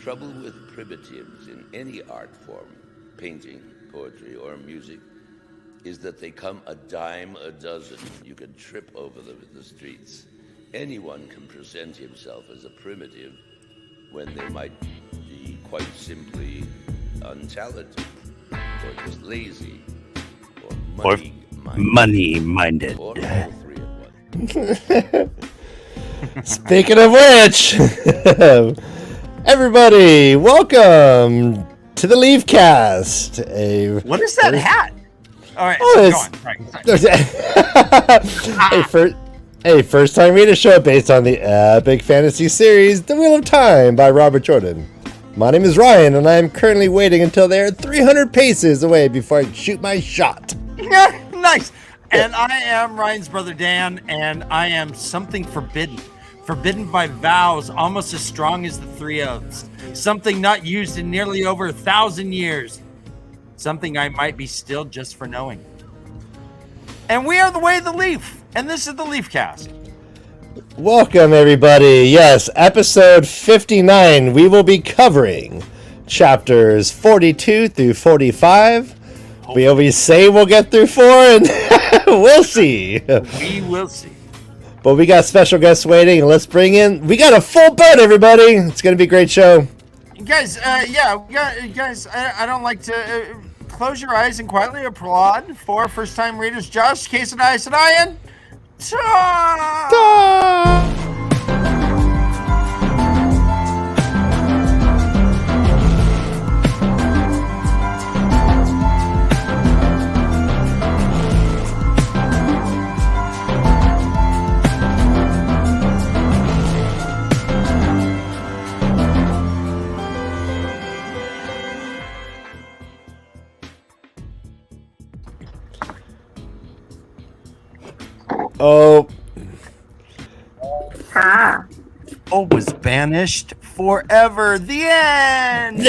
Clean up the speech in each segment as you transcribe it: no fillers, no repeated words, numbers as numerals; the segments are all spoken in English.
trouble with primitives in any art form, painting, poetry, or music, is that they come a dime a dozen. You can trip over them in the streets. Anyone can present himself as a primitive when they might be quite simply untalented, or just lazy, or money-minded. Or all three at once. Speaking of which, everybody, welcome to the LeafCast. What is that hat? All right, first time reader show based on the epic fantasy series The Wheel of Time by Robert Jordan. My name is Ryan, and I am currently waiting until they are 300 paces away before I shoot my shot. Nice. And I am Ryan's brother Dan, and I am something forbidden. Forbidden by vows almost as strong as the three oaths. Something not used in nearly over 1,000 years. Something I might be still just for knowing. And we are the way of the leaf, and this is the LeafCast. Welcome, everybody. Yes, episode 59. We will be covering chapters 42 through 45. We always say we'll get through 4, and we'll see. We will see. But we got special guests waiting, and let's bring in... We got a full boat, everybody. It's going to be a great show. Guys, I don't like to... close your eyes and quietly applaud for first-time readers Josh, Case, and Ian. Oh. Was banished forever. The end.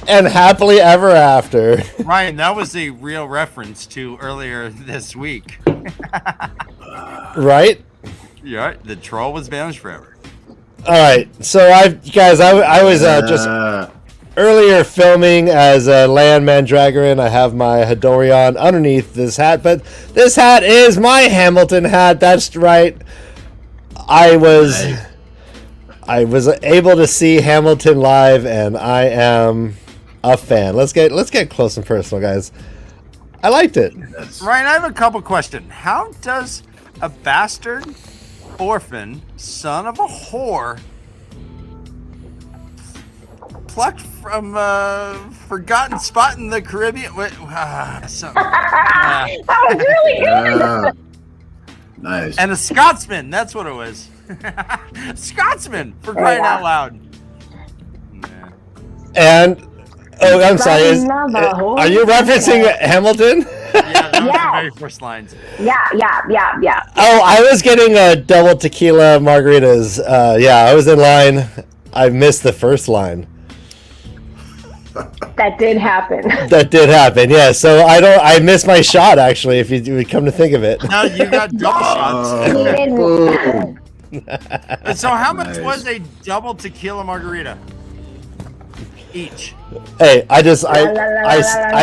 And happily ever after. Ryan, that was a real reference to earlier this week. Right? Yeah, the troll was banished forever. All right. So I was just earlier filming as a land MaTsDaGgerX. I have my Hedori on underneath this hat, but this hat is my Hamilton hat. That's right. I was able to see Hamilton live, and I am a fan. Let's get close and personal, guys. I liked it. Ryan, I have a couple questions. How does a bastard, orphan, son of a whore, plucked from forgotten spot in the Caribbean? That was really good. Nice. And a Scotsman, that's what it was. Scotsman, for crying out loud. And I'm sorry. Are you referencing Hamilton? Yeah, that was the very first lines. Yeah. Oh, I was getting double tequila margaritas. I was in line. I missed the first line. That did happen. That did happen, yeah. So I missed my shot, actually, if you would come to think of it. No, you got double shots. He didn't. And so how much was a double tequila margarita each? Hey, I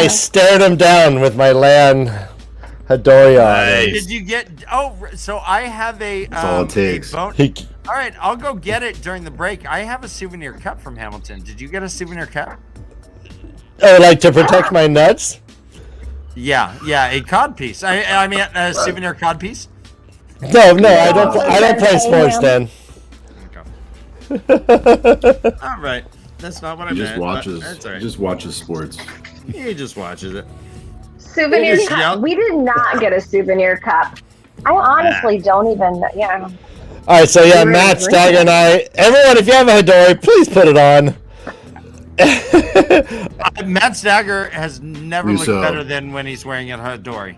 stared him down with my land Hedori on. Nice. Did you get? Oh, so I have a. That's all it takes. All right, I'll go get it during the break. I have a souvenir cup from Hamilton. Did you get a souvenir cup? Oh, like to protect my nuts? Yeah, a cod piece. I mean, a souvenir cod piece. No, I don't play sports, Dan. Okay. All right, that's not what I meant. He just watches sports. He just watches it. Souvenir cup. We did not get a souvenir cup. I honestly don't even. Yeah. All right, so yeah, MaTsDaGgerX and I. Everyone, if you have a Hedori, please put it on. MaTsDaGgerX has never looked better than when he's wearing a Hedori.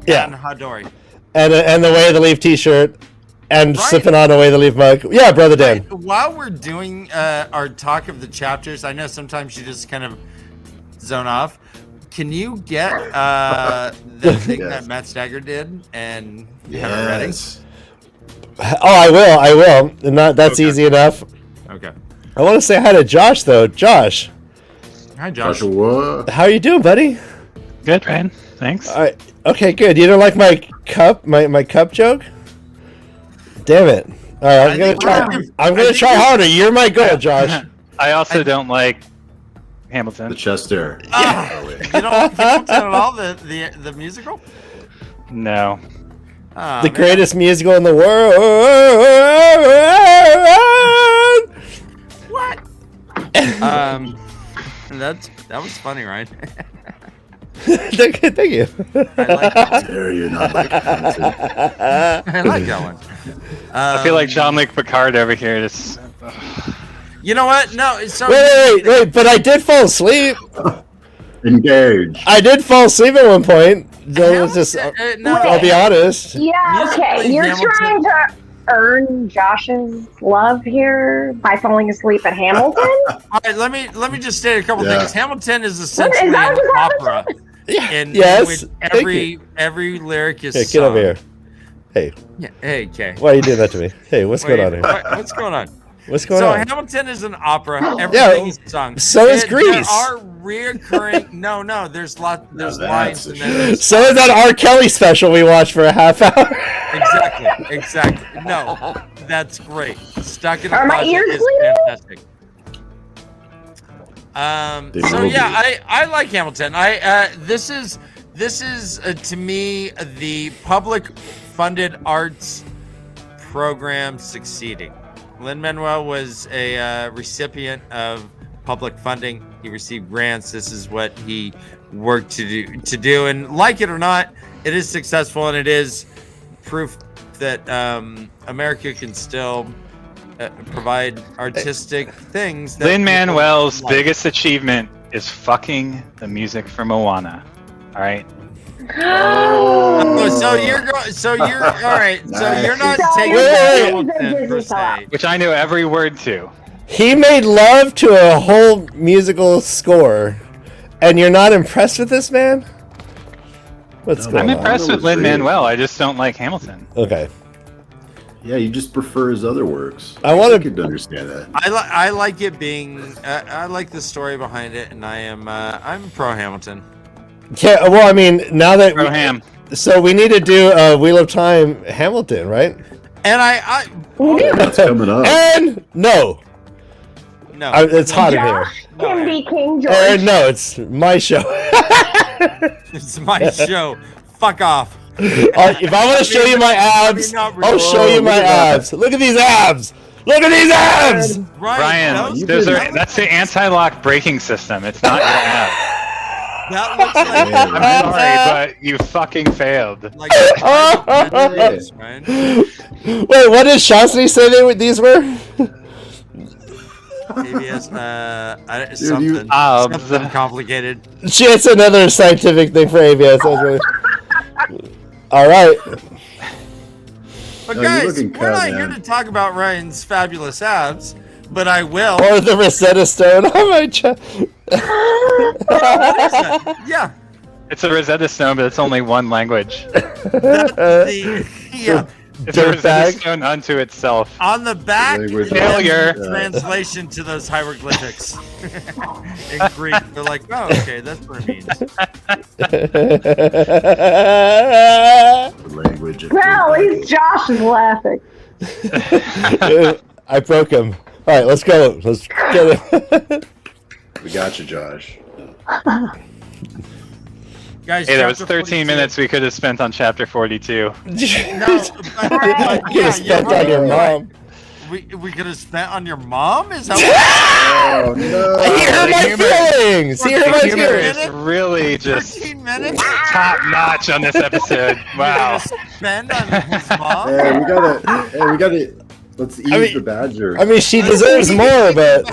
Yeah. And Hedori. And the Way of the Leaf t-shirt. And sipping on a Way of the Leaf mug. Yeah, Brother Dan. While we're doing our talk of the chapters, I know sometimes you just kind of zone off. Can you get the thing that MaTsDaGgerX did and have it ready? Oh, I will. That's okay. Easy enough. Okay. I want to say hi to Josh, though. Josh. Hi, Josh. How are you doing, buddy? Good, man. Thanks. All right. Okay, good. You don't like my cup, my cup joke? Damn it! All right, I'm gonna try harder. You're my goal, Josh. I also don't like Hamilton. The Chester. You don't like Hamilton at all? The musical? No. The greatest musical in the world. What? That was funny, right? Thank you. You're not like Hamilton. I like that one. I feel like Jean-Luc Picard over here. Just. You know what? No. So wait! But I did fall asleep. Engage. I did fall asleep at one point. I'll be honest. Yeah. Okay. You're trying to earn Josh's love here by falling asleep at Hamilton. All right. Let me just state a couple things. Hamilton is essentially an opera. Yeah. In yes. Which every lyric is get over here. Hey, Yeah. Hey, Kay. why are you doing that to me? Hey, what's going on here? What's going on? What's going so on? Hamilton is an opera. Everything is sung. So is Grease. There are reoccurring. No. There's lines. And then there's So is that R. Kelly special we watched for a half hour? Exactly. No, that's great. Stuck in a Are my Closet ears is bleeding? fantastic. I like Hamilton. This is to me the public funded arts program succeeding. Lin-Manuel was a recipient of public funding. He received grants. This is what he worked to do, and like it or not, it is successful, and it is proof that America can still provide artistic things. Lin-Manuel's biggest achievement is fucking the music for Moana. All right. So you're all right. So you're not taking Hamilton per se. Which I know every word to. He made love to a whole musical score, and you're not impressed with this man? What's going on? I'm impressed with Lin-Manuel. I just don't like Hamilton. Okay. Yeah, you just prefer his other works. I could understand that. I like it being. I like the story behind it, and I'm pro Hamilton. Yeah, well, I mean, now that Pro Ham. So we need to do a Wheel of Time Hamilton, right? And It's coming up. And no, it's hot in here. Josh can be King George. And no, it's my show. It's my show. Fuck off. If I want to show you my abs, I'll show you my abs. Look at these abs. Look at these abs. Ryan, that's the anti-lock braking system. It's not your abs. That looks like I'm sorry, but you fucking failed. Like Wait, what did Shasny say these were? ABS, something complicated. It's another scientific thing for ABS. All right. But guys, we're not here to talk about Ryan's fabulous abs, but I will. Or the Rosetta Stone on my chest. Yeah. It's a Rosetta Stone, but it's only one language. It's a Rosetta Stone unto itself. On the back, failure. Translation to those hieroglyphics in Greek. They're like, oh, okay, that's what it means. Language. No, at least Josh is laughing. I broke him. All right, let's go. Let's get it. We got you, Josh. Guys, hey, there was 13 minutes we could have spent on chapter 42. No, but you could have spent on your mom. We could have spent on your mom? Is that what? Oh, no. He hurt my feelings. He hurt my feelings. It's really just 13 minutes? top notch on this episode. Wow. Spend on his mom? Hey, we gotta. Let's ease the badger. I mean, she deserves more, but.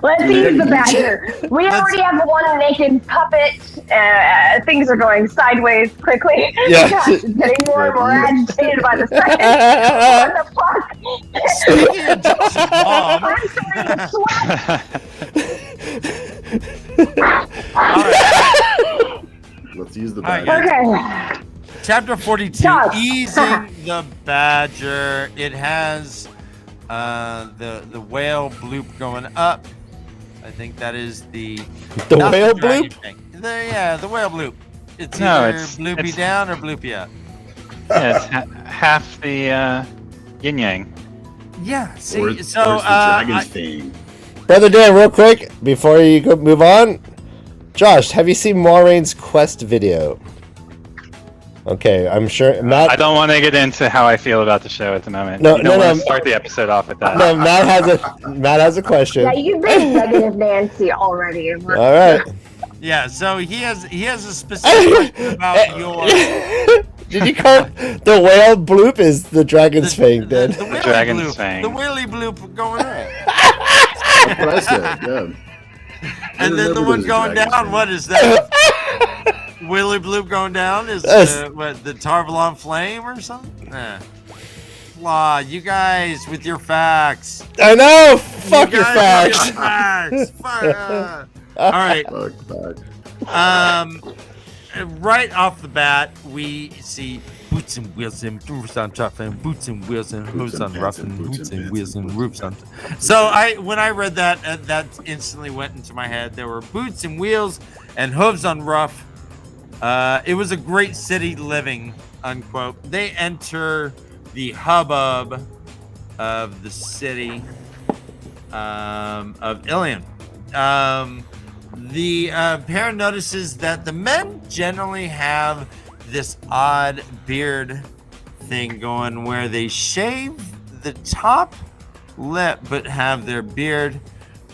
Let's ease the badger. We already have one naked puppet. Things are going sideways quickly. Yeah. Josh is getting more and more agitated by the second. What the fuck? Speaking of Josh's mom. I'm starting to sweat. Let's use the badger. Okay. Chapter 42, Josh. Easing the Badger. It has the whale bloop going up. I think that is the whale bloop? The whale bloop. It's No, either it's- bloopy it's- down or bloopy up. Yeah, it's half the yin yang. Yeah, see, Or, so or it's the dragon's thing. Brother Dan, real quick, before you go move on, Josh, have you seen Moiraine's quest video? Okay, I'm sure Matt. I don't want to get into how I feel about the show at the moment. No, you don't no, want no. to start the episode off with that. No, Matt has a question. Yeah, you've been negative Nancy already. All right. Yeah, so he has a specific question about your Did you call the whale bloop is the dragon's fang, Dan? the wheelie dragon's bloop, fang. The wheelie bloop going up. That's what I said. Yeah. And then the one going down, what is that? Willy Bloop going down is what, the Tarvalon Flame or something? Blah, you guys with your facts. I know. Fuck your guys facts. with your facts. All right. Fuck. Right off the bat, we see boots and wheels and roofs on top and boots and wheels and hooves on rough and boots and wheels and roofs on. So when I read that, that instantly went into my head. There were boots and wheels and hooves on rough. It was a great city living, unquote. They enter the hubbub of the city of Ilion. The pair notices that the men generally have this odd beard thing going where they shave the top lip but have their beard.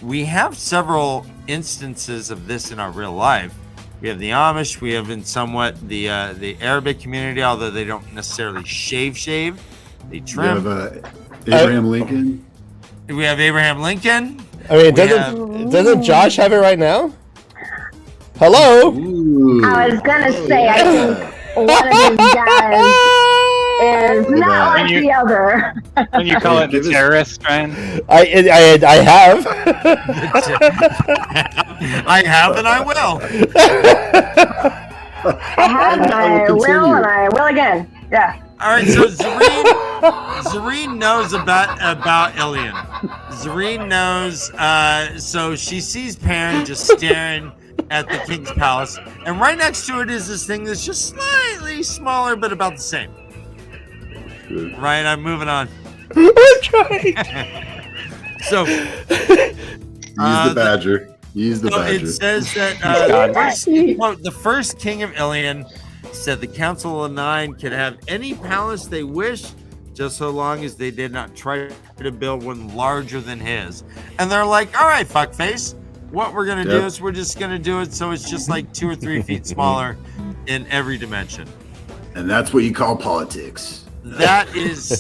We have several instances of this in our real life. We have the Amish, we have in somewhat the Arabic community, although they don't necessarily shave. They trim. We have Abraham Lincoln. We have Abraham Lincoln. I mean, doesn't Josh have it right now? Hello? Ooh. I was gonna say, I think one of these guys is not like the other. When you call it the terrorist, Ryan? I have. I have and I will. I have, and I will, and I will again. Yeah. All right, so Zareen knows about Ilion. Zareen knows, so she sees Perrin just staring at the king's palace, and right next to it is this thing that's just slightly smaller, but about the same. Ryan, I'm moving on. I'm trying. So, he's the badger. He's the badger. It says that the first king of Ilion said the Council of Nine could have any palace they wish, just so long as they did not try to build one larger than his. And they're like, all right, fuckface, what we're going to do is we're just going to do it so it's just like 2 or 3 feet smaller in every dimension. And that's what you call politics. That is...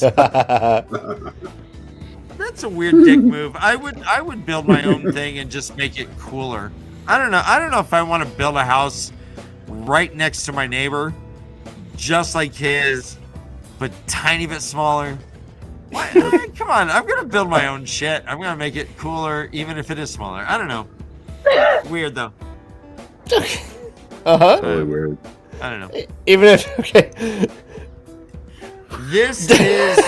That's a weird dick move. I would build my own thing and just make it cooler. I don't know if I want to build a house right next to my neighbor, just like his, but tiny bit smaller. Come on, I'm gonna build my own shit. I'm gonna make it cooler, even if it is smaller. I don't know. Weird though. Totally weird. I don't know. Even if This is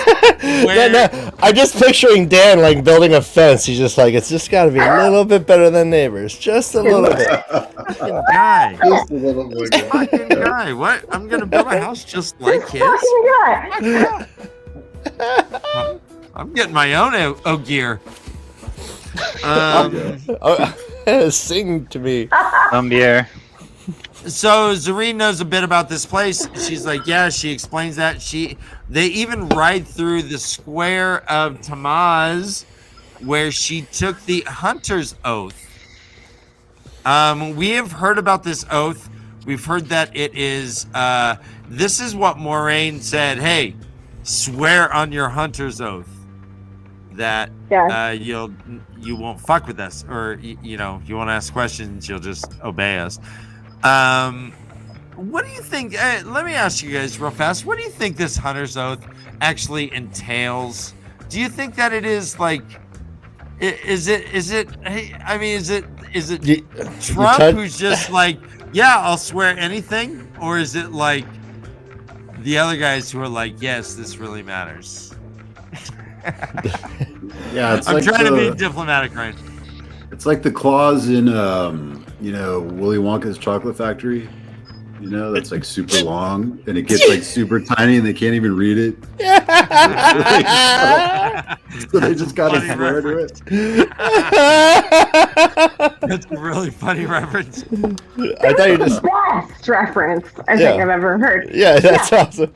where... no, I'm just picturing Dan like building a fence. He's just like, it's just got to be a little bit better than neighbors, just a little bit. Fucking guy. Just a little bit. Fucking guy. What? I'm gonna build a house just like his. I'm getting my own gear. Sing to me. Beer. So Zareen knows a bit about this place. She's like, yeah, she explains that. They even ride through the square of Tamaz where she took the hunter's oath. We have heard about this oath. We've heard that it is, this is what Moraine said. Hey, swear on your hunter's oath that you won't fuck with us, or you won't ask questions. You'll just obey us. What do you think? Let me ask you guys real fast. What do you think this hunter's oath actually entails? Do you think that it is like, is it Trump who's just like, yeah, I'll swear anything? Or is it like the other guys who are like, yes, this really matters? Yeah, it's I'm like trying to be diplomatic, right? It's like the clause in, Willy Wonka's Chocolate Factory. That's like super long, and it gets like super tiny, and they can't even read it. So they just gotta swear to it. That's a really funny reference. I thought you just best reference I think I've ever heard. Yeah, that's awesome.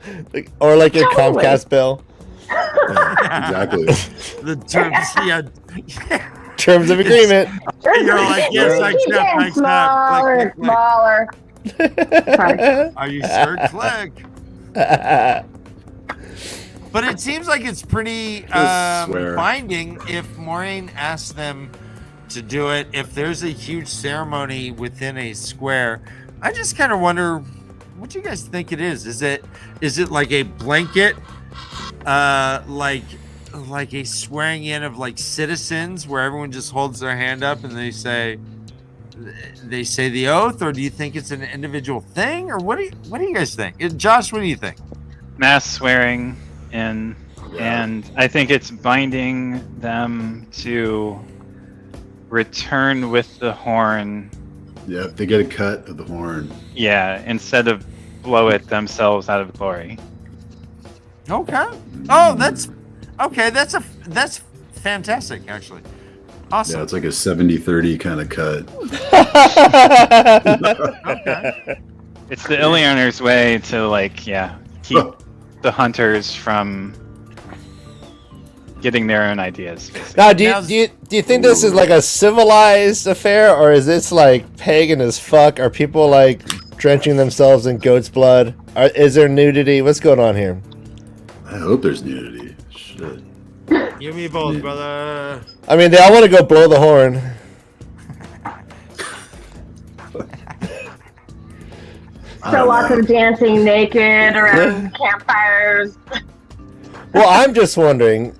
Or like a Comcast bill. Exactly. The terms, Terms of agreement. You're like, yes, I accept. Smaller, smaller. Are you sure? Click. But it seems like it's pretty binding if Moraine asks them to do it. If there's a huge ceremony within a square, I just kind of wonder, what do you guys think it is? Is it like a blanket, like a swearing in of like citizens where everyone just holds their hand up and they say the oath, or do you think it's an individual thing, or what do you guys think? Josh, what do you think? mass swearing in, and I think it's binding them to return with the horn. Yeah, if they get a cut of the horn. Yeah, instead of blow it themselves out of glory. Okay. Oh, that's okay. That's fantastic, actually. Awesome. Yeah, it's like a 70-30 kind of cut. Okay. It's the Illianer's way to keep the hunters from getting their own ideas. Basically. Now, do you think this is like a civilized affair, or is this like pagan as fuck? Are people like drenching themselves in goat's blood? Is there nudity? What's going on here? I hope there's nudity. Shit. Give me both, brother. I mean, they all want to go blow the horn. So lots of dancing naked around campfires. Well, I'm just wondering.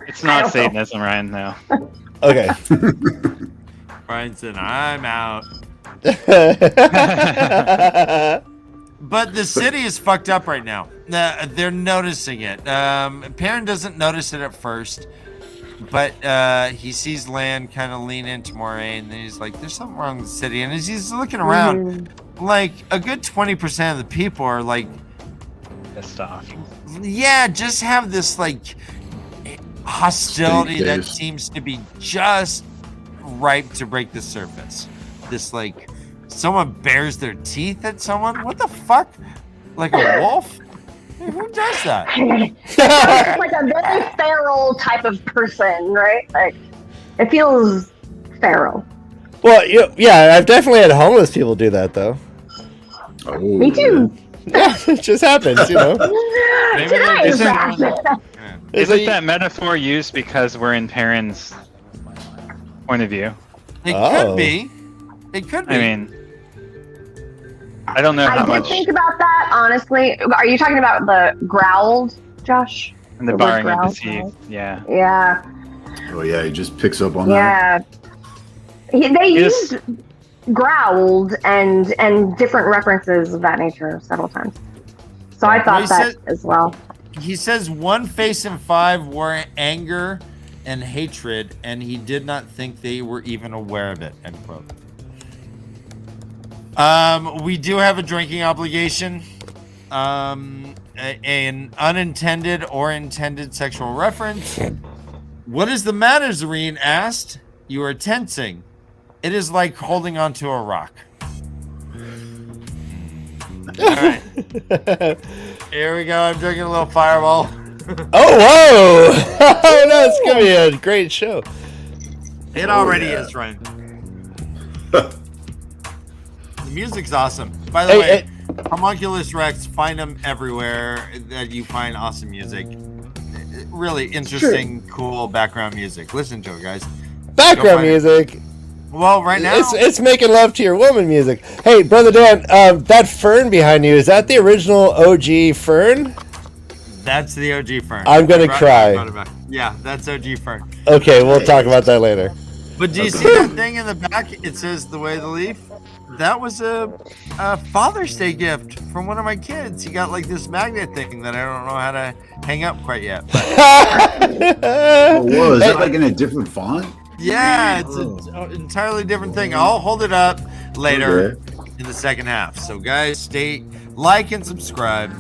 It's not Satanism, Ryan. No. Okay. Ryan said, "I'm out." But the city is fucked up right now. They're noticing it. Perrin doesn't notice it at first, but he sees Lan kind of lean into Moraine, and he's like, "There's something wrong with the city." And as he's looking around, like a good 20% of the people are like Pissed off. Yeah, just have this like hostility that seems to be just ripe to break the surface. This like someone bares their teeth at someone. What the fuck? Like a wolf? Hey, who does that? It's like a very feral type of person, right? Like it feels feral. Well, yeah, I've definitely had homeless people do that, though. Oh, Me too. Yeah, it just happens, you know. Isn't that metaphor used because we're in Perrin's point of view? It could be. It could be. I mean, I don't know I how did much. think about that, honestly. Are you talking about the growled, Josh? And the word barring of the growled? teeth, yeah. Yeah. Oh yeah, he just picks up on that. Yeah. They Yes. used growled and different references of that nature several times. So I thought that as well. He says one face in 5 were anger and hatred, and he did not think they were even aware of it. End quote. We do have a drinking obligation. An unintended or intended sexual reference. What is the matter, Zareen asked. You are tensing. It is like holding onto a rock. Alright. Here we go. I'm drinking a little Fireball. Oh, whoa! Oh, no, it's going to be a great show. It already is, Ryan. The music's awesome. By the way, Homunculus Rex, find them everywhere that you find awesome music. Really interesting, cool background music. Listen to it, guys. Background music. Well, right now it's making love to your woman music. Hey, brother Dan, that fern behind you, is that the original OG fern? That's the OG fern. I'm gonna cry. Yeah, that's OG fern. Okay, we'll talk about that later. But do you see that thing in the back? It says "The Way of the Leaf." That was a Father's Day gift from one of my kids. He got like this magnet thing that I don't know how to hang up quite yet. Whoa, is that like in a different font? Yeah, it's an entirely different thing. I'll hold it up later in the second half. So guys, like and subscribe.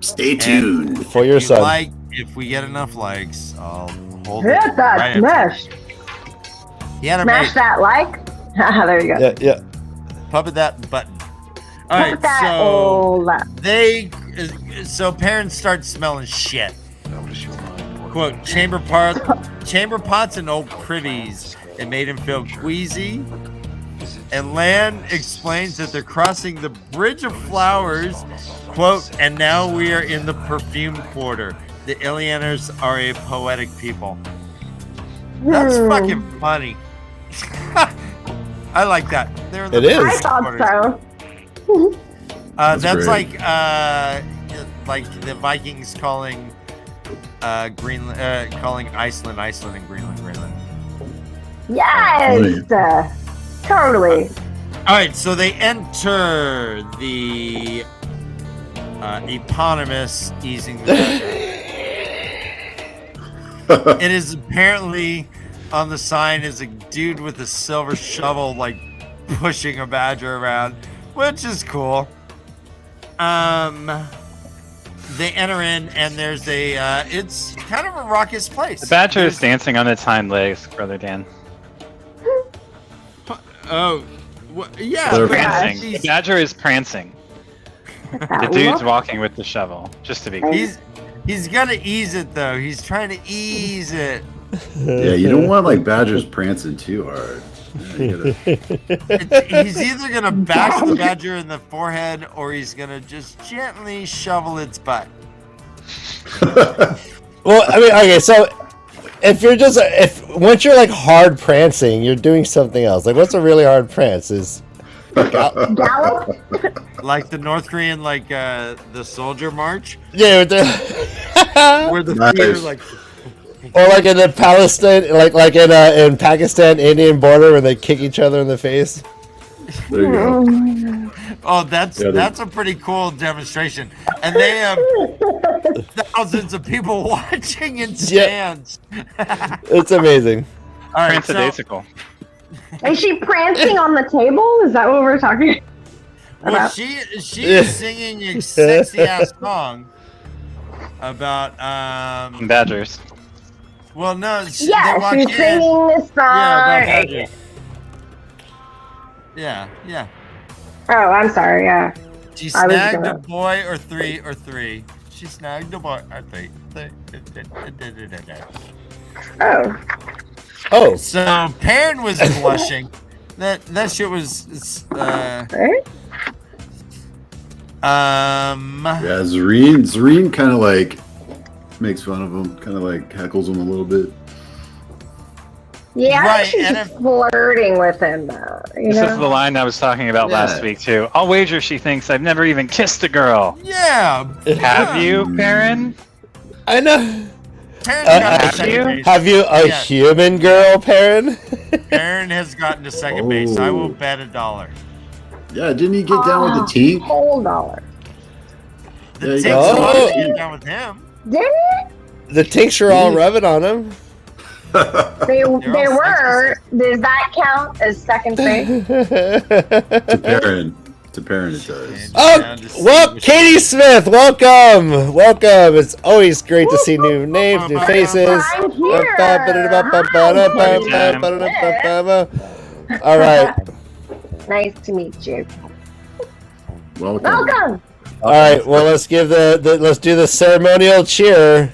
Stay tuned for your son. If we get enough likes, I'll hold Hit it. that smash. Smash that like. There you go. Yeah. Puppet that button. All right, so parents start smelling shit. Quote, chamber pots and old privies. It made him feel queasy. And Lan explains that they're crossing the Bridge of Flowers. Quote, and now we are in the perfume quarter. The Illianers are a poetic people. That's fucking funny. I like that. They're in the is. I thought so. That's like the Vikings calling Greenland, calling Iceland, and Greenland. Yes, totally. All right, so they enter the eponymous easing the badger. It is apparently on the sign is a dude with a silver shovel, like pushing a badger around, which is cool. They enter in, and there's a. It's kind of a raucous place. The badger is dancing on its hind legs, Brother Dan. Oh, yeah. They're Prancing. The badger is prancing. The dude's walking with the shovel, just to be clear. He's gonna ease it though. He's trying to ease it. Yeah, you don't want like badgers prancing too hard. Yeah, He's either gonna bash the badger in the forehead, or he's gonna just gently shovel its butt. Well, I mean, okay, so if you're just once you're like hard prancing, you're doing something else. Like, what's a really hard prance? Is Gallop? Like the North Korean, like the soldier march, yeah, with the where the Nice. feet are like. or like in the Palestine, like in Pakistan Indian border when they kick each other in the face. there you go. Oh, that's Yeah, that's a pretty cool demonstration, and they have thousands of people watching in stands. It's amazing. All right, so, Prancadaisical. Is she prancing on the table? Is that what we're talking well, about? she's singing a sexy ass song about Badgers. Well, no, they Yeah, walk she's in. singing this song. Yeah, about badgers. Yeah. Oh, I'm sorry. Yeah. She I was snagged gonna- a boy or three. She snagged a boy or three. Oh. Oh, So Perrin was blushing. That shit was Right? Yeah, Zareen kind of like makes fun of him, kind of like heckles him a little bit. Yeah, Right, she's and just flirting with him, though. You This know? is the line I was talking about last week too. I'll wager she thinks I've never even kissed a girl. yeah. Have you, Perrin? I know. Perrin got to have second you? base. Have you a Yeah. human girl, Perrin? Perrin has gotten to second base. I will Oh. bet $1. Yeah, didn't he get down with the team? Whole dollar. The Yeah, you Tinks got- wanted Oh. to get down with him. Didn't The tinks are all rubbing on him. they? all They were. Does that count as second base? To Perrin it does. Oh, Down to see well, what Katie Smith, welcome. It's always great to see new names, new faces. I'm here. All right, Nice to meet you. Welcome. Welcome. all right. Well, let's give let's do the ceremonial cheer.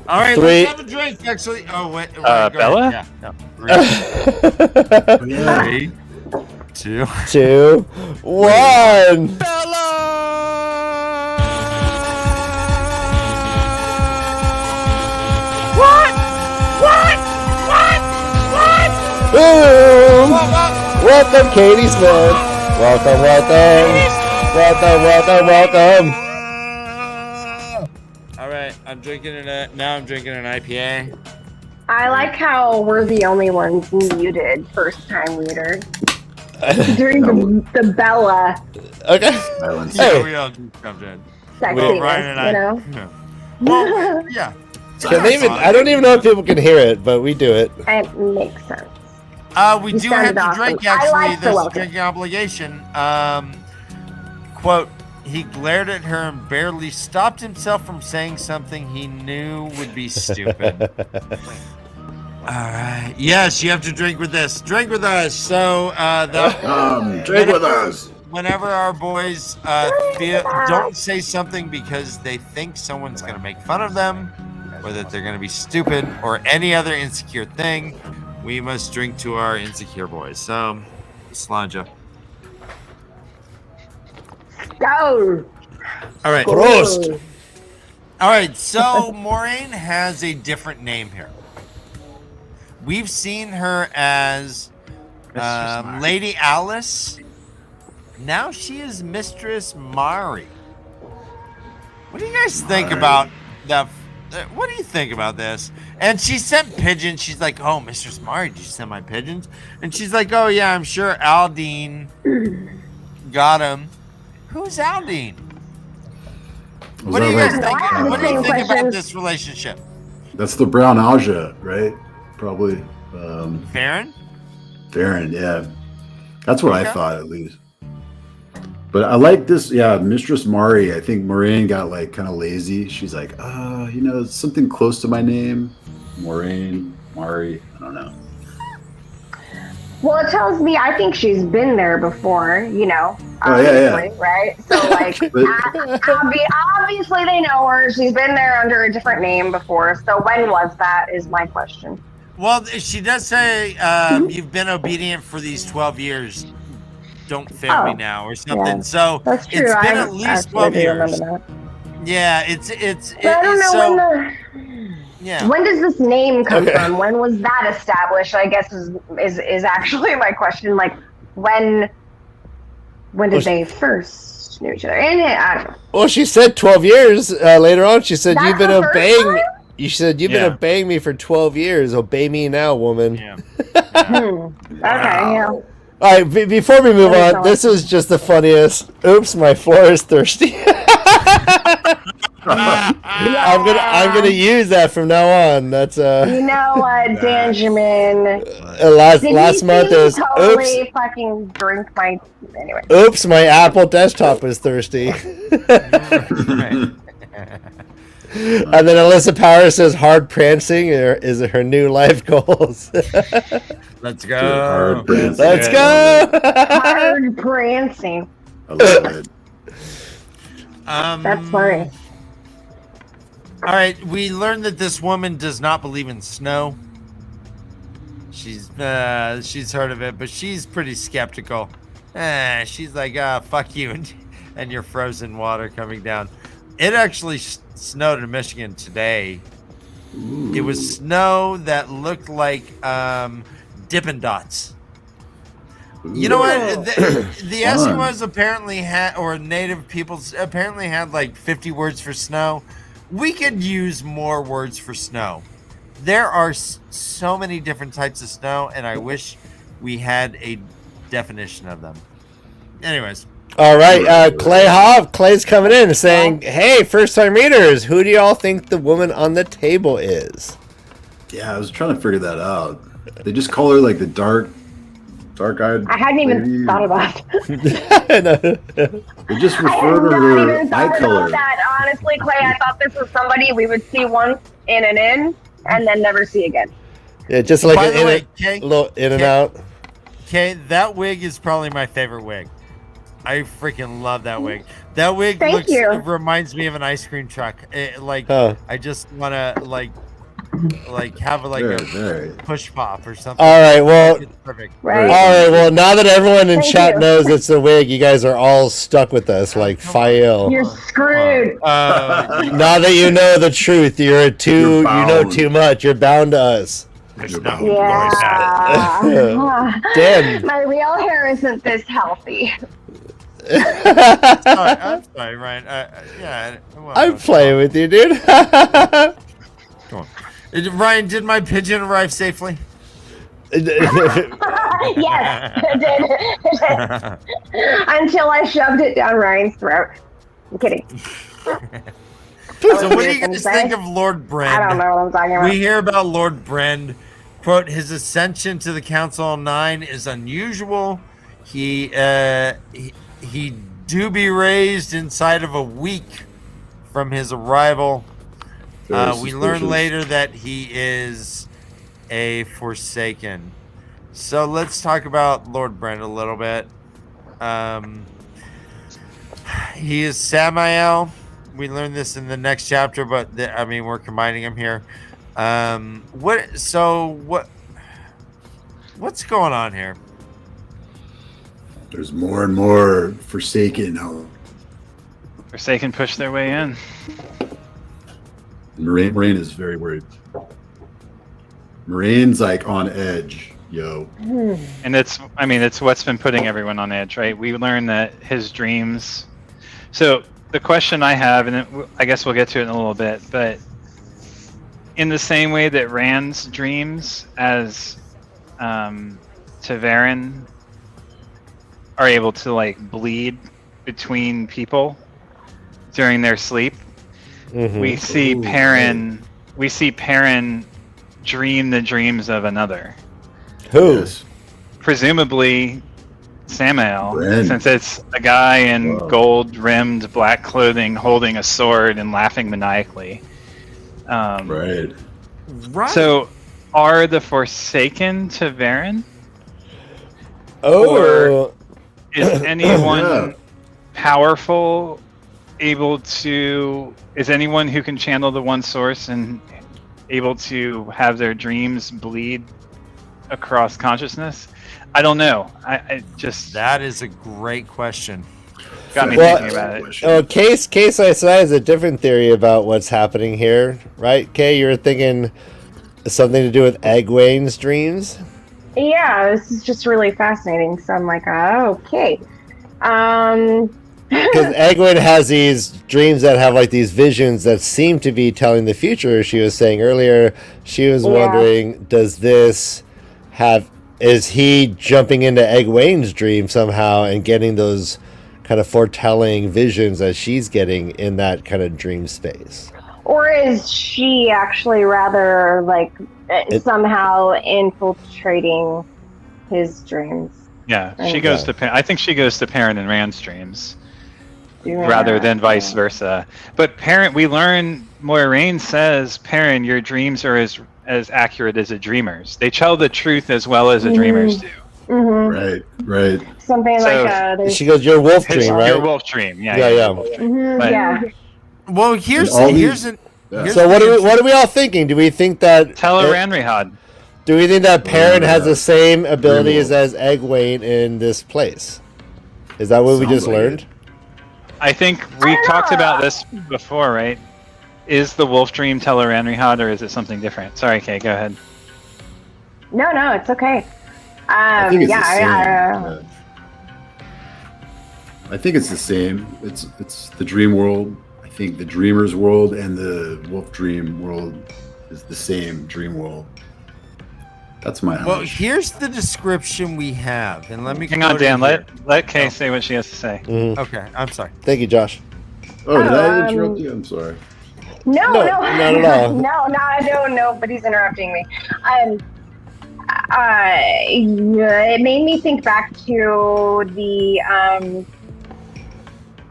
All right, Three. let's have a drink. Actually, oh wait, go Bella? ahead. Yeah, no. Yeah. 3, 2. 2, 1. Boom! Welcome, Katie Smith. Welcome. All right, I'm drinking now. I'm drinking an IPA. I like how we're the only ones muted first time reader during the Bella Okay. Silence. Hey. Yeah, we all just jumped in. sexiness, Ryan and I. you know. Yeah. Well, yeah. Can they even? I don't even know if people can hear it, but we do it. It makes sense. We You do have sounded to awesome. drink. I Actually, like the there's a welcome. drinking obligation. Quote: He glared at her and barely stopped himself from saying something he knew would be stupid. All right. Yes, you have to drink with this. Drink with us. So Drink with us. whenever our boys don't say something because they think someone's going to make fun of them, or that they're going to be stupid, or any other insecure thing, we must drink to our insecure boys. So, Slanja. Go. All right. Prost. All right. So, Maureen has a different name here. We've seen her as Lady Alice. Now she is Mistress Mari. What do you guys think about that? What do you think about this? And she sent pigeons. She's like, "Oh, Mistress Mari, did you send my pigeons?" And she's like, "Oh yeah, I'm sure Aldine got them." Who's Aldine? What do you guys think? I have the What do you same think about questions. this relationship? That's the brown Aja, right? Probably. Farron? Farron, yeah. That's what I Okay. thought, at least. But I like this, yeah, Mistress Mari. I think Moraine got like kind of lazy. She's like, you know, it's something close to my name. Moraine, Mari, I don't know. Well, it tells me I think she's been there before, you know. Oh, yeah. Obviously, right? So, like, obviously they know her. She's been there under a different name before. So when was that is my question. Well, she does say you've been obedient for these 12 years. Don't fail me now, or something. yeah. So That's true. it's been I at least actually 12 do years. remember that. Yeah, it's. But I don't know so, yeah. when does this name come Okay. from? When was that established? I guess is actually my question. Like when did they first know each other? And I don't know. Well, she said 12 years. Later on, she said, That's you've been the first obeying me. time? You said, you've been Yeah. obeying me for 12 years. Obey me now, woman. Yeah. Okay, yeah. All right, before we move That is on, this is just the funniest. Oops, my floor is thirsty. I'm gonna use that from now on. That's You know what, Danjamin? last month it was totally oops, fucking drink my anyway. oops, my Apple desktop was thirsty. Right. And then Alyssa Power says hard prancing is her new life goals. Let's Hard go. prancing. Let's go. Hard prancing. I love it. That's funny. All right, we learned that this woman does not believe in snow. She's heard of it, but she's pretty skeptical. She's like, fuck you and your frozen water coming down. It actually snowed in Michigan today. It was snow that looked like Dippin' Dots. You know what? The Eskimos apparently had, or native peoples apparently had like 50 words for snow. We could use more words for snow. There are so many different types of snow, and I wish we had a definition of them. Anyways. All right, Clay Hov. Clay's coming in saying, hey, first-time readers, who do y'all think the woman on the table is? Yeah, I was trying to figure that out. They just call her like the dark-eyed. I hadn't even lady. thought about that. They just I refer had to not her even eye thought color. about that. Honestly, Clay, I thought this was somebody we would see once in and in, and then never see again. Yeah, just like By an the way, Kay, little in and Kay- out. Okay, that wig is probably my favorite wig. I freaking love that wig. That wig Thank you. reminds me of an ice cream truck. Huh. I just want to like have Very. a push pop or something. All right, well, It's perfect. Right? all right, well, now that everyone in Thank chat you. knows it's a wig, you guys are all stuck with us like come on. Fael. You're screwed. Now that you know the truth, you know bound. too much. You're bound to us. There's no Yeah. Dan. My real hair isn't this healthy. I'm sorry, Ryan. I'm playing with you, dude. Come on. Ryan, did my pigeon arrive safely? Yes, it did. Until I shoved it down Ryan's throat. I'm kidding. So what do you guys think of Lord Brand? I don't know what I'm talking about. We hear about Lord Brand. Quote, his ascension to the Council of Nine is unusual. He do be raised inside of a week from his arrival. Very We learn suspicious. later that he is a Forsaken. So let's talk about Lord Brand a little bit. He is Samael. We learn this in the next chapter, but we're combining them here. What's going on here? There's more and more Forsaken. Forsaken push their way in. Moraine is very worried. Moraine's like on edge, yo. And it's what's been putting everyone on edge, right? We learned that his dreams. So the question I have, and I guess we'll get to it in a little bit, but in the same way that Rand's dreams as TAVERN are able to like bleed between people during their sleep, we see Perrin. We see Perrin dream the dreams of another. Who? Yes. Presumably Samael, Ren. since it's a guy in gold-rimmed black clothing holding a sword and laughing maniacally. Right. Right. So, are the Forsaken TAVERN? Oh, Is anyone Yeah. powerful able to? Is anyone who can channel the one source and able to have their dreams bleed across consciousness? I don't know. I just that is a great question. got me Well, thinking about it. oh, Case has a different theory about what's happening here, right? Kay, you were thinking something to do with Egwene's dreams. Yeah, this is just really fascinating. So I'm like, oh, okay. Because Egwene has these dreams that have like these visions that seem to be telling the future. She was saying earlier, she was wondering, is he jumping into Egwene's dream somehow and getting those kind of foretelling visions that she's getting in that kind of dream space? Or is she actually rather like somehow infiltrating his dreams? Yeah, she goes to. I think she goes to Perrin and Rand's dreams rather than vice versa. But Perrin, we learn. Moiraine says, "Perrin, your dreams are as accurate as a dreamer's. They tell the truth as well as a dreamer's do." Mm-hmm. Right. Something So, like She goes, your wolf dream, right? Your wolf dream, yeah. But- yeah. Well, here's all here's these- an. Yeah. here's So the what are we all thinking? Do we think that Tell her Ranrihad. do we think that Perrin has Yeah. the same abilities Very well. as Egwene in this place? Is that what we Sounds just like learned? it. I think we talked about this before, right? Is the wolf dream Tell her Ranrihad, or is it something different? Sorry, Kay, go ahead. No, it's okay. I think it's the same. yeah. Yeah. I think it's the same. It's the dream world. I think the dreamer's world and the wolf dream world is the same dream world. That's my Well, hunch. here's the description we have, and let me Hang on, quote it Dan. here. Let Kay say what she has to say. Mhm. Okay, I'm sorry. Thank you, Josh. Oh, did I Um, interrupt you? I'm sorry. No, No, not at all. no, nobody's interrupting me. It made me think back to the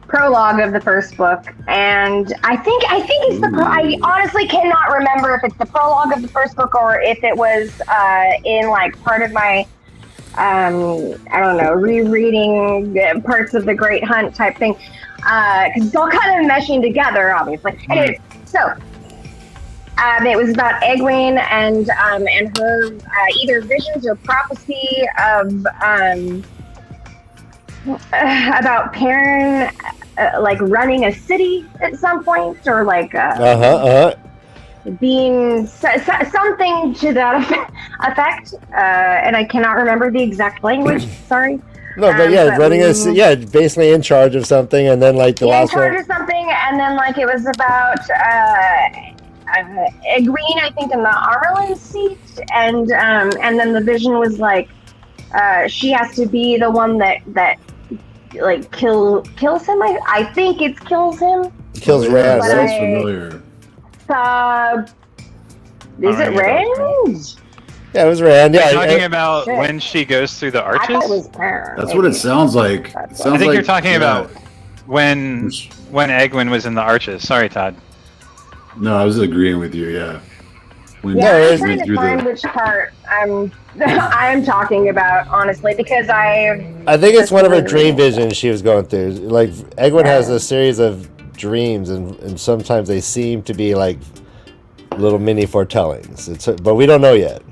prologue of the first book, and I think it's the. I honestly cannot remember if it's the prologue of the first book or if it was in like part of my. I don't know, rereading parts of the Great Hunt type thing, because it's all kind of meshing together, obviously. Anyway, so it was about Egwene and her either visions or prophecy of about Perrin like running a city at some point, or like being something to that effect, and I cannot remember the exact language. Sorry. No, but yeah, running basically in charge of something, and then like the in last charge one. of something, and then like it was about Egwene, I think, in the Arlen seat, and then the vision was like she has to be the one that like kills him. I think it kills him. Kills Yeah, Rand. But sounds Right? familiar. Is it Rand? Yeah, it was Rand. Yeah, Talking about Shit. when she goes through the I thought it was arches. Perrin. That's what it sounds like. It That's sounds I think like, you're talking about when Which- Egwene was in the arches. Sorry, Todd. No, I was agreeing with you. Yeah. When Yeah, No, I'm it's- trying to find which part I'm talking about, honestly, because I think it's one of her dream visions she was going through. Like Egwene has a series of dreams, and sometimes they seem to be like little mini foretellings. But we don't know yet.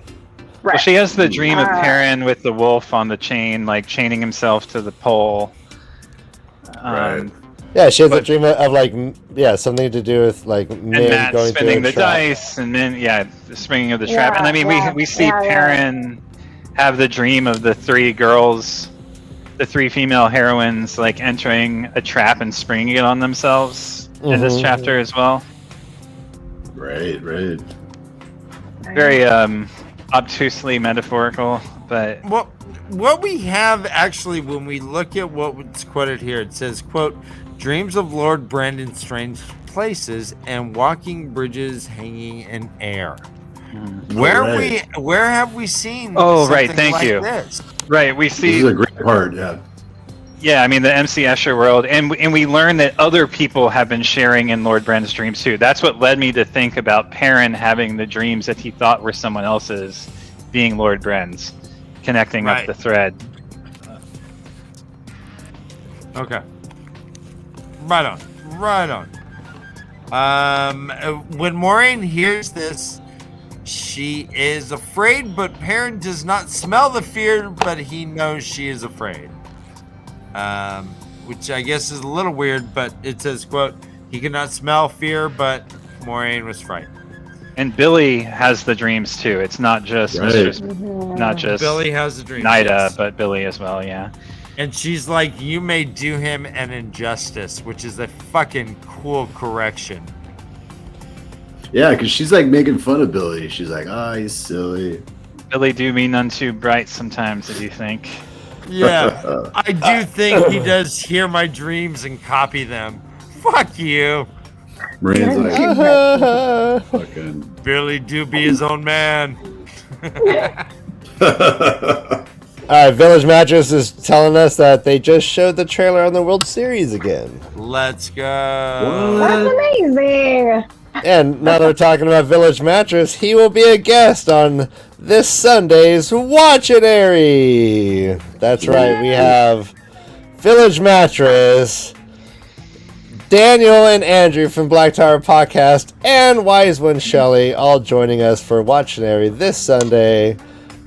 Well, she has the dream of Uh, Perrin with the wolf on the chain, like chaining himself to the pole. Right. Yeah, she has a But- dream of like something to do with like And men Matt going through spinning a the trap. dice, and then the springing of the trap. Yeah, And I mean, yeah, we see yeah, yeah. Perrin have the dream of the three girls, the three female heroines, like entering a trap and springing it on themselves in this Mhm. chapter as well. Right. Very obtusely metaphorical, but Well, what we have actually, when we look at what's quoted here, it says, quote, dreams of Lord Brandon strange places and walking bridges hanging in air. Where have we seen? Oh, right. something Thank like you. This? Right. We This see. is a great part. Yeah. Yeah, I mean the MC Escher world, and we learn that other people have been sharing in Lord Brandon's dreams too. That's what led me to think about Perrin having the dreams that he thought were someone else's, being Lord Bren's, connecting up the thread. Okay. Right on. When Maureen hears this, she is afraid, but Perrin does not smell the fear, but he knows she is afraid. Which I guess is a little weird, but it says, quote, he could not smell fear, but Maureen was frightened. And Billy has the dreams too. It's not just not just Billy has the dreams. Nida, yes. but Billy as well, yeah. And she's like, you may do him an injustice, which is a fucking cool correction. Yeah, because she's like making fun of Billy. She's like, he's silly. Billy do me none too bright sometimes, if you think. Yeah, I do think he does hear my dreams and copy them. Fuck you. Marine's like, fucking. Billy do be his own man. Alright, Village Mattress is telling us that they just showed the trailer on the World Series again. Let's go. That's amazing. And now that we're talking about Village Mattress, he will be a guest on this Sunday's Watchinary. That's right, we have Village Mattress, Daniel and Andrew from Black Tower Podcast, and Wise One Shelley all joining us for Watchinary this Sunday,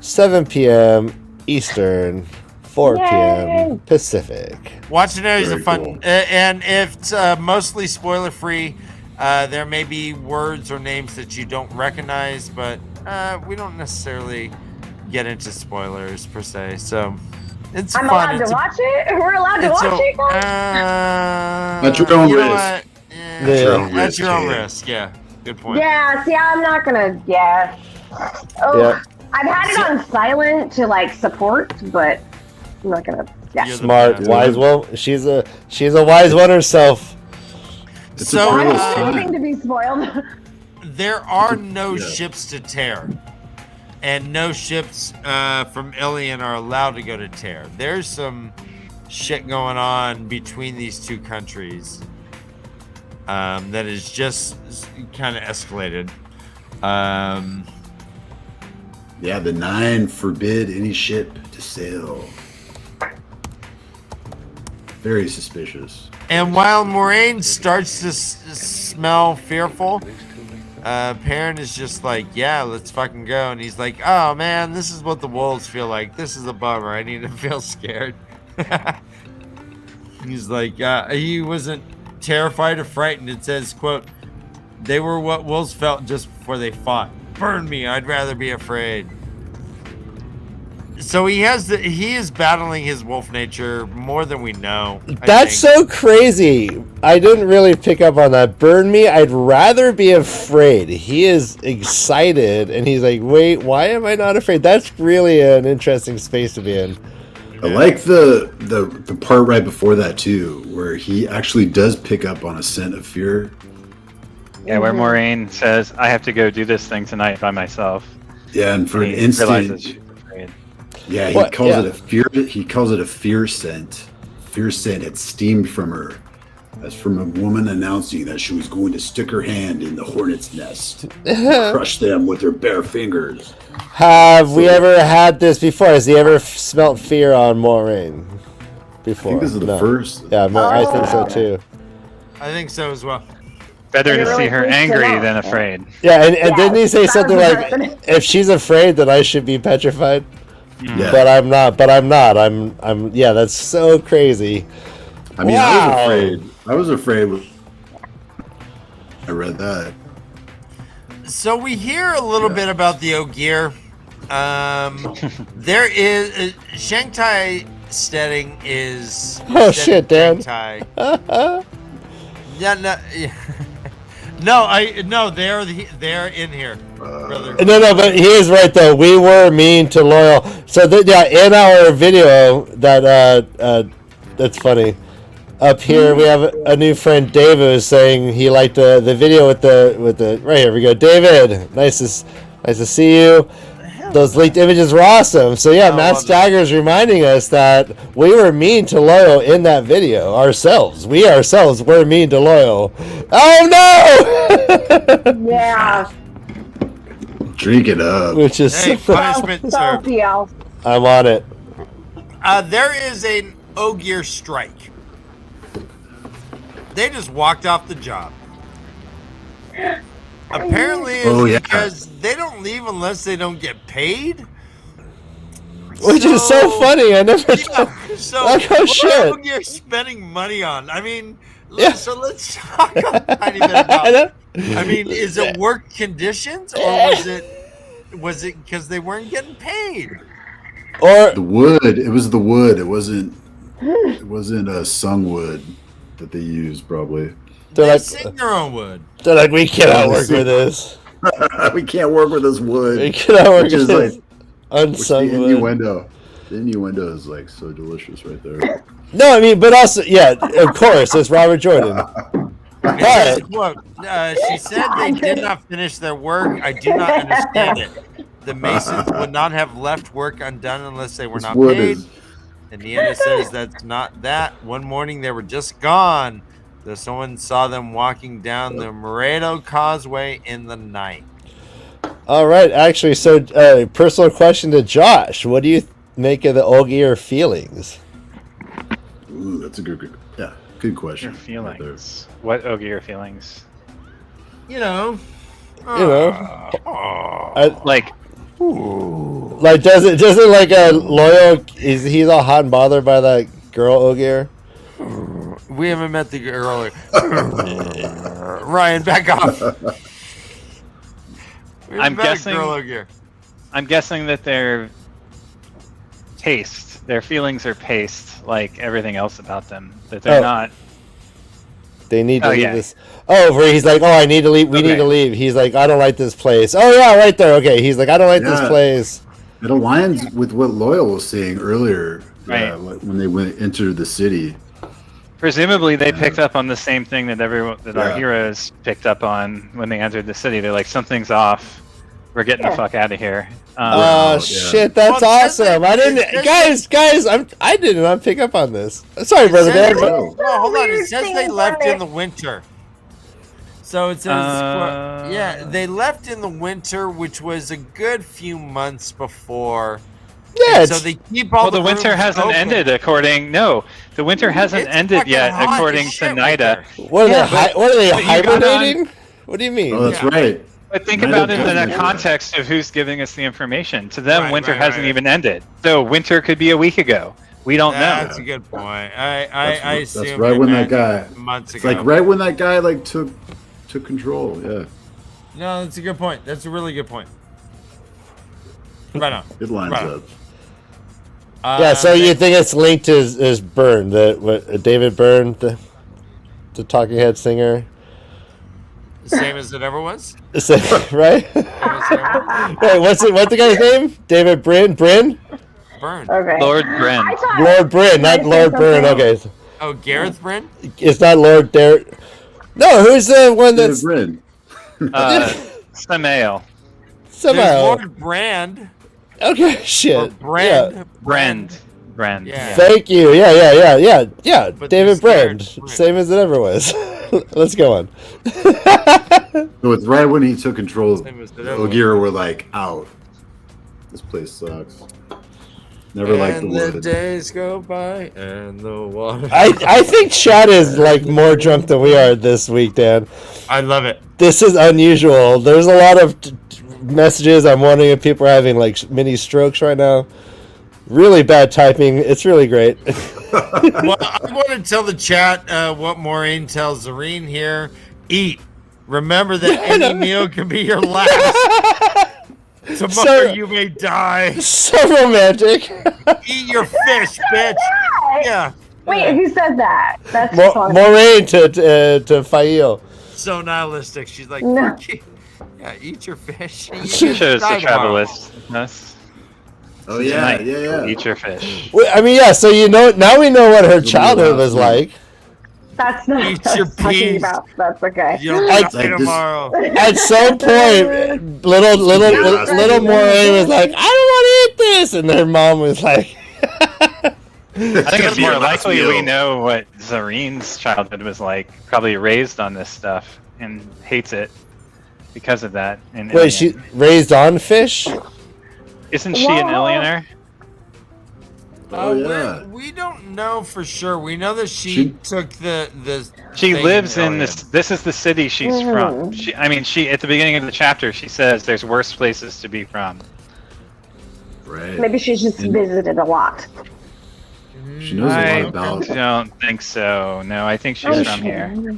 7 p.m. Eastern, 4 p.m. Pacific. Watchinary is a Very fun, cool. and if it's mostly spoiler free, there may be words or names that you don't recognize, but we don't necessarily get into spoilers per se. So it's I'm fun. allowed to watch it? We're allowed to watch it, guys? At your own you know risk. what? Yeah. At your own risk. Yeah. Good point. Yeah, see, I'm not gonna, Oh, Yeah. I've had it on silent to, like, support, but I'm not gonna, You're the Smart, best. wise one. She's a wise one herself. It's So, a I thrill don't want story. anything to be spoiled. There are no Yeah. ships to tear, and no ships from Ilion are allowed to go to tear. There's some shit going on between these two countries that is just kind of escalated. Yeah, the 9 forbid any ship to sail. Very suspicious. And while Moraine starts to smell fearful, Perrin is just like, yeah, let's fucking go. And he's like, oh man, this is what the wolves feel like. This is a bummer. I need to feel scared. He's like, he wasn't terrified or frightened. It says, quote, they were what wolves felt just before they fought. Burn me. I'd rather be afraid. So he is battling his wolf nature more than we know. I That's think. so crazy. I didn't really pick up on that. Burn me. I'd rather be afraid. He is excited, and he's like, wait, why am I not afraid? That's really an interesting space to be in. I like the part right before that too, where he actually does pick up on a scent of fear. Yeah, where Moraine says, I have to go do this thing tonight by myself. Yeah, and for an He instant, realizes she's afraid. yeah, he What? calls Yeah. it a fear. He calls it a fear scent. Fear scent had steamed from her. That's from a woman announcing that she was going to stick her hand in the hornet's nest, and crush them with her bare fingers. Have we ever had this before? Has he ever smelt fear on Moraine before? I think this is the No. first. Yeah, I think so too. I think so as well. Better to It really see her freaks him angry out. than afraid. Yeah, and Yeah, didn't he say something like, 1000%. if she's afraid, then I should be petrified? Yeah, But I'm not. I'm. Yeah, that's so crazy. I mean, Wow. I was afraid when I read that. So we hear a little bit about the Ogier. There is Shanghai Steading is. Oh, shit, Dan. Shanghai. No, they're in here, brother. No, but he is right though. We were mean to Loyal. So in our video that that's funny. Up here, we have a new friend, David, who's saying he liked the video with the right here. We go, David. Nice to see you. Those leaked images were awesome. So yeah, MaTsDaGger's reminding us that we were mean to Loyal in that video ourselves. We ourselves were mean to Loyal. Oh no! Yeah. Drink it up. Which is punishment served. I'm on it. There is an Ogier strike. They just walked off the job. Apparently, it's because they don't leave unless they don't get paid. Which is so funny. I never. So like, oh shit! What you're spending money on? I mean, yeah. So let's talk a tiny bit about. I mean, is it work conditions or was it because they weren't getting paid? Or the wood. It was the wood. It wasn't a sung wood that they used probably. They sing their own wood. They're like, we cannot work with this. We can't work with this wood. We cannot work with this like, unsung the wood. innuendo. The innuendo is like so delicious right there. No, I mean, but also, yeah, of course, it's Robert Jordan. But she said they did not finish their work. I do not understand it. The Masons would not have left work undone unless they were not paid. And Deanna says that's not that. One morning they were just gone. Someone saw them walking down the Moreto Causeway in the night. All right, actually, so personal question to Josh. What do you make of the Ogier feelings? Ooh, that's a good question. Your feelings. What Ogier feelings? You know. Like does it like a Loyal? He's all hot and bothered by that girl Ogier? We haven't met the girl. Ryan, back off. I'm guessing that their feelings are paced like everything else about them. That they're not. They need to leave this. Oh, where he's like, I need to leave. We need to leave. He's like, I don't like this place. Oh yeah, right there. Okay, he's like, I don't like this place. It aligns with what Loyal was saying earlier. Right. When they entered the city. Presumably, they picked up on the same thing that our heroes picked up on when they entered the city. They're like, something's off. We're getting the fuck out of here. Shit, that's awesome. I didn't, guys. I did not pick up on this. Sorry, brother Dan. No, hold on. It says they left in the winter. So it says, they left in the winter, which was a good few months before. Yeah. So they keep all the winter hasn't ended the winter hasn't ended yet according to Nida. What are they hibernating? What do you mean? Oh, that's right. But think about it in the context of who's giving us the information. To them, winter hasn't even ended. So winter could be a week ago. We don't know. That's a good point. I assume that's right when that guy months it's ago. like right when that guy like took control. Yeah. No, that's a good point. That's a really good point. Right on. It lines up. So you think it's linked to his Byrne, David Byrne, the Talking Head singer? Same as it ever was? Right? Wait, what's the guy's name? David Byrne? Byrne. Okay. Lord Bryn. Lord Bryn, not Lord Byrne. Okay. Oh, Gareth Bryn? It's not Lord Derek. No, who's the one that's... Bryn. Samael. There's Lord Brand. Okay, shit. Or Brand. Yeah. Brand. Yeah. Thank you. Yeah. But David Brand. Same as it ever was. Let's go on. So it's right when he took control. Ogier were like, out. This place sucks. Never liked the wood. And the days go by and the water. I think Chad is like more drunk than we are this week, Dan. I love it. This is unusual. There's a lot of messages. I'm wondering if people are having like mini strokes right now. Really bad typing. It's really great. Well, I want to tell the chat what Maureen tells Zareen here. Eat. Remember that any meal can be your last. Tomorrow you may die. So romantic. Eat your fish, bitch. Yeah. Wait, who said that? That's funny. Maureen to Fail. So nihilistic. She's like, No. yeah, eat your fish. She shows the travelist. Oh yeah. Eat your fish. I mean, yeah. So now we know what her childhood was like. That's not Eat what I your was talking peas. about. That's okay. You'll I'd die say this- tomorrow. At some point, little Moray was like, "I don't want to eat this," and their mom was like, I think it's be more your last likely we meal. know what Zareen's childhood was like. Probably raised on this stuff and hates it because of that. And "Wait, she raised on fish?" isn't she an Whoa. Aliener? Oh, yeah. We don't know for sure. We know that she She- took the She thing lives in alien. this. This is the city she's from. She at the beginning of the chapter she says there's worse places to be from. Right. Maybe she's just And visited a lot. she knows a I lot about. don't think so. No, I think she's from here.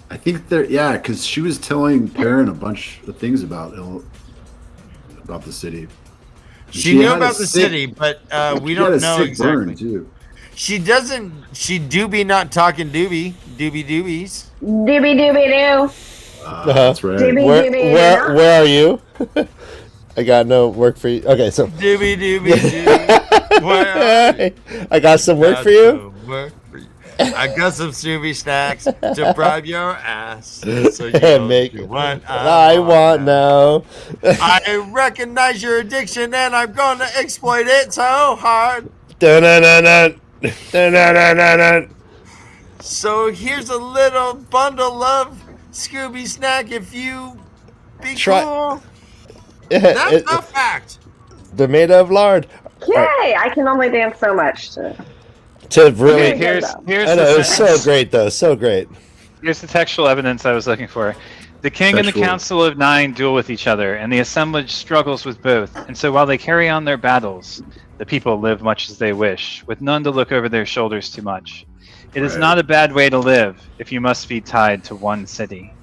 I think there, yeah, because she was telling Perrin a bunch of things about the city. She knew had a about the sick- city, but we she had don't a know sick exactly. burn too. She doesn't. She do be not talking doobie doobies. Doobie doobie doo. That's right. Doobie Where, doobie where, doo. where are you? I got no work for you. Okay, so Doobie doobie doo. Well, I got some work for you. I got some Scooby snacks to bribe your ass. So you Make do what I want now. I recognize your addiction and I'm gonna exploit it so hard. Dun-dun-dun-dun. Dun-dun-dun-dun-dun. So here's a little bundle of Scooby snack if you be Try- cool. That's a fact. They're made of lard. Yay! I can only dance so much. To really, Okay, Here's I know it the was so sentence. great though, so great. Here's the textual evidence I was looking for. The king and the Textual. council of nine duel with each other, and the assemblage struggles with both. And so while they carry on their battles, the people live much as they wish, with none to look over their shoulders too much. It is Right. not a bad way to live if you must be tied to one city.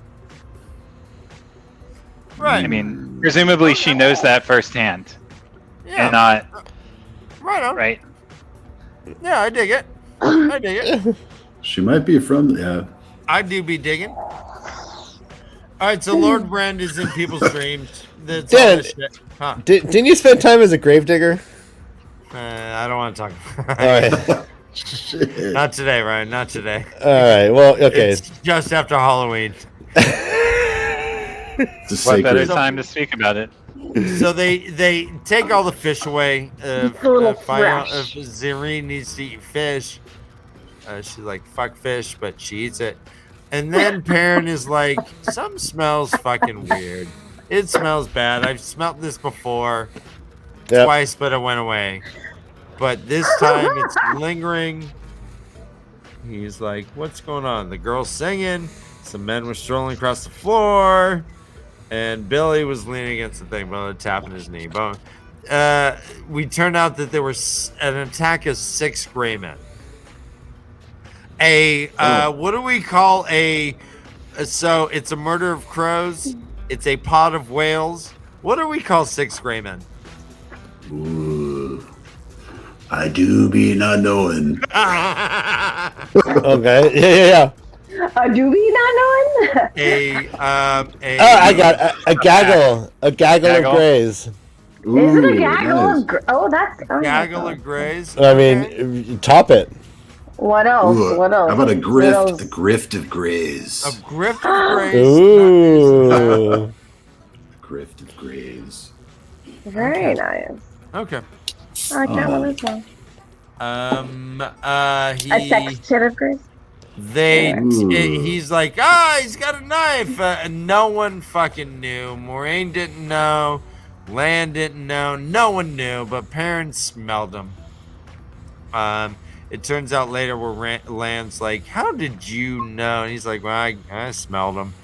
Right. I mean, presumably she knows that firsthand, yeah. and not right on. right. Yeah, I dig it. I dig it. She might be from, yeah. I do be digging. All right, so Lord Brand is in people's dreams. That's all Dan, this shit. Huh. Didn't you spend time as a gravedigger? I don't want to talk. All right, Shit. Not today, Ryan. Not today. all right. Well, okay. It's just after Halloween. It's a What better sacred. time to speak about it? So they take all the fish away. It's a little fresh. Zareen needs to eat fish. She's like, fuck fish, but she eats it. And then Perrin is like, something smells fucking weird. It smells bad. I've smelt this before Yep. twice, but it went away. But this time it's lingering. He's like, what's going on? The girl's singing. Some men were strolling across the floor. And Billy was leaning against the thing, but tapping his knee. But we turned out that there was an attack of 6 gray men. What do we call so it's a murder of crows. It's a pot of whales. What do we call 6 gray men? Ooh. I do be not knowing. Okay. Yeah. A doobie not knowing? Oh, I got a gaggle. A gaggle Gaggle? of grays. Ooh, Is it a gaggle? nice. Of oh, that's Gaggle of grays. I mean, top it. What else? Ooh, What else? How about a What grift? else? A grift of grays. A grift of grays. Ooh. Grift of grays. Very nice. Okay. I can't remember this one. A sex chit of grace. Ooh. He's like, he's got a knife. And no one fucking knew. Moraine didn't know. Lan didn't know. No one knew, but parents smelled him. It turns out later where Lan's like, how did you know? And he's like, well, I smelled him.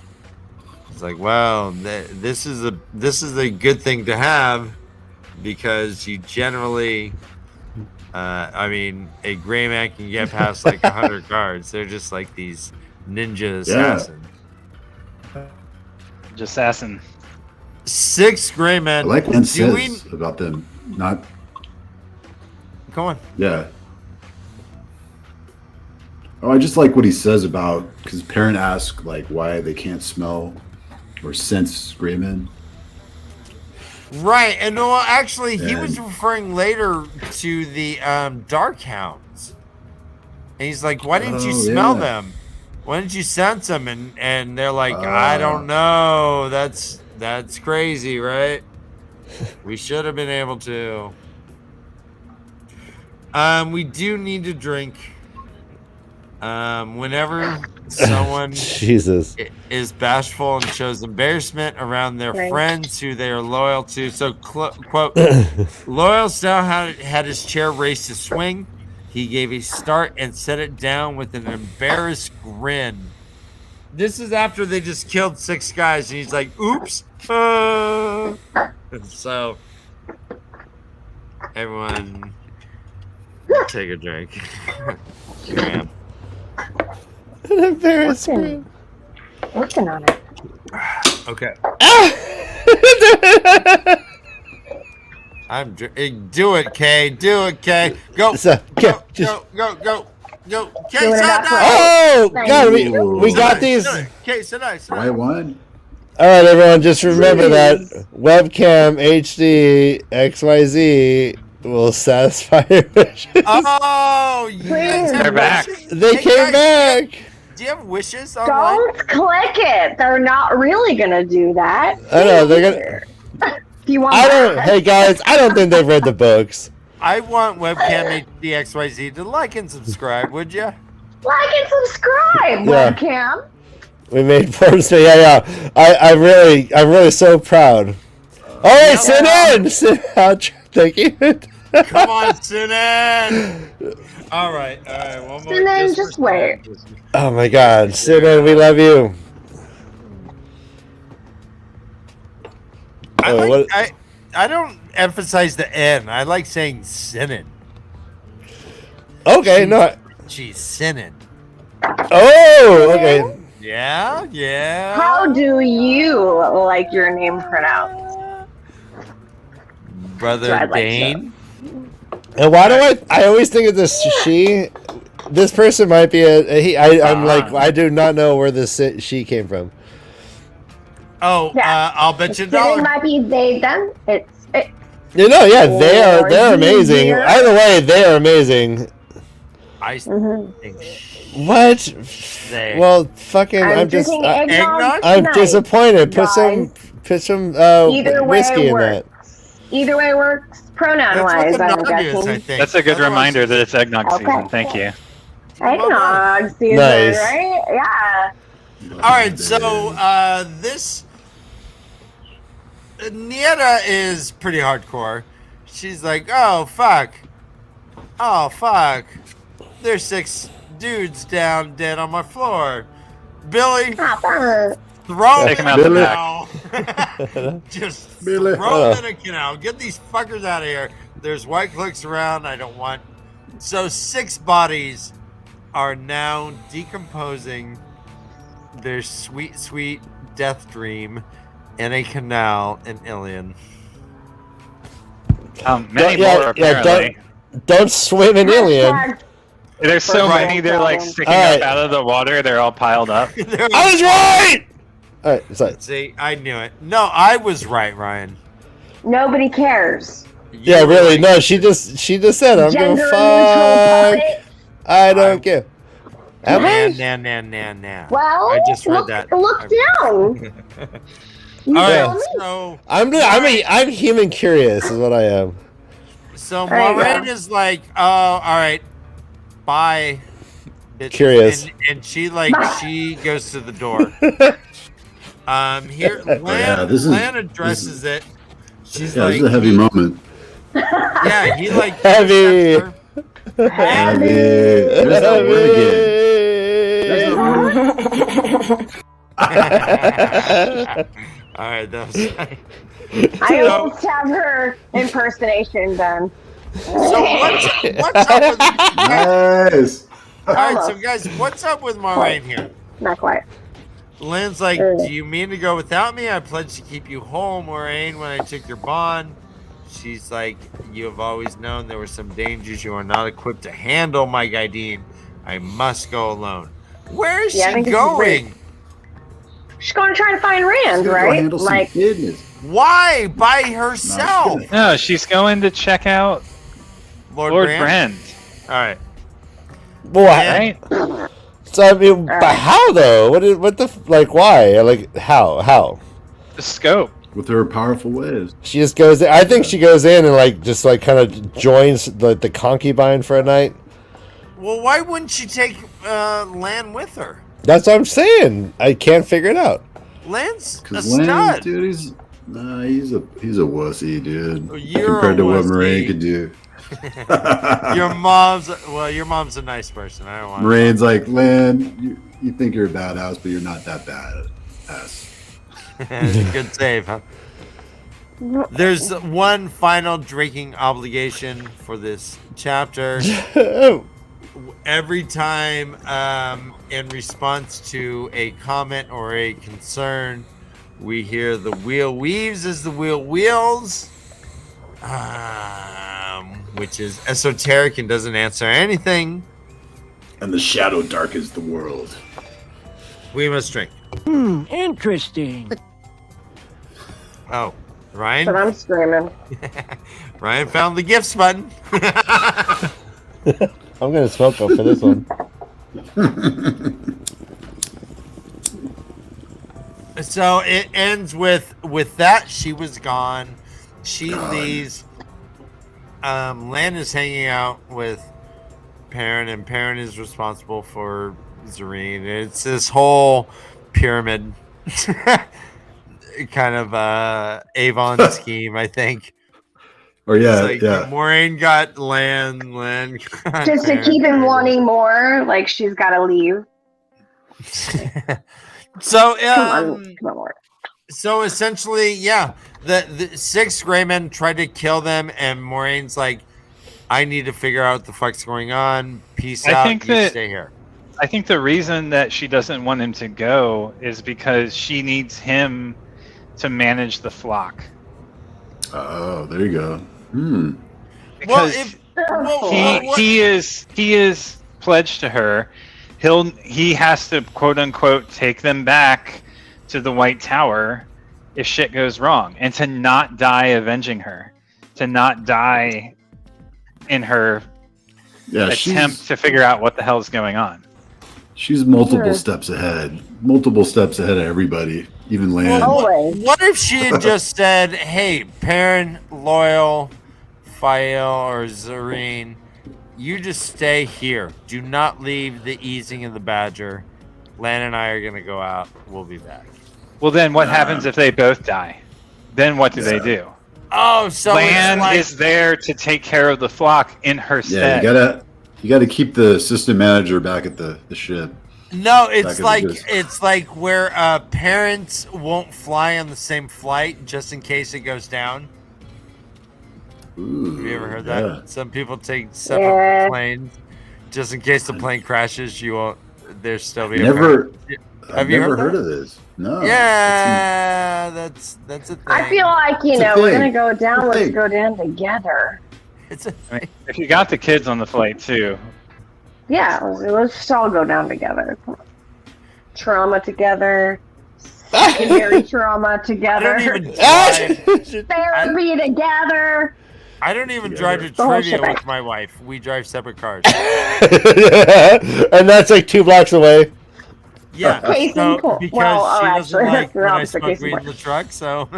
It's like, well, this is a good thing to have, because you generally, a gray man can get past like 100 guards. They're just like these ninja assassins. Just assassin. 6 gray men. I like what it doing. says about them. Not, Come on. yeah. Oh, I just like what he says about, because Perrin asked like why they can't smell or sense gray men. Right, and well, actually, he was And- referring later to the Dark Hounds. And he's like, why didn't you Oh, smell yeah. them? Why didn't you sense them? And they're like, I don't know. That's crazy, right? We should have been able to. We do need to drink. Whenever someone Jesus. is bashful and shows embarrassment around their Right. friends who they are loyal to. So, quote, Loyal now had his chair raised to swing. He gave a start and set it down with an embarrassed grin. This is after they just killed 6 guys, and he's like, oops. And so, everyone, take a drink. Here I am. An embarrassment. Working on it. Okay. Do it, Kay. Do it, Kay. Go. So, Go. just- Go. Kay, Doing it sit out down. for- Oh Thank God, you. we got these. Kay, sit down. Why one? All right, everyone, just remember that webcam HD XYZ will satisfy your wishes. Oh, you guys have They're back. wishes? They Hey, came guys, back. Do you have wishes online? Don't click it. They're not really gonna do that. I know they're gonna. Do you want I don't. that? Hey guys, I don't think they've read the books. I want webcam HD XYZ to like and subscribe, would you? Like and subscribe, Yeah. webcam. We made Forbes. Yeah. I'm really so proud. All right, sit in. Sit down. Thank you. Come on, sit in. All right. One more. Sit in, just wait. Oh my God, sit in. We love you. I Oh, like. what- I don't emphasize the N. I like saying sinning. Okay, no. She's sinning. Oh, okay. Yeah. How do you like your name pronounced? Brother I'd like Dane? And why do I always think of this she? This person might be a he. I'm like, I do not know where this she came from. Oh, Yeah. I'll bet you a Sitting dollar. might be they, them. It, You know, yeah, they're Or amazing. easier. Either way, they're amazing. I Mhm. think What? they. Well, fucking, I'm just, drinking eggnog? eggnog I'm tonight, disappointed. Put guys. some Either way whiskey in that. works. Either way works. Pronoun That's what wise, the I'm nog is, I guessing. think. That's a good Otherwise- reminder that it's eggnog Okay. season. Thank you. Eggnog season, Nice. right? Yeah. All right, so this Nieta is pretty hardcore. She's like, oh fuck, there's 6 dudes down dead on my floor. Billy, Ah, bummer. throw Take them 'em in the out the canal. Just Billy. throw them in a canal. Get these fuckers out of here. There's white clicks around. I don't want. So 6 bodies are now decomposing their sweet, sweet death dream in a canal in Ilion. Many Yeah, more yeah, apparently. Don't swim in Ilion. Hashtag There's so Right. many. They're like sticking Alright. up out of the water. They're all piled up. I was right. All right, sorry. See, I knew it. No, I was right, Ryan. Nobody cares. You Yeah, were really. right. No, she just said, I'm gonna Gender neutral fuck. puppet. I don't care. Am I? Nah. Well, I just read look, that. look down. You All tell right, me. so I'm human curious, is what I am. There you Maureen go. is like, oh, all right, bye. bitches." Curious. and she she goes to the door. Here, Lan, this is- Lan addresses it. She's Yeah, this like, is a heavy moment. yeah, he like Heavy. intercepts her. Heavy. There's that word again. All right, that was. I almost have her impersonation done. So what's up with? Nice. All right, so guys, what's up with Maureen here? Not quite. Lynn's like, do you mean to go without me? I pledged to keep you whole, Maureen, when I took your bond. She's like, you have always known there were some dangers you are not equipped to handle, my Gaideen. I must go alone. Where is Yeah, I she think this is going? She's going to try to find Rand, Go right? handle some Like, business. Why? By herself? No, she's going to check out Lord Lord Brand? Brand. All right. Well, right? So I mean, but how though? Why? Like how? The scope. With her powerful ways. She just goes in. I think she goes in and kind of joins the concubine for a night. Well, why wouldn't she take Lan with her? That's what I'm saying. I can't figure it out. Lan's a Because stud. Lan, dude, he's a wussy, dude. You're compared a to what wussy. Moraine could do. Your mom's a nice person. I don't want. Moraine's like, Lan, you think you're a badass, but you're not that badass. Good save, huh? There's one final drinking obligation for this chapter. Every time, in response to a comment or a concern, we hear the wheel weaves as the wheel wheels, which is esoteric and doesn't answer anything. And the shadow darkens the world. We must drink. Interesting. Oh, Ryan. But I'm screaming. Ryan found the gifts button. I'm gonna smoke up for this one. So it ends with that. She was gone. She leaves. Lan is hanging out with Perrin, and Perrin is responsible for Zareen. It's this whole pyramid kind of Avon scheme, I think. Or yeah, It's like yeah. Moraine got Lan got Just to Perrin. keep him wanting more, like she's got to leave. So Come on, Lord. so essentially, yeah, the 6 gray men tried to kill them, and Moraine's like, I need to figure out what the fuck's going on. Peace I out. think You that- stay here. I think the reason that she doesn't want him to go is because she needs him to manage the flock. Oh, there you go. Well, Because if he is pledged to her. He has to quote unquote take them back to the White Tower if shit goes wrong, and to not die avenging her, to not die in her Yeah, attempt to figure out what the hell is going on. she's multiple steps ahead. Multiple steps ahead of everybody, even Lan. Always. what if she had just said, hey, Perrin, Loyal, Fael, or Zareen, you just stay here. Do not leave the easing of the Badger. Lan and I are going to go out. We'll be back. Well, then what happens if they both die? Then what do they do? Oh, so Lan it's like, is there to take care of the flock in her Yeah, stead. you gotta keep the assistant manager back at the ship. no, back it's in like the business. it's like where parents won't fly on the same flight just in case it goes down. Ooh, Have you ever heard yeah. that? Some people take separate Yeah. planes just in case the plane crashes. You won't. There's still be a Never. parent. I've you never heard heard of this. No. Yeah, that's a thing. I feel like, It's a we're thing. going to go down. It's a Let's thing. go down together. It's a I mean, if you got the kids on the flight too, Yeah, let's just all go down together. Come on. Trauma together. Secondary trauma I together. don't even drive. Therapy together. I don't even drive to The whole trivia shebang. with my wife. We drive separate cars. And that's like 2 blocks away. Yeah, Case in so point. because Well, she doesn't actually, like that's the when I opposite smoke case in weed in point. the truck, so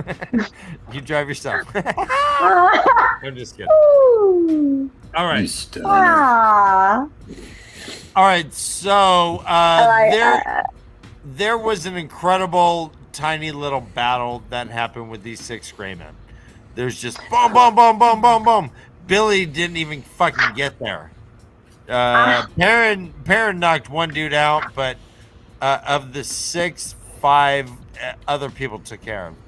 you drive yourself. I'm just kidding. Ooh. All You right, stoner. Ah. all right. So I- there was an incredible tiny little battle that happened with these 6 gray men. There's just boom, boom, boom, boom, boom, boom. Billy didn't even fucking get there. Perrin knocked one dude out, but of the 6, 5 other people took care of him.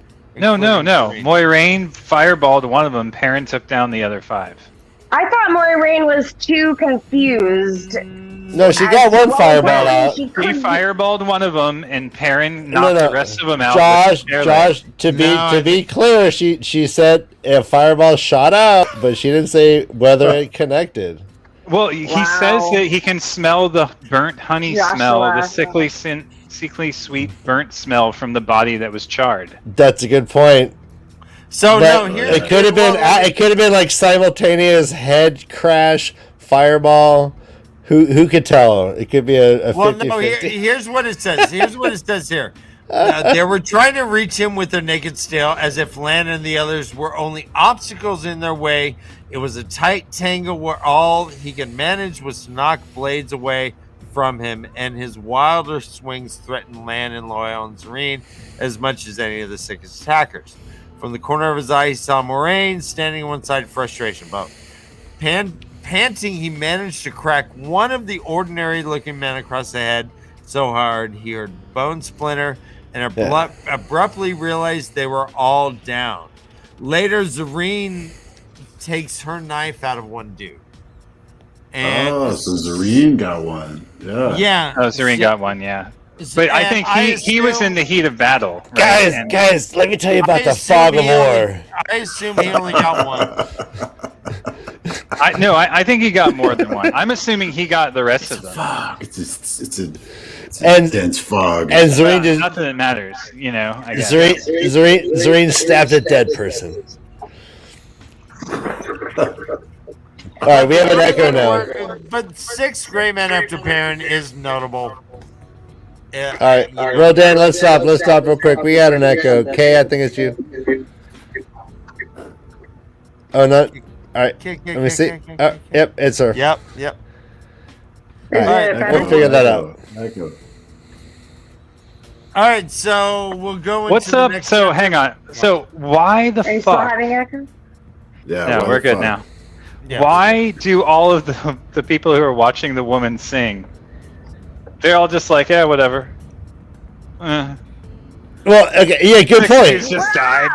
no. including Zareen. Moiraine fireballed one of them. Perrin took down the other 5. I thought Moiraine was too confused. No, she got one fireball out. He fireballed one of them, and Perrin knocked the rest of them out. Josh, with his airlight. to No, be clear, she said a fireball shot out, but she didn't say whether it connected. Well, he says that he can smell the burnt honey smell, the sickly sweet burnt smell from the body that was charred. That's a good point. So But no, here's it could have been like simultaneous head crash, fireball. Who could tell? It could be a 50-50. No, here's what it says. Here's what it says here. They were trying to reach him with their naked steel, as if Lan and the others were only obstacles in their way. It was a tight tangle where all he could manage was to knock blades away from him, and his wilder swings threatened Lan and Loyal and Zareen as much as any of the sickest attackers. From the corner of his eye, he saw Moraine standing on one side, frustration. But panting, he managed to crack one of the ordinary-looking men across the head so hard he heard bone splinter and abruptly realized they were all down. Later, Zareen takes her knife out of one dude. And so Zareen got one. Yeah. Yeah. Oh, Zareen got one, yeah. But I think he was in the heat of battle. Right? Guys, let me tell you about the fog of war. I assume he only got one. I think he got more than one. I'm assuming he got the rest of them. Fog. It's an dense fog. And Zareen just nothing that matters, you know. I guess. Zareen stabbed a dead person. All right, we have an echo now. But 6 gray men after Perrin is notable. All right, Rodan, let's stop. Let's stop real quick. We got an echo. Kay, I think it's you. Oh no! All right, let me see. Yep, it's her. Yep. All right, we'll figure that out. Echo. All right, so we'll go into What's the up? next So chapter. hang on. So why the Are you still fuck? having echo? Yeah, No, we're good now. Yeah. Why do all of the people who are watching the woman sing? They're all just like, yeah, whatever. Well, okay, yeah, good point. He's just died.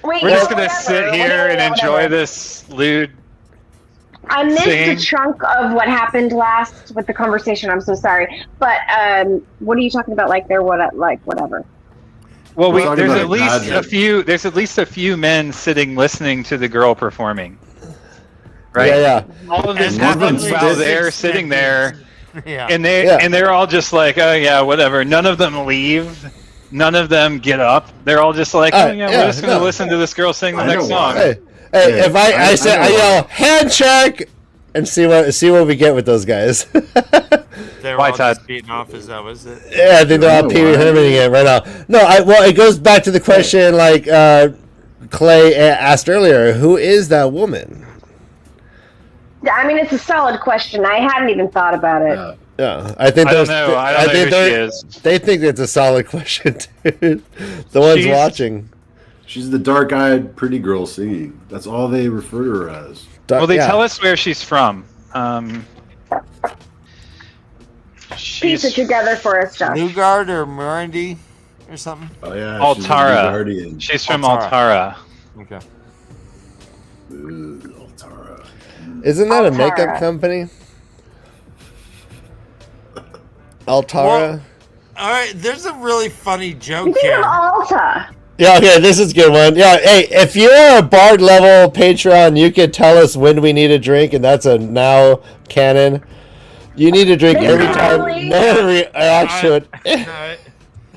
Wait, We're just no, gonna whatever, sit here and enjoy whatever. this lewd. I missed singing. a chunk of what happened last with the conversation. I'm so sorry. But what are you talking about? Like they're whatever. Well, We're talking there's about at least Dodger. a few. There's at least a few men sitting listening to the girl performing. Right. Yeah. All of this And one of happens them while sits they're sitting there, Yeah. and they're all just like, oh yeah, whatever. None of them leave. None of them get up. They're all just like, oh yeah, we're just gonna listen to this girl sing the I next know song. why. Hey, if I yell hand check and see what we get with those guys. They're Why, all Todd? just beating off. Is that was it? Yeah, I think they're all Pee Wee Hermaning it right now. No, well, it goes back to the question like Clay asked earlier. Who is that woman? I mean, it's a solid question. I hadn't even thought about it. Yeah, I think I don't know. I don't know who she is. They think it's a solid question, dude. The ones watching. She's the dark-eyed pretty girl singing. That's all they refer to her as. Well, they tell us where she's from. Piece it together for us, Josh. Lugard or Mirandy or something? Oh yeah, Altara. She's from Altara. Okay. Altara. Isn't that a Altara. makeup company? Altara. Well, all right, there's a really funny You joke think here. of Alta. Yeah, okay, this is a good one. Yeah, hey, if you're a Bard level Patreon, you can tell us when we need a drink, and that's a now canon. You need a drink every time. No reaction. All right.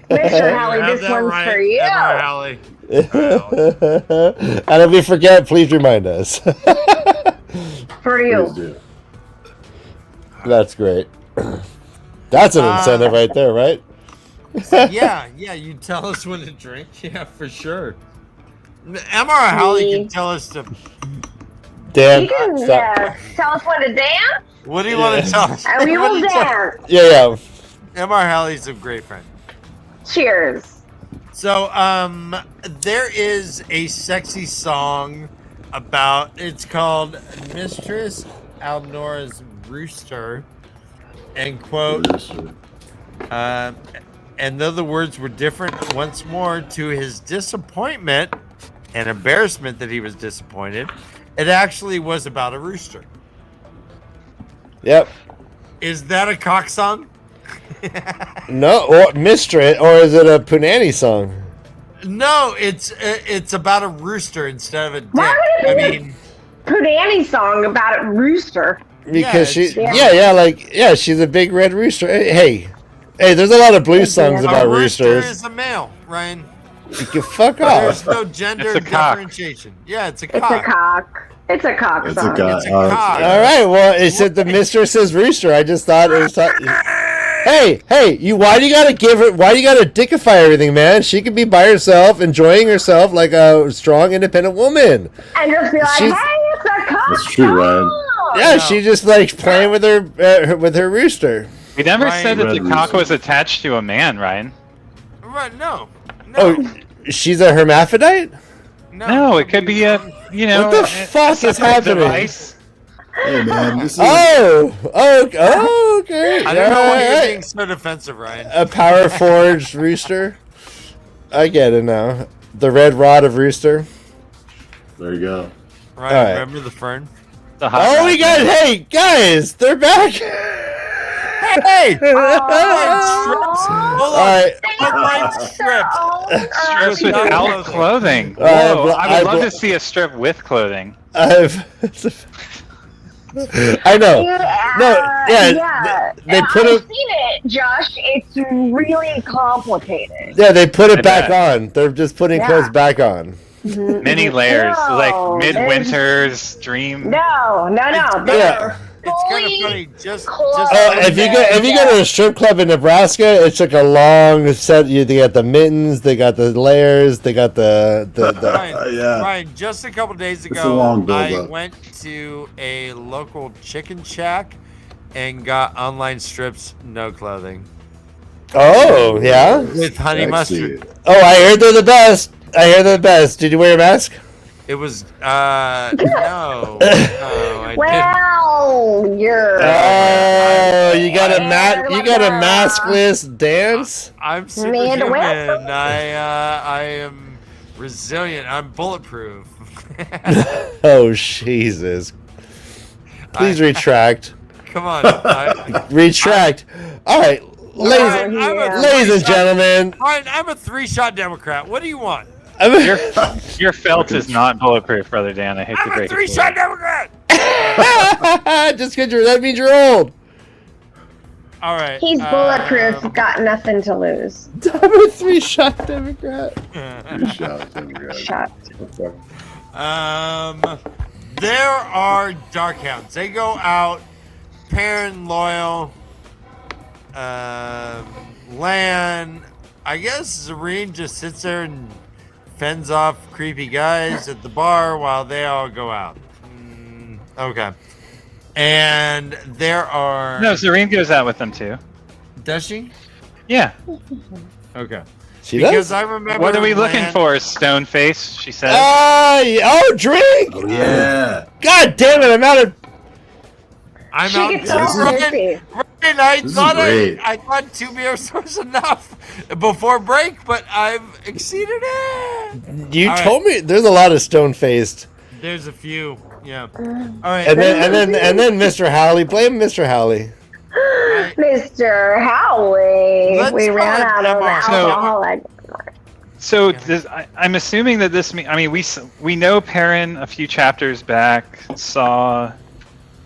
MrHowley, Have this that one's right, for you. MrHowley. And if we forget, please remind us. For Please you. do. That's great. That's an incentive right there, right? Yeah, you tell us when to drink. Yeah, for sure. MrHowley can tell us to. Dan, You can stop. tell us when to dance, What do you want to tell us? and we What do will you tell- dance. Yeah. MrHowley's a great friend. Cheers. So, there is a sexy song about. It's called "Mistress Alnora's Rooster," and quote. And though the words were different, once more to his disappointment and embarrassment that he was disappointed, it actually was about a rooster. Yep. Is that a cock song? No, or Mistress, or is it a Punani song? No, it's about a rooster instead of a dick. Why would I it be mean, Punani song about a rooster? Because it's- she's a big red rooster. Hey, there's a lot of blues songs about a rooster roosters. is a male, Ryan. You can fuck There's off. no gender It's a cock. differentiation. Yeah, it's a It's cock. a cock. It's a cock It's a song. guy. It's a cock. All right. Well, it said the mistress's rooster. I just thought it was. Hey! You. Why do you gotta give her? Why do you gotta dickify everything, man? She could be by herself, enjoying herself like a strong, independent woman. And just be like, She's- hey, it's a cock That's true, Ryan. song. Yeah, she just like playing with her rooster. We never Ryan- said that the Red cock Rooster. was attached to a man, Ryan. Right? No. Oh, she's a hermaphrodite. No, it could be a, What the fuck is happening? Device. Hey, man, this is Okay. I don't know why you're Alright. being so defensive, Ryan. A power forged rooster. I get it now. The red rod of rooster. there you go. Ryan, Alright. remember the fern? The hot Oh, rod. we got. Hey, guys, they're back. Hey! Aw. Hold All on. right. Ryan stripped. Strips Not without clothing. clothing. All right, Whoa, but I would love to see a strip with clothing. I know. Yeah, No, yeah, yeah. they And put I've it- seen it, Josh. It's really complicated. Yeah, they put it I back bet. on. They're just putting Yeah. clothes back on. Many layers, No, like midwinter's dream. No. Yeah. They're It's kind of fully funny. Just clothed. If you go to a strip club in Nebraska, it's like a long set. They got the mittens, they got the layers, they got the Ryan, Yeah. Ryan, just a couple days a ago, long I build-up. went to a local chicken shack and got online strips, no clothing, Oh yeah. with honey Hedksi. mustard. Oh, I heard they're the best. Did you wear a mask? It was no, I Well, you're. Oh, you got a maskless dance. didn't. I'm Man, superhuman. I am resilient. I'm bulletproof. Oh Jesus! Please retract. Come on, Retract. All right, ladies, yeah. ladies and gentlemen. Ryan, I'm a 3-shot Democrat. What do you want? Your felt is not bulletproof, brother Dan. I hate to I'm a break it to 3-shot you. Democrat. Just because that means you're old. All right. He's bulletproof. Got nothing to lose. I'm a 3-shot Democrat. Good shot, Democrat. Shot. There are dark hounds. They go out, parent loyal, land. I guess Zareen just sits there and fends off creepy guys at the bar while they all go out. Okay. And there are. No, Zareen goes out with them too. Does she? Yeah. Okay. She Because does. I remember. What are we looking Lan- for? Stone face, she said. Drink. Oh, yeah. God damn it! I'm out of. I'm She out. gets Yeah, so this is- thirsty. Ryan, I This is thought great. I thought 2 beers was enough before break, but I've exceeded it. You All right. told me there's a lot of stone faced. There's a few, yeah. All right, And then Mr. Howley. Blame Mr. Howley. Mr. Howley. Let's We go ran ahead, out of Emma. alcohol. So I'm assuming that this. I mean, we know Perrin a few chapters back saw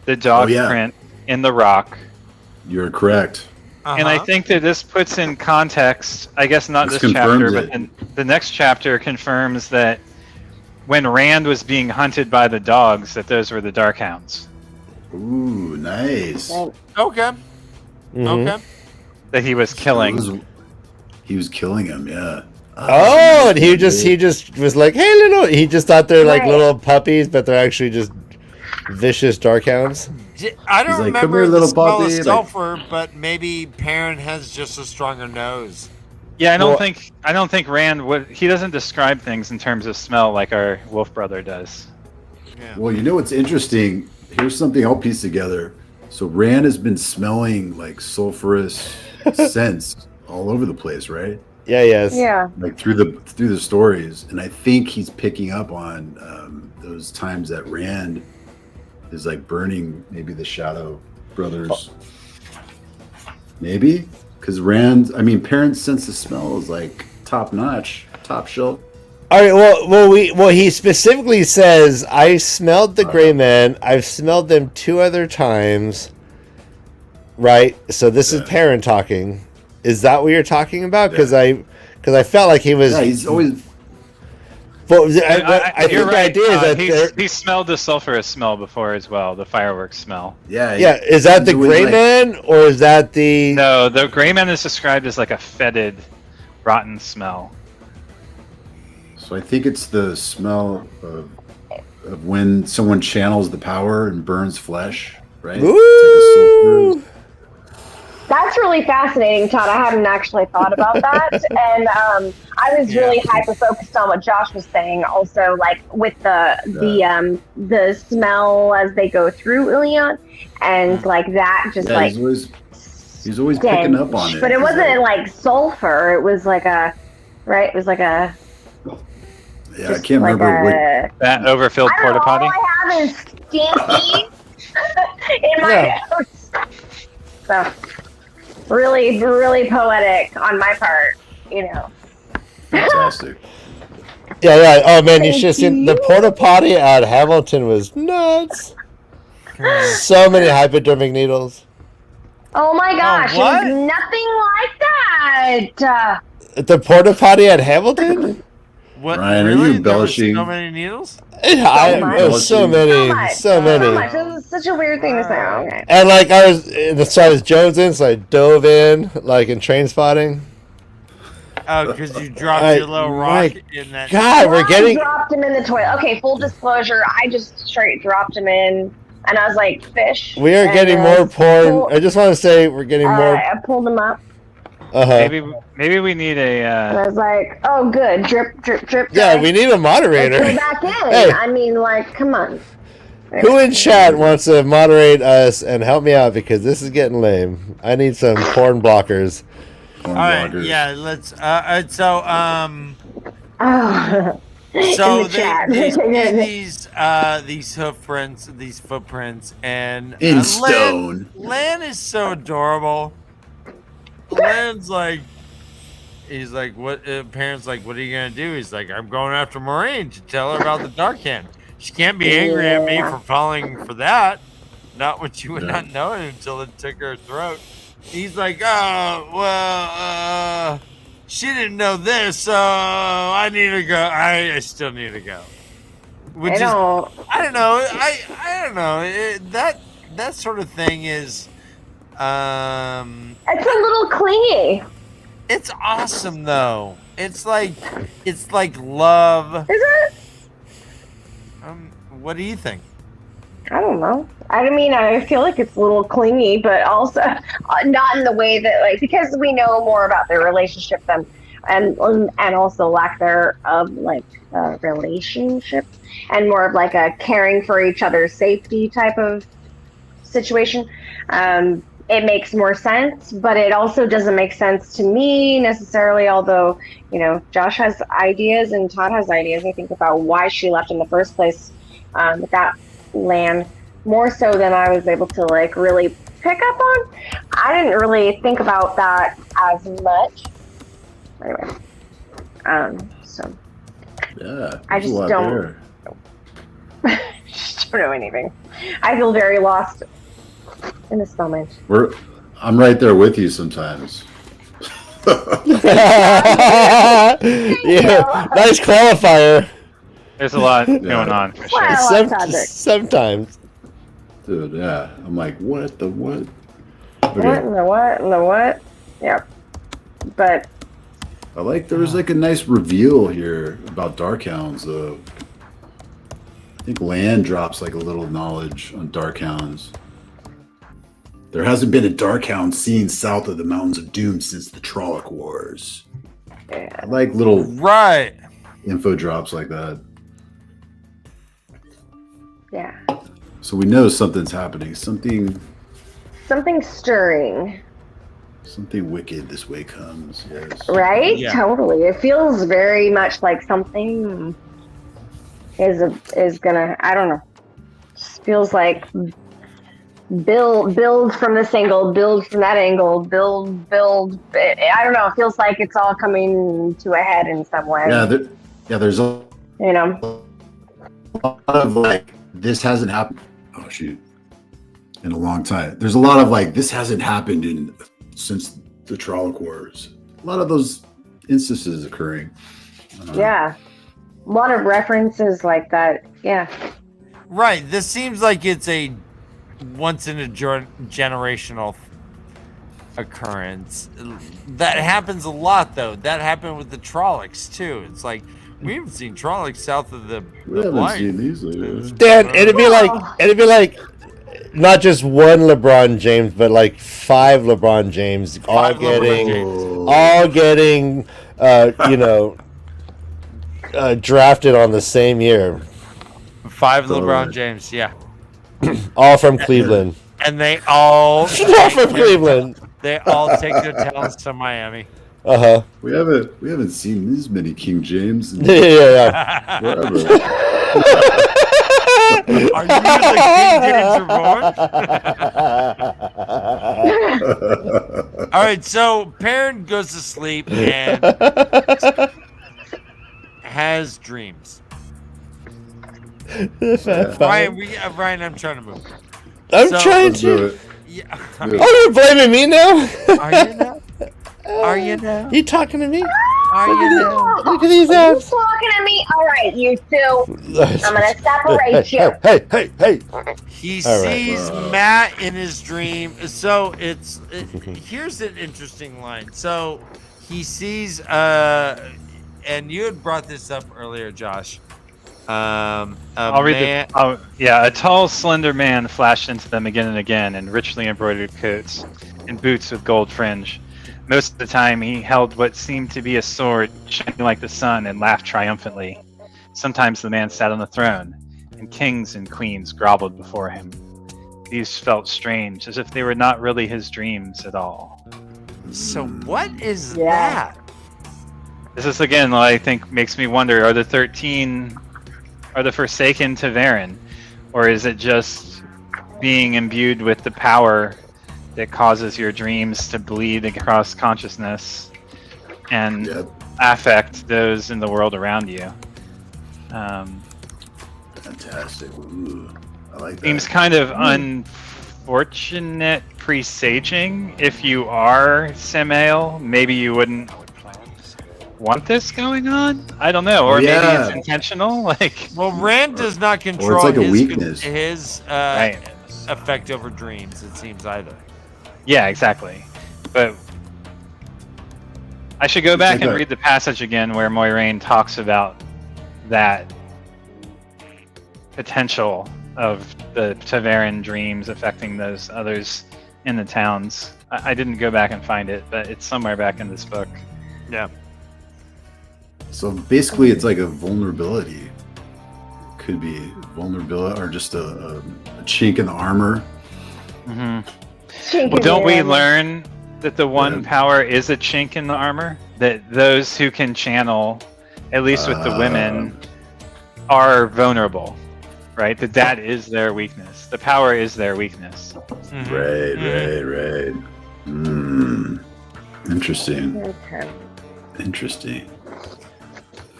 the dog Oh, yeah. print in the rock, You're correct. and I think that this puts in context. I guess not This this chapter, confirms but it. then the next chapter confirms that when Rand was being hunted by the dogs, that those were the Darkhounds Ooh, nice. Okay, Mhm. okay. that he was killing. He was killing him, yeah. Oh, and he just was like, hey, little. He just thought they're like Right. little puppies, but they're actually just vicious darkhounds. I don't He's like, "Come remember here, the little smell of puppy," like- sulfur, but maybe Perrin has just a stronger nose. Yeah, I Well- don't think Rand would. He doesn't describe things in terms of smell like our wolf brother does. Well, you know what's interesting? Here's something I'll piece together. So Rand has been smelling like sulfurous scents all over the place, right? Yeah, yes. Yeah. Like through the stories, and I think he's picking up on those times that Rand is like burning maybe the Shadow Brothers. Maybe because Perrin's sense of smell is like top notch, top shelf. All right. Well, he specifically says, I smelled the gray men. I've smelled them 2 other times. Right. So this is Perrin talking. Is that what you're talking about? Because I felt like he was. Yeah, he's always. But I think you're the right. idea is that He smelled the sulfurous smell before as well, the fireworks smell. Yeah. is that the gray man or is that the? No, the gray man is described as like a fetid, rotten smell. So I think it's the smell of when someone channels the power and burns flesh, right? Ooh. It's like a sulfur. That's really fascinating, Todd. I hadn't actually thought about that, and I was really hyper focused on what Josh was saying. Also, like with the smell as they go through Ilion, and like that, just like he's always picking up on it. But it wasn't like sulfur. It was like a It was like a. Yeah, I can't remember what. That overfilled porta potty. All I have is stinky in my house. So. Really, really poetic on my part, Fantastic. Yeah. Oh man, you should have seen the porta potty at Hamilton was nuts. So many hypodermic needles. Oh my gosh, what? it's nothing like that. The porta potty at Hamilton? What? Ryan, are really? you There was embellishing? so many needles? It was so many. So much. This is such a weird thing to say. Okay. And like I was jonesing, so I dove in like in Train Spotting. Oh, because you dropped your little rock in that. God, we're getting. Dropped him in the toilet. Okay, full disclosure, I just straight dropped him in, and I was like, fish. We are getting more porn. I just want to say we're getting more. I pulled him up. Maybe we need a. And I was like, oh, good, drip, drip, drip. Yeah, we need a moderator. Let's go back in. Hey. I mean, like, come on. Who in chat wants to moderate us and help me out because this is getting lame? I need some porn blockers. All right, yeah, let's. So these footprints, and in stone. Lan is so adorable. Lan's like, he's like, what? Parents like, what are you gonna do? He's like, I'm going after Maureen to tell her about the dark hand. She can't be angry at me for falling for that. Not when she would not know it until it took her throat. He's like, oh, well, she didn't know this, so I need to go. I still need to go. I don't know. I don't know. That sort of thing is, it's a little clingy. It's awesome though. It's like love. Is it? What do you think? I don't know. I mean, I feel like it's a little clingy, but also not in the way that, like, because we know more about their relationship and also lack thereof, like, relationship, and more of like a caring for each other's safety type of situation. It makes more sense, but it also doesn't make sense to me necessarily, although, Josh has ideas and Todd has ideas, I think, about why she left in the first place with that land, more so than I was able to, like, really pick up on. I didn't really think about that as much. Anyway, so. Yeah, I just don't. Just don't know anything. I feel very lost in this moment. I'm right there with you sometimes. Yeah, nice qualifier. There's a lot going on for sure. Well, Sometimes. Dude, yeah. I'm like, what the what? What in the what in the what? Yep. But I like there was like a nice reveal here about Darkhounds. I think Land drops like a little knowledge on Darkhounds. There hasn't been a Darkhound seen south of the Mountains of Doom since the Trolloc Wars. yeah. I like little info drops like that. Yeah. So we know something's happening. Something Stirring. Something wicked this way comes. Yes. Right? Yeah. Totally. It feels very much like something is gonna, I don't know. Just feels like build from this angle, build from that angle, build. I don't know. It feels like it's all coming to a head in some way. There's a lot of like, this hasn't happened. Oh shoot. In a long time. There's a lot of like, this hasn't happened since the Trolloc Wars. A lot of those instances occurring. Yeah. lot of references like that. Yeah. Right. This seems like it's a once in a generational occurrence. That happens a lot, though. That happened with the Trollocs too. It's like we haven't seen Trollocs south of the haven't line. seen these lately. Dan, it'd be like not just one LeBron James, but like 5 LeBron James, all getting drafted on the same year. 5 LeBron James, yeah. All from Cleveland. And they all All from Cleveland. They all take their talents to Miami. Uh-huh. We haven't seen this many King James in Yeah. forever. Are you the King James Reborn? All right, so Perrin goes to sleep and has dreams. Ryan, I'm trying to move. I'm trying Let's do to. it. Yeah. Oh, you're blaming me now? Are you now? Are you now? You talking to me? Are you now? Look at these Are you abs. talking to me? All right, you two. I'm gonna separate you. Hey. He All right. sees Matt in his dream. So here's an interesting line. So he sees and you had brought this up earlier, Josh. I'll read it. A tall, slender man flashed into them again and again in richly embroidered coats and boots with gold fringe. Most of the time, he held what seemed to be a sword shining like the sun and laughed triumphantly. Sometimes the man sat on the throne, and kings and queens groveled before him. These felt strange, as if they were not really his dreams at all. So what is that? This is again what I think makes me wonder: are the 13 the Forsaken TAVERN, or is it just being imbued with the power that causes your dreams to bleed across consciousness and affect those in the world around you? Fantastic. Ooh, I like that. Seems kind of unfortunate presaging. If you are Samael, maybe you wouldn't want this going on. I don't know, or maybe it's intentional. Well, Rand does not control it's like a weakness. his Right. effect over dreams. It seems either. Yeah, exactly. But I should go back and read the passage again where Moiraine talks about that potential of the TAVERN dreams affecting those others in the towns. I didn't go back and find it, but it's somewhere back in this book. Yeah. So basically, it's like a vulnerability. Could be vulnerability or just a chink in the armor. Well, don't we learn that the one power is a chink in the armor? That those who can channel, at least with the women, are vulnerable, right? That is their weakness. The power is their weakness. Right. Interesting. Interesting.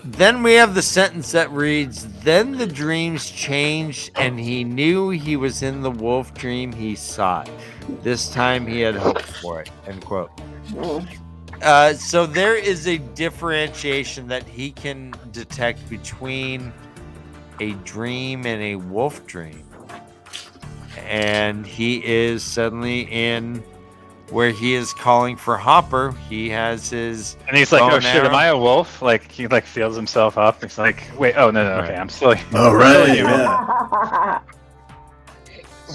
Then we have the sentence that reads, "Then the dreams changed, and he knew he was in the wolf dream he sought. This time he had hoped for it." End quote. So there is a differentiation that he can detect between a dream and a wolf dream. And he is suddenly in where he is calling for Hopper. He has his And he's like, bow "Oh and shit, arrow. am I a wolf?" Like he feels himself up. He's like, "Wait, oh no, okay, I'm still." Oh right, Yeah.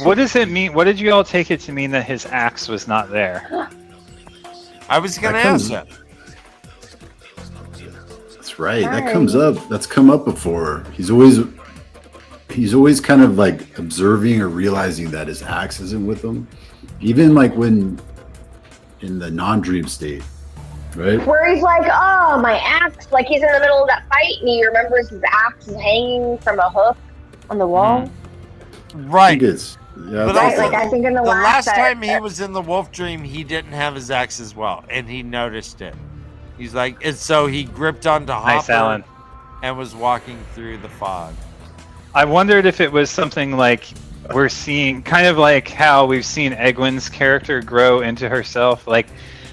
What does it mean? What did you all take it to mean that his axe was not there? I was going to That ask comes- that. That's right. That comes up. That's come up before. He's always kind of like observing or realizing that his axe isn't with him, even like when in the non-dream state, right? Where he's like, "Oh, my axe!" Like he's in the middle of that fight, and he remembers his axe is hanging from a hook on the wall. Right. But Right, like I think in the last last time he was in the wolf dream, he didn't have his axe as well, and he noticed it. He's like, and so he gripped onto Nice, Hopper Alan. and was walking through the fog. I wondered if it was something like we're seeing, kind of like how we've seen Egwene's character grow into herself. Like,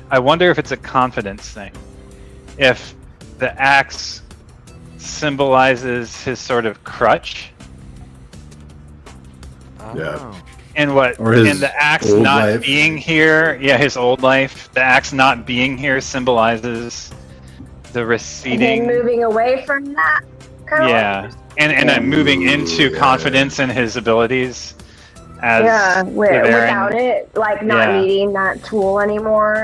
I wonder if it's a confidence thing. If the axe symbolizes his sort of crutch. Yeah. And what? Or his and the axe old not life. being here. Yeah, his old life. The axe not being here symbolizes the And receding. then moving away from that. Kind of Yeah, and I'm moving into confidence in his abilities. As without it, like not Yeah. needing that tool anymore,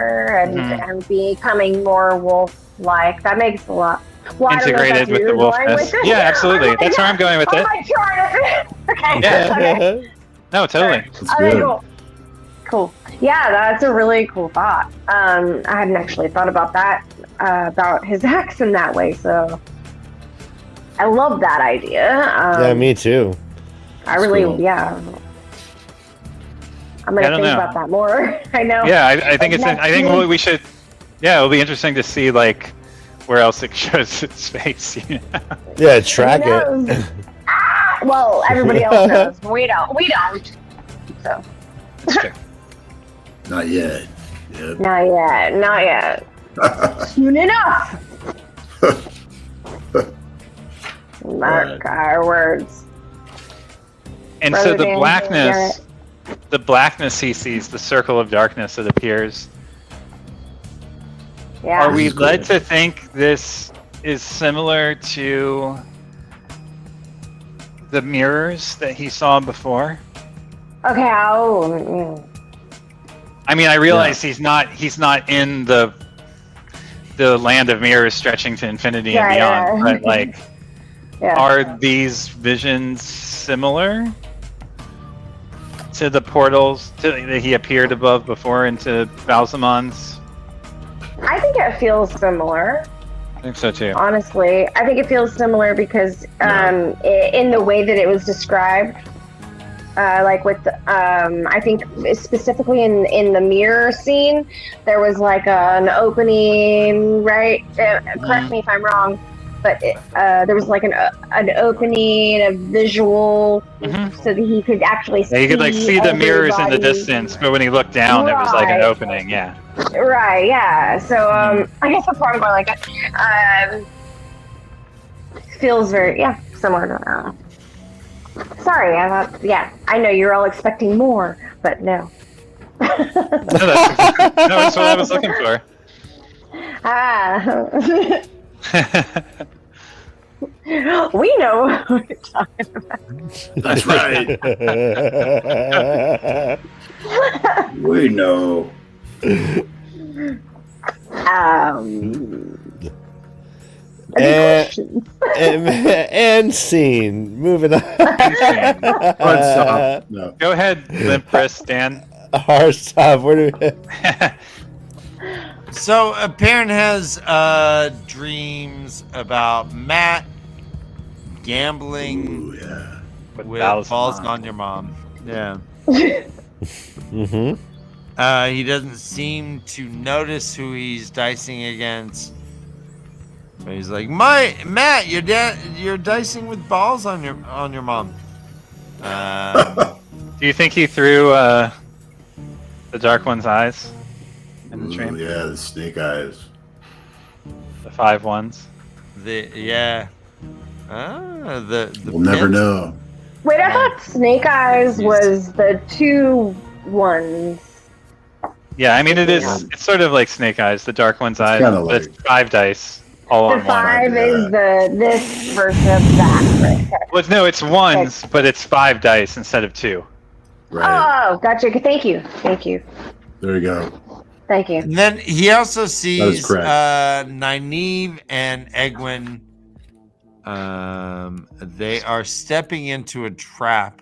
and becoming more wolf-like. That makes a lot. Well, I don't know if integrated that's with where the you're going wolfness. with it. Yeah, absolutely. Oh, That's where I'm going with it. my God. Okay. Yeah. Okay. No, totally. That's Okay, good. cool. Cool. Yeah, that's a really cool thought. I hadn't actually thought about that, about his axe in that way. So I love that idea. Yeah, me too. I really, cool. yeah. I'm I gonna don't think know. about that more. I know. Yeah, I think it's. Next I think week. we should. Yeah, it'll be interesting to see like where else it shows its face. You know? Yeah, track Who it. knows? Well, everybody else knows. We don't. We don't. So That's true. Not yet. Yep. not yet. Not yet. Soon enough. Mark our words. And Brother so the Dan, blackness he sees, the circle of darkness that appears. Yeah. Are we This is led cool. to think this is similar to the mirrors that he saw before? Okay. I mean, I realize he's not in the land of mirrors stretching to infinity Yeah, and beyond. yeah. But like, Yeah. are these visions similar to the portals that he appeared above before into Balzamon's? I think it feels similar. I think so too. Honestly, I think it feels similar because in the way that it was described, like with I think specifically in the mirror scene, there was like an opening, right? Correct me if I'm wrong, but there was like an opening, a visual, so that he could actually Yeah, you could like see the mirrors in the everybody. distance, but when he looked down, it was like an Right. opening. Yeah. Right, yeah. So I guess that's why I'm going like that. Feels very similar to Sorry, I thought I know you're all expecting more, but no. No, that's what I was looking for. We know what we're talking about. That's right. We know. And, and scene. Moving on. Hard stop. No. Go ahead, limp wrist, Dan. Hard stop. Where do we? So Perrin has dreams about Matt gambling Ooh, yeah. With with Balzaman. balls on your mom. Yeah. Mm-hmm. He doesn't seem to notice who he's dicing against. But he's like, Matt, you're dicing with balls on your mom. Do you think he threw the Dark One's eyes in the Ooh, dream? yeah, the snake eyes. The 5 ones. The We'll never pins? know. Wait, I thought Snake Eyes was the 2 ones. Yeah, I mean it's sort of like Snake Eyes, the Dark One's eyes, kinda but like- it's 5 dice all The on one. 5 yeah. is this version of that. Right? Well, no, it's ones, but it's 5 dice instead of 2. Right. Oh, gotcha. Thank you. There you go. Thank you. And then he also That is sees correct. Nynaeve and Egwin. They are stepping into a trap,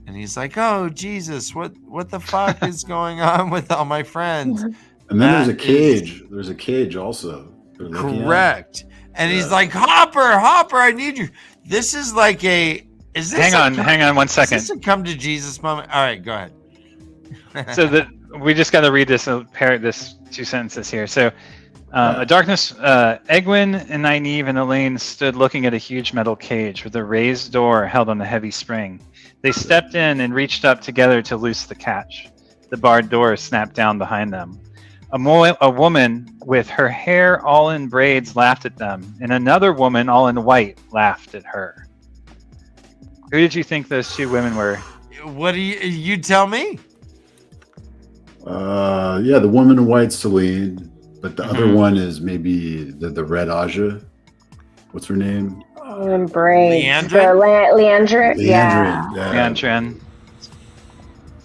and he's like, "Oh Jesus, what the fuck is going on with all my friends?" And then there's a That is- cage. There's a cage also. They're looking at. Correct. And he's Yeah. like, Hopper, I need you. This is like a. Is this? Hang on 1 Is second. this a come to Jesus moment? All right, go ahead. So we just got to read this 2 sentences here. So, a darkness. Egwin and Nynaeve and Elaine stood looking at a huge metal cage with a raised door held on a heavy spring. They stepped in and reached up together to loose the catch. The barred door snapped down behind them. A woman with her hair all in braids laughed at them, and another woman all in white laughed at her. Who did you think those two women were? What do you tell me? Yeah, the woman in white, Celine, but the other one is maybe the red Aja. What's her name? Leandrin? Yeah. Leandrin.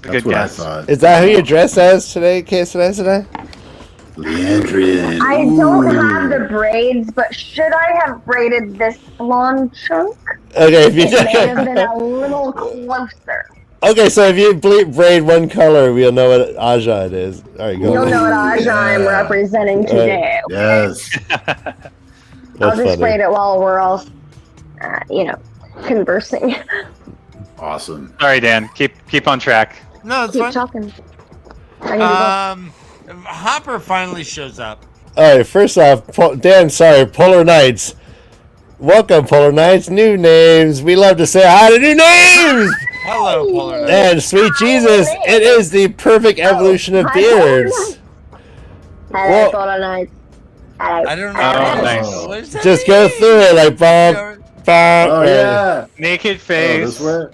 That's Good what guess. I thought. Is that who you're dressed as today, today? Leandrin. I don't have the braids, but should I have braided this blonde chunk? Okay, if you It may have been a little closer. Okay, so if you braid one color, we'll know what Aja it is. All right, go. You'll know what Aja I'm representing today. Yes. I'll just braid it while we're all, conversing. Awesome. Sorry, Dan. Keep on track. No, it's Keep fine. talking. I need to Hopper finally shows up. All right, first off, Dan, sorry, Polar Knights. Welcome, Polar Knights. New names. We love to say hi to new names. Hello, Polar Knight. And sweet Jesus, it is the perfect evolution of hi, beards. Hello, Polar Knights. I don't know. Oh, nice. What does that Just go mean? through it like Bob. Oh, yeah. Naked Oh, face. this way?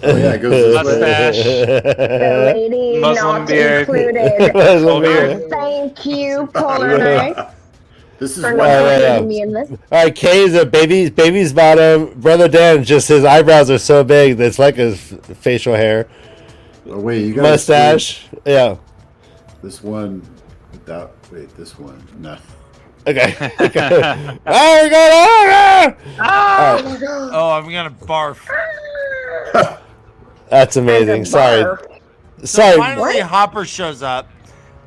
Oh, yeah, it goes this way. Mustache. The lady Muslim not beard. included. Muslim beard. Thank you, Polar Knights, This is for why. not yeah. including me in this. All right, Kay is a baby's bottom. Brother Dan, just his eyebrows are so big that's like his facial hair. Oh, wait, you got Mustache. Yeah. This one without. Wait, this one. No. Okay. Oh, we're going over! Oh, I'm gonna barf. That's amazing. As a Sorry. barf. Sorry. Finally, Hopper shows up,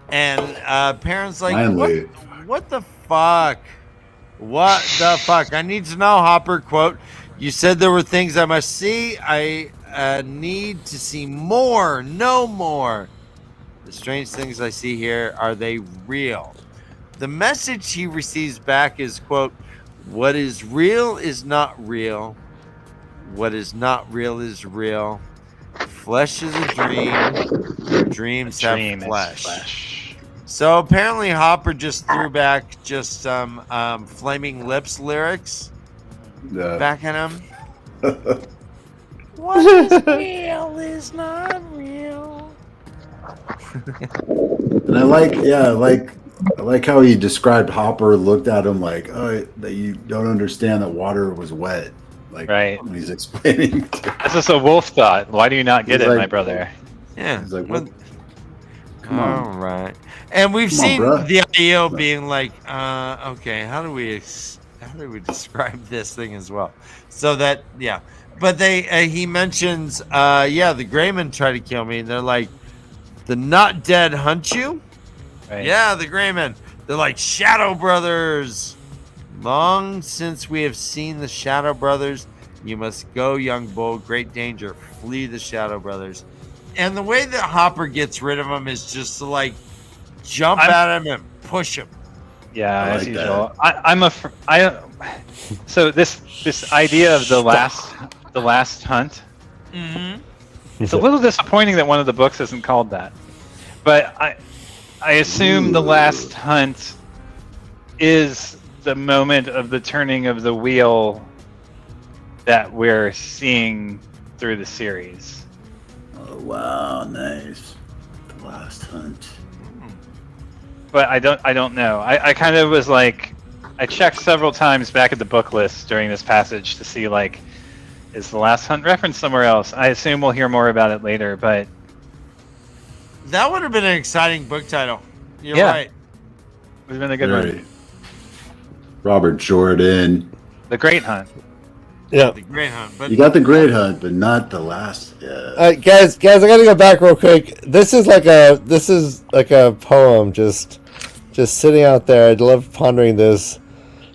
and parents like, Finally. what the fuck? What the fuck? I need to know, Hopper. Quote, you said there were things I must see. I need to see more, no more. The strange things I see here, are they real? The message he receives back is, quote, what is real is not real. What is not real is real. Flesh is a dream. Dreams Dream have is flesh. So apparently Hopper just threw back just some Flaming Lips lyrics back at him. What is real is not real. And I like how he described Hopper, looked at him like, oh, that you don't understand that water was wet. Like, Right. when he's explaining. This is a wolf thought. Why do you not get He's it, like- my brother? Yeah. He's like, what? Well, Come all on. right. And we've Come on, seen bruh. the IO being like, okay, how do we describe this thing as well? So that, yeah. But he mentions, the Greymen try to kill me, and they're like, the not dead hunt you? Right. Yeah, the Greymen. They're like Shadow Brothers. Long since we have seen the Shadow Brothers, you must go, young bull. Great danger. Flee the Shadow Brothers. And the way that Hopper gets rid of him is just to like jump at him and push him. Yeah, I as like usual. So this idea of the last hunt. Mm-hmm. It's a little disappointing that one of the books isn't called that. But I assume the last hunt is the moment of the turning of the wheel that we're seeing through the series. Oh, wow, nice. The last hunt. But I don't know. I kind of was like, I checked several times back at the book list during this passage to see like, is the last hunt referenced somewhere else? I assume we'll hear more about it later, but That would have been an exciting book title. You're Yeah. right. it would have been a good Right. one. Robert Jordan. The Great Hunt. Yeah. The Great Hunt. But You got the great hunt, but not the last. Yeah. Guys, I gotta go back real quick. This is like a poem, just sitting out there. I'd love pondering this.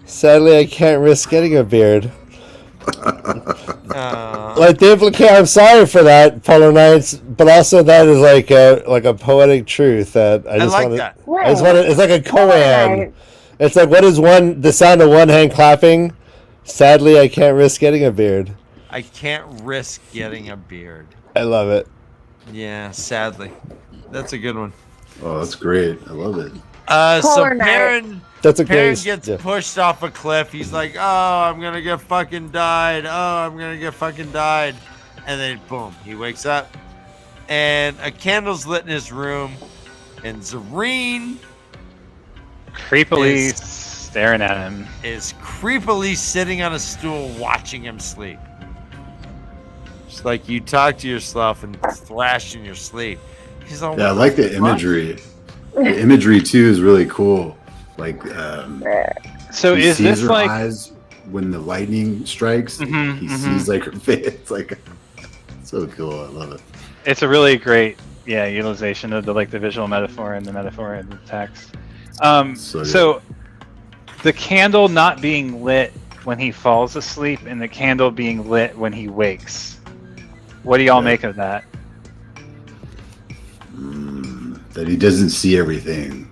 Sadly, I can't risk getting a beard. Like the implication, I'm sorry for that, Polar Knights, but also that is like a poetic truth that I I just like want that. to. I just want to. It's like a koan. Right. It's like, what is the sound of one hand clapping? Sadly, I can't risk getting a beard. I can't risk getting a beard. I love it. Yeah, sadly. That's a good one. Oh, that's great. I love it. So Polar night. Perrin, That's a Perrin great. gets Yeah. pushed off a cliff. He's like, "Oh, I'm gonna get fucking died. Oh, I'm gonna get fucking died," and then boom, he wakes up, and a candle's lit in his room, and Zareen Creepily Is- staring at him. is creepily sitting on a stool watching him sleep. It's like you talk to yourself and thrash in your sleep. He's all, Yeah, I "What like the fuck?" imagery. The imagery too is really cool. Like, So he is sees this her like? eyes when the lightning strikes. Mhm, he mhm. sees like her face. It's like so cool. I love it. It's a really great, utilization of the visual metaphor and the metaphor in the text. So So the candle not being lit when he falls asleep and the candle being lit when he wakes. What do y'all Yeah. make of that? That he doesn't see everything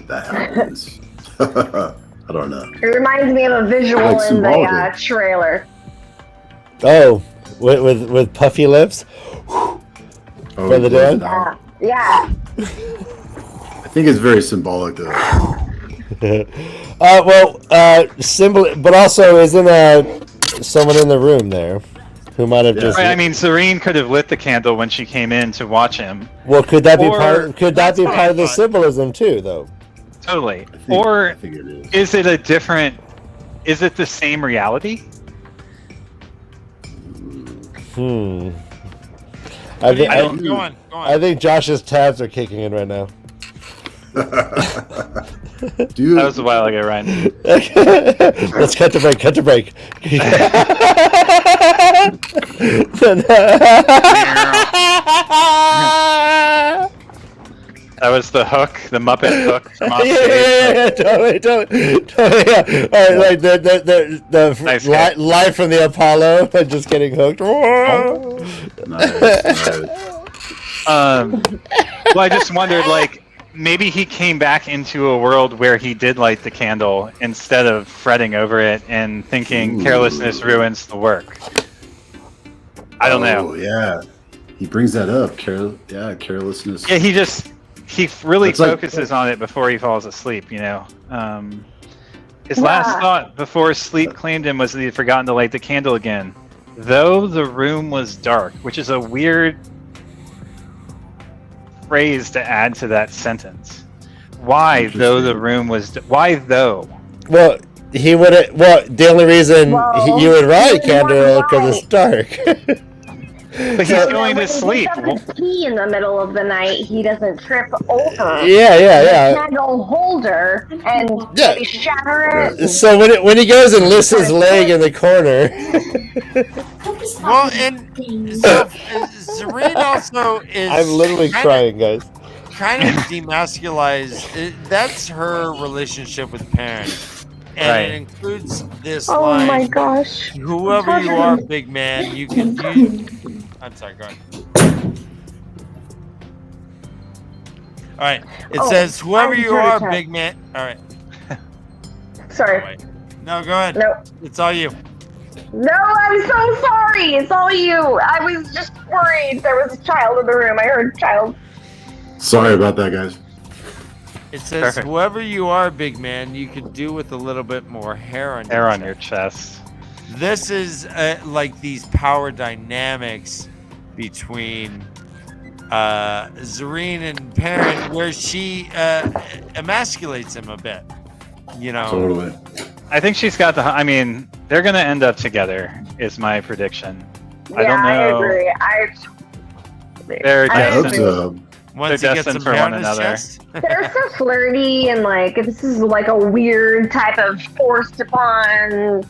that happens. I don't know. It reminds me of a visual Like in the symbolic. trailer. Oh, with puffy lips. Oh, For the he blows dead? it out. Yeah. I think it's very symbolic though. Symbol, but also isn't someone in the room there who might have Yeah. just. Right, I mean, Serene could have lit the candle when she came in to watch him. Well, could that be Or- part? Could that be That's what part I of the thought. symbolism too, though? Totally. I Or think it is. is it a different? Is it the same reality? I think. Go on. I think Josh's tabs are kicking in right now. Dude, That was a while ago, Ryan. Let's cut to break. Cut to break. That was the hook, the Muppet hook from off Yeah, stage. totally. Yeah. All right, like the Nice li- hit. live from the Apollo, and just getting hooked. nice. Well, I just wondered, maybe he came back into a world where he did light the candle instead of fretting over it and thinking Ooh. carelessness ruins the work. I don't know. Oh, yeah. He brings that up. Carelessness. Yeah, he really That's like- focuses on it before he falls asleep, His last thought before sleep claimed him was that he had forgotten to light the candle again, though the room was dark, which is a weird phrase to add to that sentence. Why, though the room was... Why, though? Well, he would. Well, the only reason Well, you would write he would candle because write. it's dark. But he's going to When he sleep. wakes up his key in the middle of the night, he doesn't trip over Yeah. the candle holder and Yeah. shatter it. So when he goes and lifts his leg in the corner, Well, and so Zareen also is. I'm literally kinda- crying, guys. Kind of demasculized. That's her relationship with parents, and Right. it includes this Oh line. my gosh. Whoever you are, big man, you can do. I'm sorry, go ahead. All right. It Oh, says, whoever I'm you sorry, are, Chad. big man. All right. Sorry. Wait. No, go ahead. No. It's all you. No, I'm so sorry. It's all you. I was just worried. There was a child in the room. I heard child. Sorry about that, guys. It says, Perfect. whoever you are, big man, you could do with a little bit more hair on Hair your on chest. your chest. This is like these power dynamics between Zareen and Perrin, where she emasculates him a bit. You know, Totally. I think she's got the... I mean, they're going to end up together, is my prediction. I don't I know. agree. They're I I hope agree. so. once they're he gets destined some for hair one on his another. chest. They're so flirty and like this is like a weird type of forced upon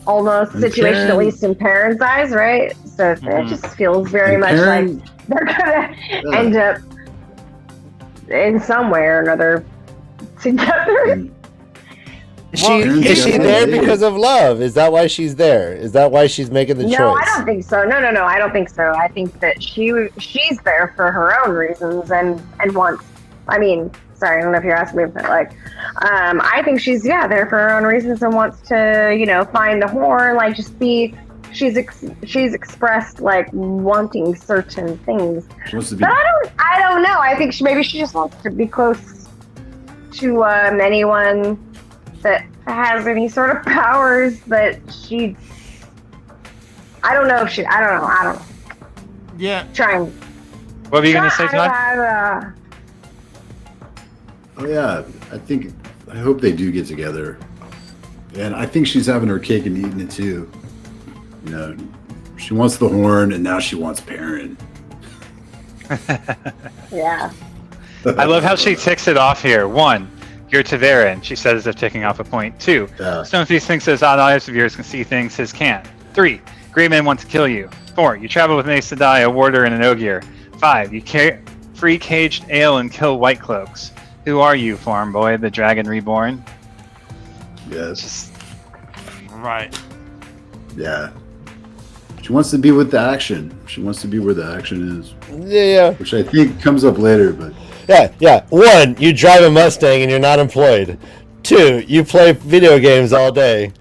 almost And situation, at Perrin- least in parents' eyes, right? So it Mhm. just feels very And much Perrin- like they're gonna end up in some way or another together. and Is Well, she yeah. there because of love? Is that why she's there? Is that why she's making the No, choice? I don't think so. No, I don't think so. I think that she's there for her own reasons and wants. I mean, sorry, I don't know if you're asking me, but I think she's there for her own reasons and wants to find the horn, like just be. She's expressed like wanting certain things, She wants to be. but I don't know. I think maybe she just wants to be close to anyone that has any sort of powers that she. I don't know. Yeah. Trying. What were you going to say, Todd? Oh yeah, I hope they do get together, and I think she's having her cake and eating it too. You know, she wants the horn, and now she wants Perrin. Yeah. I love how she ticks it off here. 1, you're TAVERN, she says as if ticking off a point. 2, Stoneface thinks those odd eyes of yours can see things his can't. 3, Grey Men want to kill you. 4, you travel with Aes Sedai, a warder, and an ogier. 5, you free caged ale and kill white cloaks. Who are you, farm boy, the dragon reborn? Yes. Right. Yeah. She wants to be with the action. She wants to be where the action is. Yeah. Which I think comes up later, but. Yeah. 1, you drive a Mustang and you're not employed. 2, you play video games all day.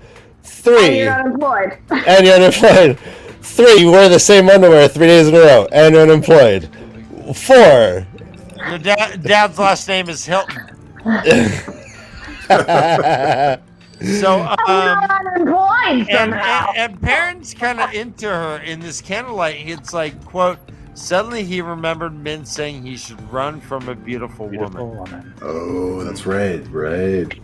3, And you're unemployed. and you're unemployed. 3, you wear the same underwear 3 days in a row and you're unemployed. 4. Your dad's last name is Hilton. So, I'm unemployed somehow. and Perrin's kind of into her in this candlelight. It's like, quote, suddenly he remembered men saying he should run from a beautiful woman. Oh, that's right. Right.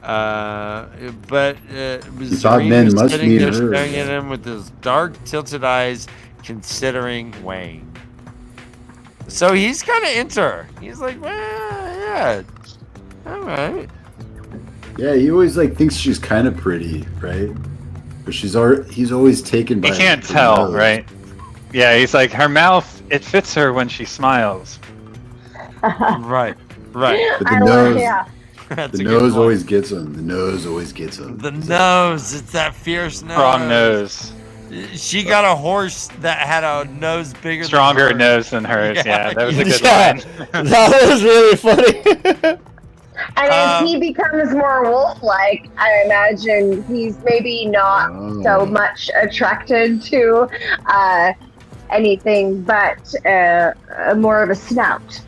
But He thought men was must sitting need there her. staring at him with his dark, tilted eyes, considering Wayne. So he's kind of into her. He's like, well, yeah, all right. Yeah, he always thinks she's kind of pretty, right? But he's always taken by. He can't her tell, nose. right? Yeah, he's like, her mouth, it fits her when she smiles. Right. But the I nose, love, yeah. That's the a good nose point. always gets him. The nose always gets him. The nose, it's that fierce nose. Strong nose. She got a horse that had a nose bigger Stronger than hers. nose than hers. Yeah, that was a good Yeah, line. that was really funny. And as he becomes more wolf-like, I imagine he's maybe not so much attracted to anything but more of a snout.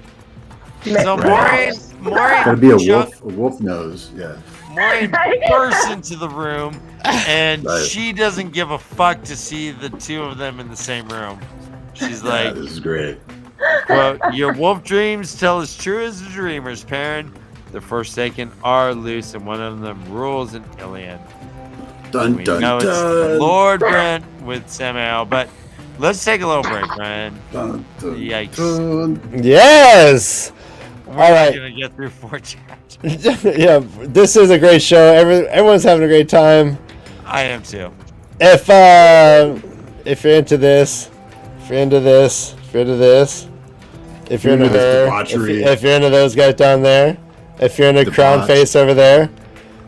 So Right. Maureen Gotta be a wolf nose. Yeah. Maureen bursts into the room, and Right. she doesn't give a fuck to see the two of them in the same room. She's Yeah, like, this is great. quote, your wolf dreams tell as true as the dreamers, Perrin. The Forsaken are loose, and one of them rules in Ilion. Dun We dun know it's dun. Lord Brent with Samuel, but let's take a little break, Brent. Dun, dun, Yikes. dun. Yes. We're All right. gonna get through 4 chapters. Yeah, this is a great show. Everyone's having a great time. I am too. If you're into this, if you're into this, if you're into this, if you're into Into this there, debauchery. if you're into those guys down there, if you're into Debauch. crown face over there,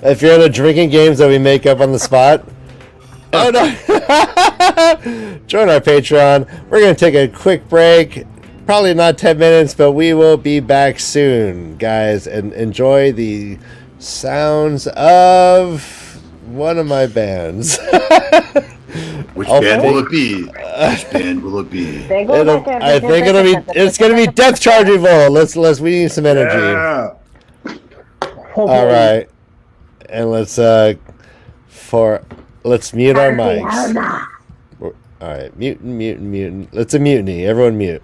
if you're into drinking games that we make up on the spot, oh no, join our Patreon. We're gonna take a quick break. Probably not 10 minutes, but we will be back soon, guys, and enjoy the sounds of one of my bands. Which I'll band think- will it be? Which band will it be? I think it's gonna be Death Charge Revolt. Let's we need some energy. Yeah. All right, and let's mute our mics. All right, mutant. Let's a mutiny. Everyone mute.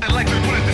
I'd like to put it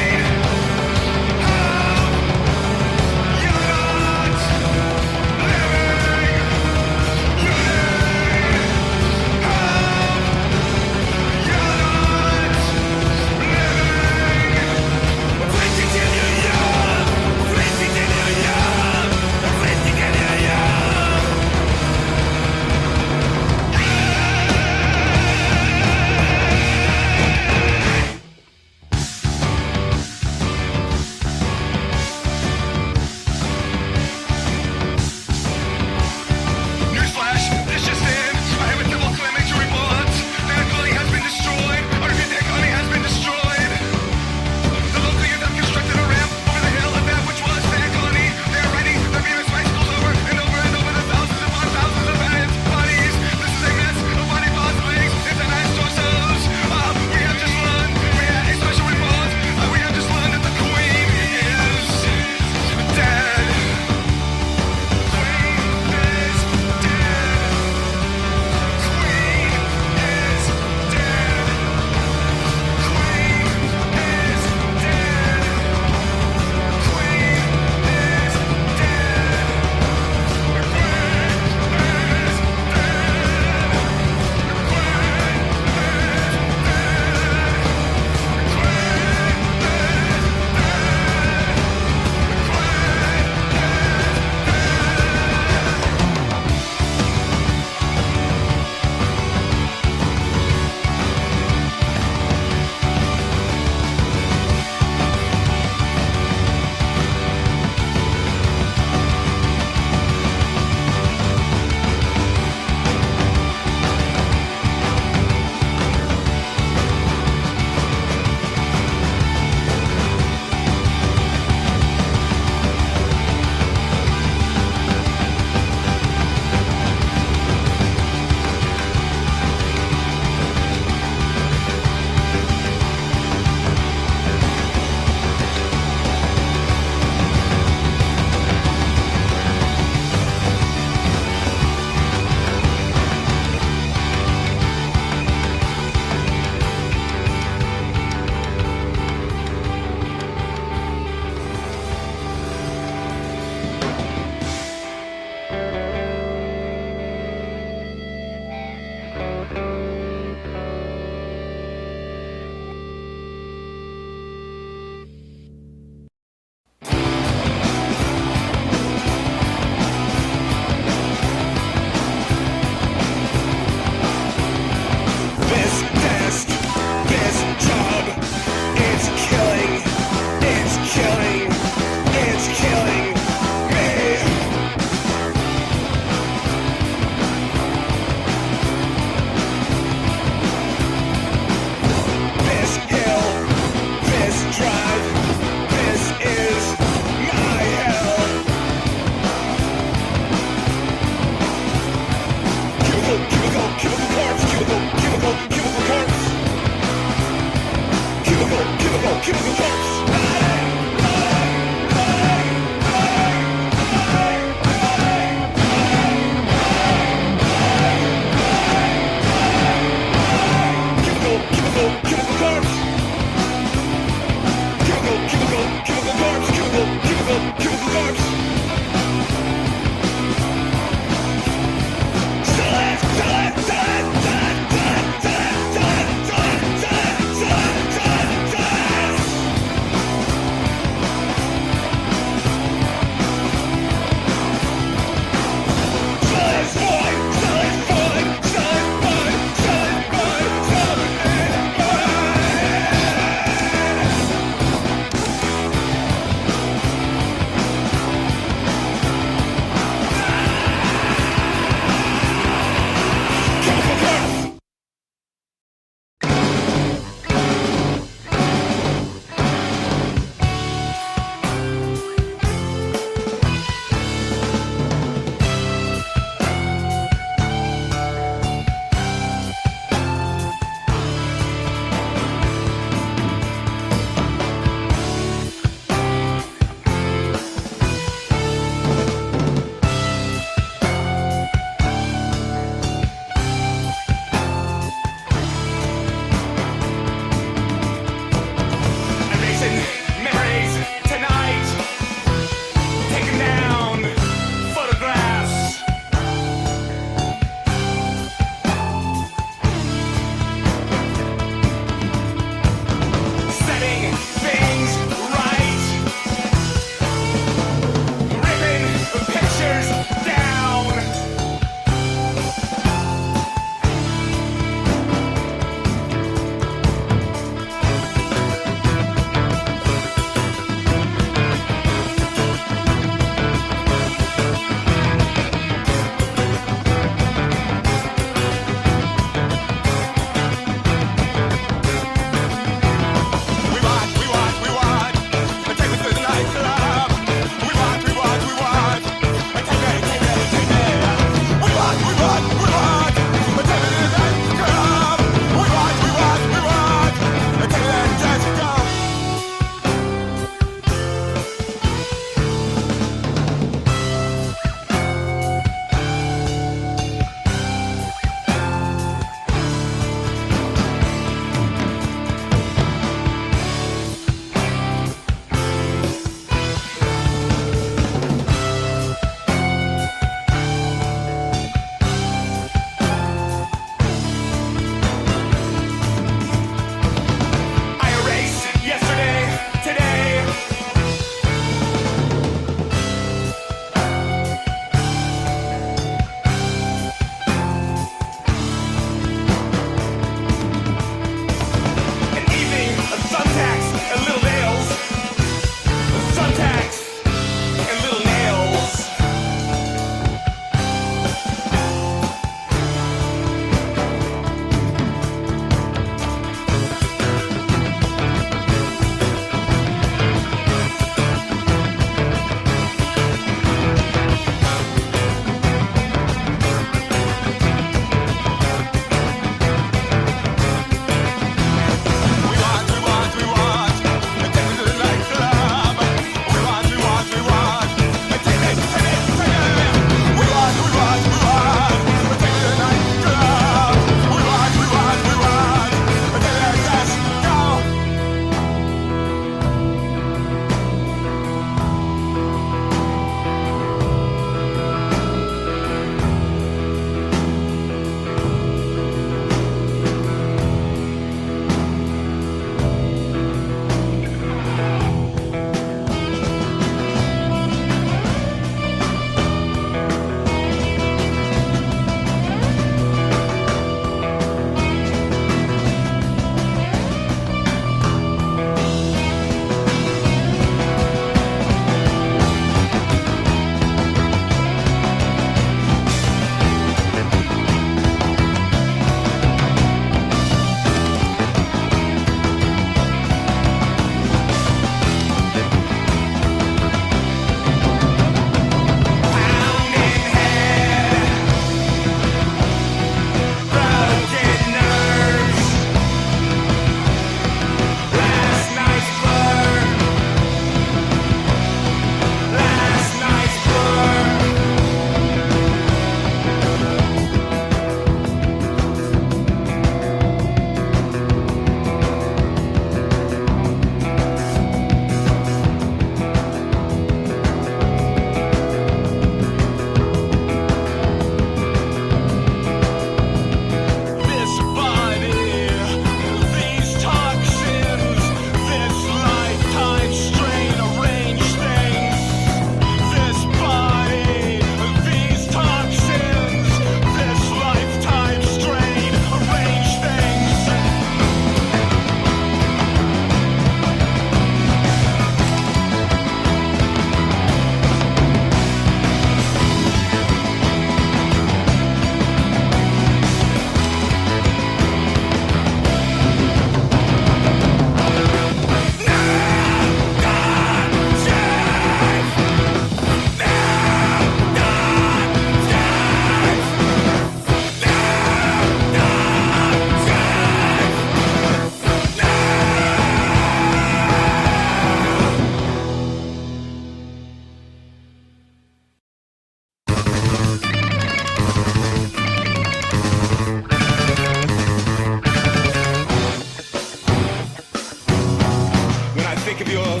When I think of your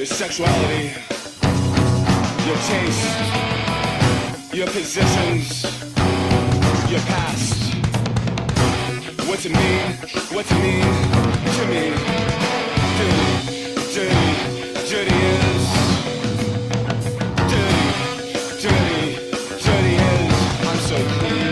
sexuality, your taste, your positions, your past, what's it mean to me, dirty is, dirty is, I'm so clean.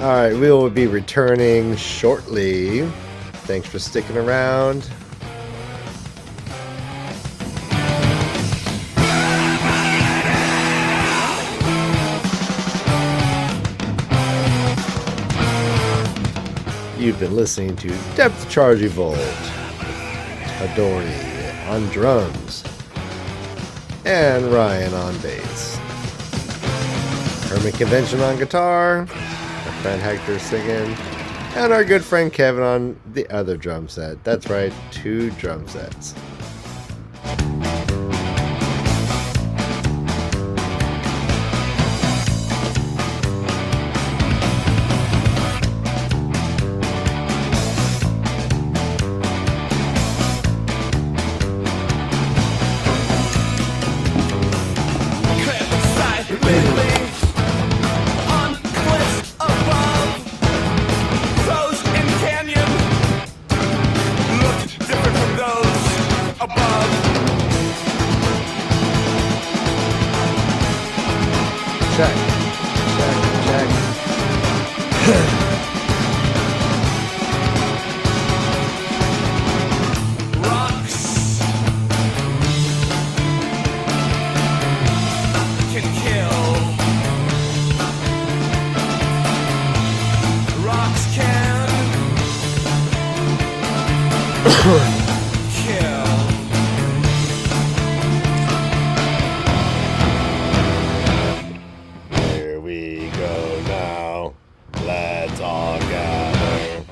Alright, we will be returning shortly. Thanks for sticking around. You've been listening to Depth Charge Evolved. Adolin on drums. And Ryan on bass. Hermit Convention on guitar. Our friend Hector singing. And our good friend Kevin on the other drum set. That's right, 2 drum sets. Here we go now. Let's all gather.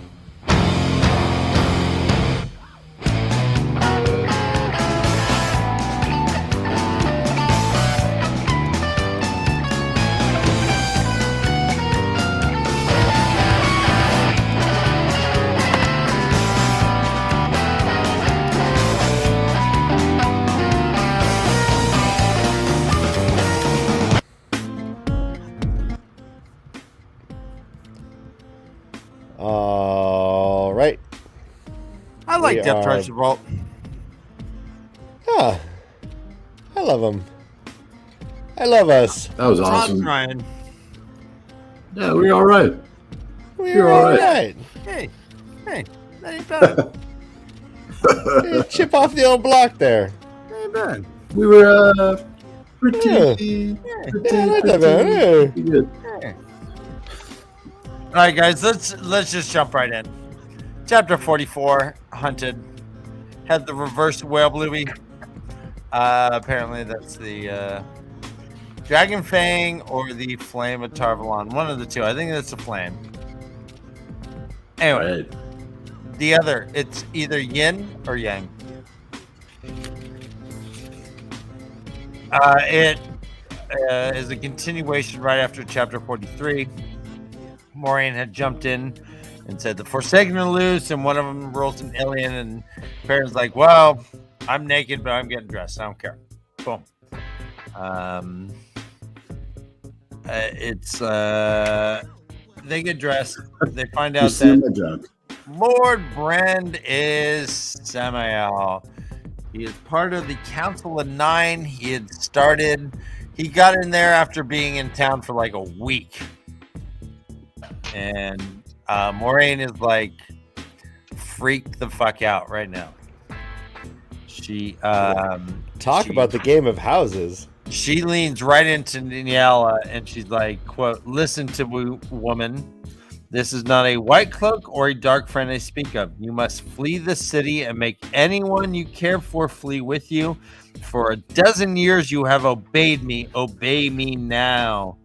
All right. I like We Depth are- Charge Vault. Yeah. I love them. I love us. That was Todd awesome. Ryan. Yeah, we're all right. We're all all right. right. Hey, that ain't bad. Chip off the old block there. Ain't bad. We were Pretty. Pretty good. All right, guys, let's just jump right in. Chapter 44, Hunted. Had the reverse whale bluey. Apparently that's the Dragon Fang or the Flame of Tarvalon. One of the two. I think that's the Flame. Anyway, Right. the other, it's either Yin or Yang. It is a continuation right after chapter 43. Moraine had jumped in and said the Forsaken are loose, and one of them rolls an alien, and Perrin's like, well, I'm naked, but I'm getting dressed. I don't care. Boom. They get dressed. They find out that Lord Brand is Samael. He is part of the Council of Nine. He got in there after being in town for like a week. And Moraine is like freaked the fuck out right now. She Talk about the game of houses. She leans right into Niala and she's like, quote, listen to woman. This is not a white cloak or a dark friend I speak of. You must flee the city and make anyone you care for flee with you. For a dozen years you have obeyed me. Obey me now.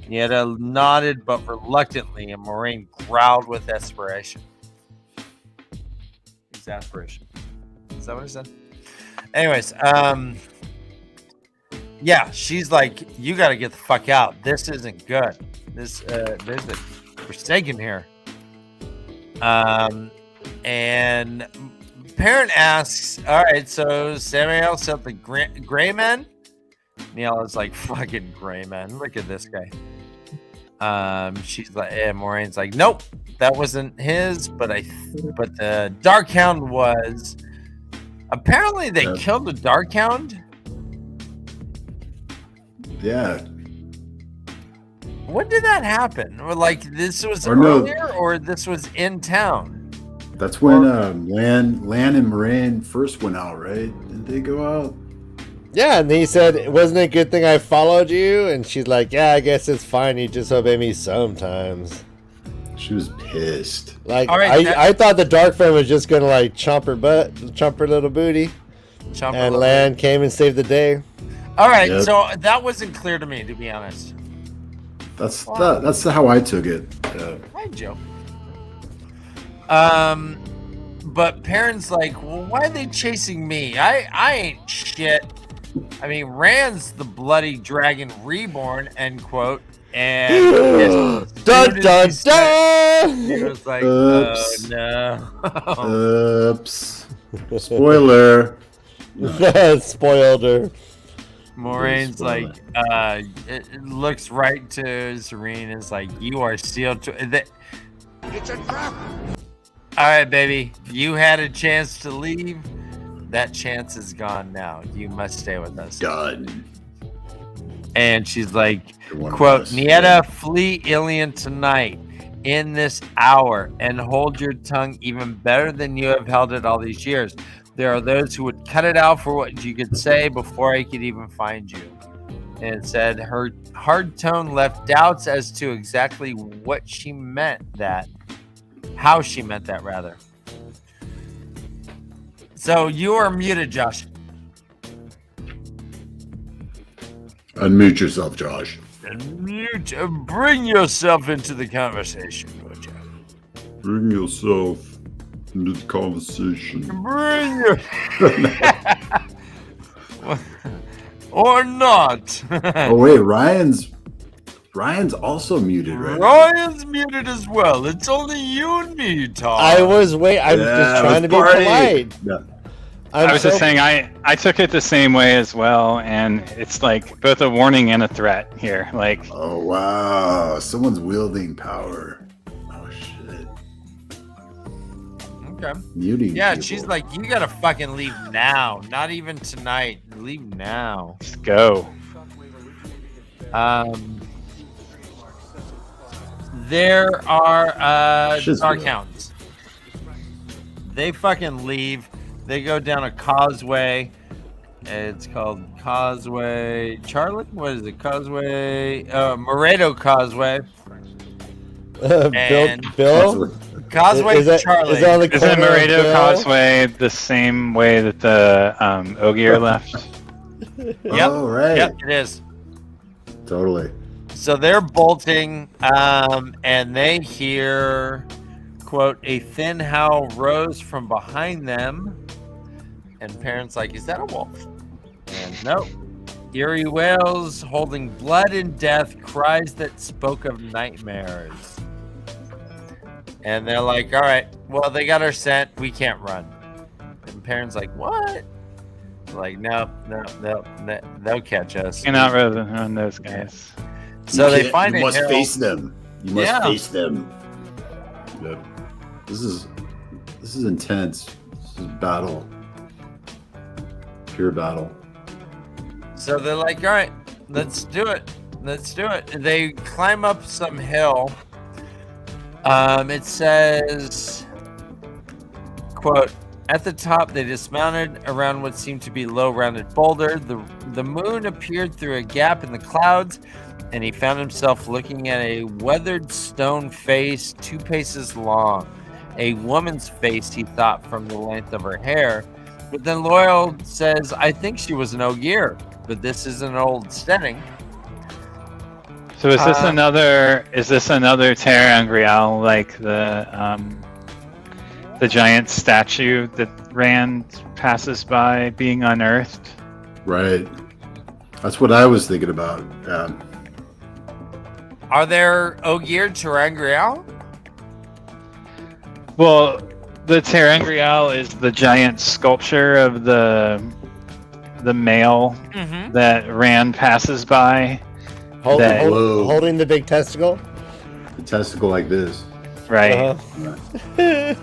Nieta nodded but reluctantly, and Moraine growled with exasperation. Exasperation. Is that what I said? Anyways, yeah, she's like, you got to get the fuck out. This isn't good. There's a Forsaken here. And Perrin asks, all right, so Samael sent the gray men? Niala's like, fucking gray men. Look at this guy. She's like, and Moraine's like, nope, that wasn't his, but the Darkhound was. Apparently they killed the Darkhound. Yeah. When did that happen? Or like this was earlier, or this was in town? That's when Lan and Moraine first went out, right? Didn't they go out? Yeah, and he said, wasn't it a good thing I followed you? And she's like, yeah, I guess it's fine. You just obey me sometimes. She was pissed. Like, right, I thought the Dark Friend was just going to, like, chomp her butt, chomp her little booty. And Lan came and saved the day. All right, so that wasn't clear to me, to be honest. That's how I took it. Hi, Joe. But Perrin's like, well, why are they chasing me? I ain't shit. I mean, Rand's the bloody dragon reborn, end quote. And dun dun dun! He was like, oops. oh no. Oops. Spoiler. Spoiled her. Moraine's like, it looks right to Serene. Is like, you are sealed to. It's a trap. All right, baby. You had a chance to leave. That chance is gone now. You must stay with us. Done. And she's like, quote, Nieta, flee Ilion tonight, in this hour, and hold your tongue even better than you have held it all these years. There are those who would cut it out for what you could say before I could even find you. And it said her hard tone left doubts as to exactly what she meant that. How she meant that, rather. So you are muted, Josh. Unmute yourself, Josh. Bring yourself into the conversation, would you? Bring yourself into the conversation. Bring your... or not. Oh wait, Ryan's also muted, right? Ryan's muted as well. It's only you and me, Tom. I'm just trying to be polite. Yeah. I was just saying, I took it the same way as well, and it's like both a warning and a threat here. Like, oh wow, someone's wielding power. Oh shit. Okay. Muting. Yeah, people. she's like, you gotta fucking leave now. Not even tonight. Leave now. just go. There are Shizbro. Darkhounds. They fucking leave. They go down a causeway. It's called Causeway Charlie. What is it? Causeway Moreto Causeway. And Bill? Causeway Is that- Charlie. is that on the Isn't corner of Moreto Bill? Causeway the same way that the Ogier left? Yep. Oh, right. Yep, it is. Totally. So they're bolting, and they hear, quote, a thin howl rose from behind them. And Perrin's like, is that a wolf? And nope. Eerie wails holding blood and death, cries that spoke of nightmares. And they're like, all right, well, they got our scent. We can't run. And Perrin's like, what? Like, no, they'll catch us. You're not rather on those guys. So they can't- find you it. must face them. You must Yeah. face them. Yep. This is intense. This is battle. Pure battle. So they're like, all right, let's do it. Let's do it. They climb up some hill. It says, quote, at the top, they dismounted around what seemed to be low-rounded boulder. The moon appeared through a gap in the clouds, and he found himself looking at a weathered stone face 2 paces long. A woman's face, he thought, from the length of her hair. But then Loyal says, I think she was an Ogier, but this is an old Stenning. So is this another Terra Angrial, like the giant statue that Rand passes by being unearthed? Right. That's what I was thinking about. Are there Ogier Terangrial? Well, the Terra Angrial is the giant sculpture of the male that Rand passes by. Holding the big testicle? A testicle like this. Right. Uh-huh.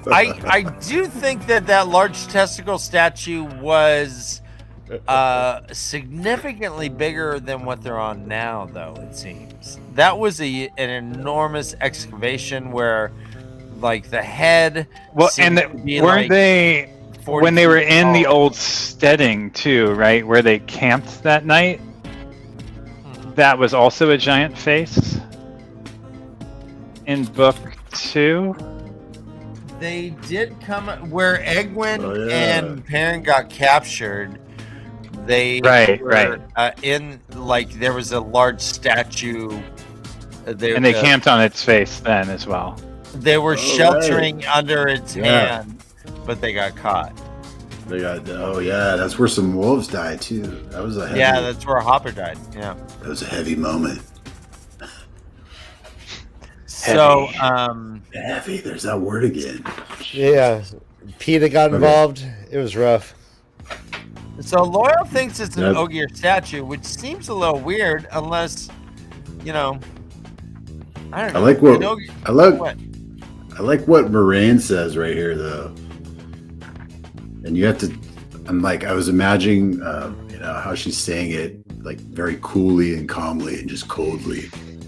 I do think that large testicle statue was significantly bigger than what they're on now, though, it seems. That was an enormous excavation where, like, the head. Well, and weren't they, when they were in the old steading too, right, where they camped that night? That was also a giant face in book 2. They did come where Egwin and Perrin got captured. They were, in, like, there was a large statue. And they camped on its face then as well. They were sheltering under its hand, but they got caught. They got that's where some wolves died too. That was a heavy, that's where Hopper died. Yeah, that was a heavy moment. So heavy. There's that word again. Yeah, PETA got involved. It was rough. So Loyal thinks it's an Ogier statue, which seems a little weird, unless, I don't know. I like what Moraine says right here, though. And you have to. I was imagining, how she's saying it, like very coolly and calmly and just coldly.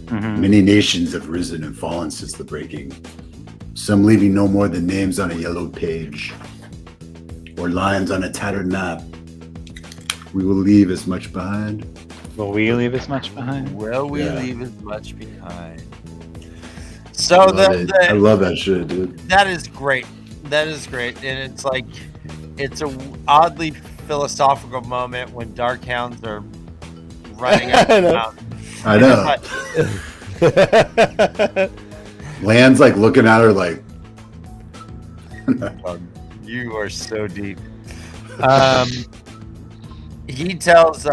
Mm-hmm. Many nations have risen and fallen since the breaking. Some leaving no more than names on a yellow page or lines on a tattered map. We will leave as much behind. Will we leave as much behind? Will we leave as much behind? So I love that shit, dude. That is great. That is great, and it's like it's a oddly philosophical moment when Darkhounds are running up the mountain. I know. Land's like looking at her like. You are so deep. He tells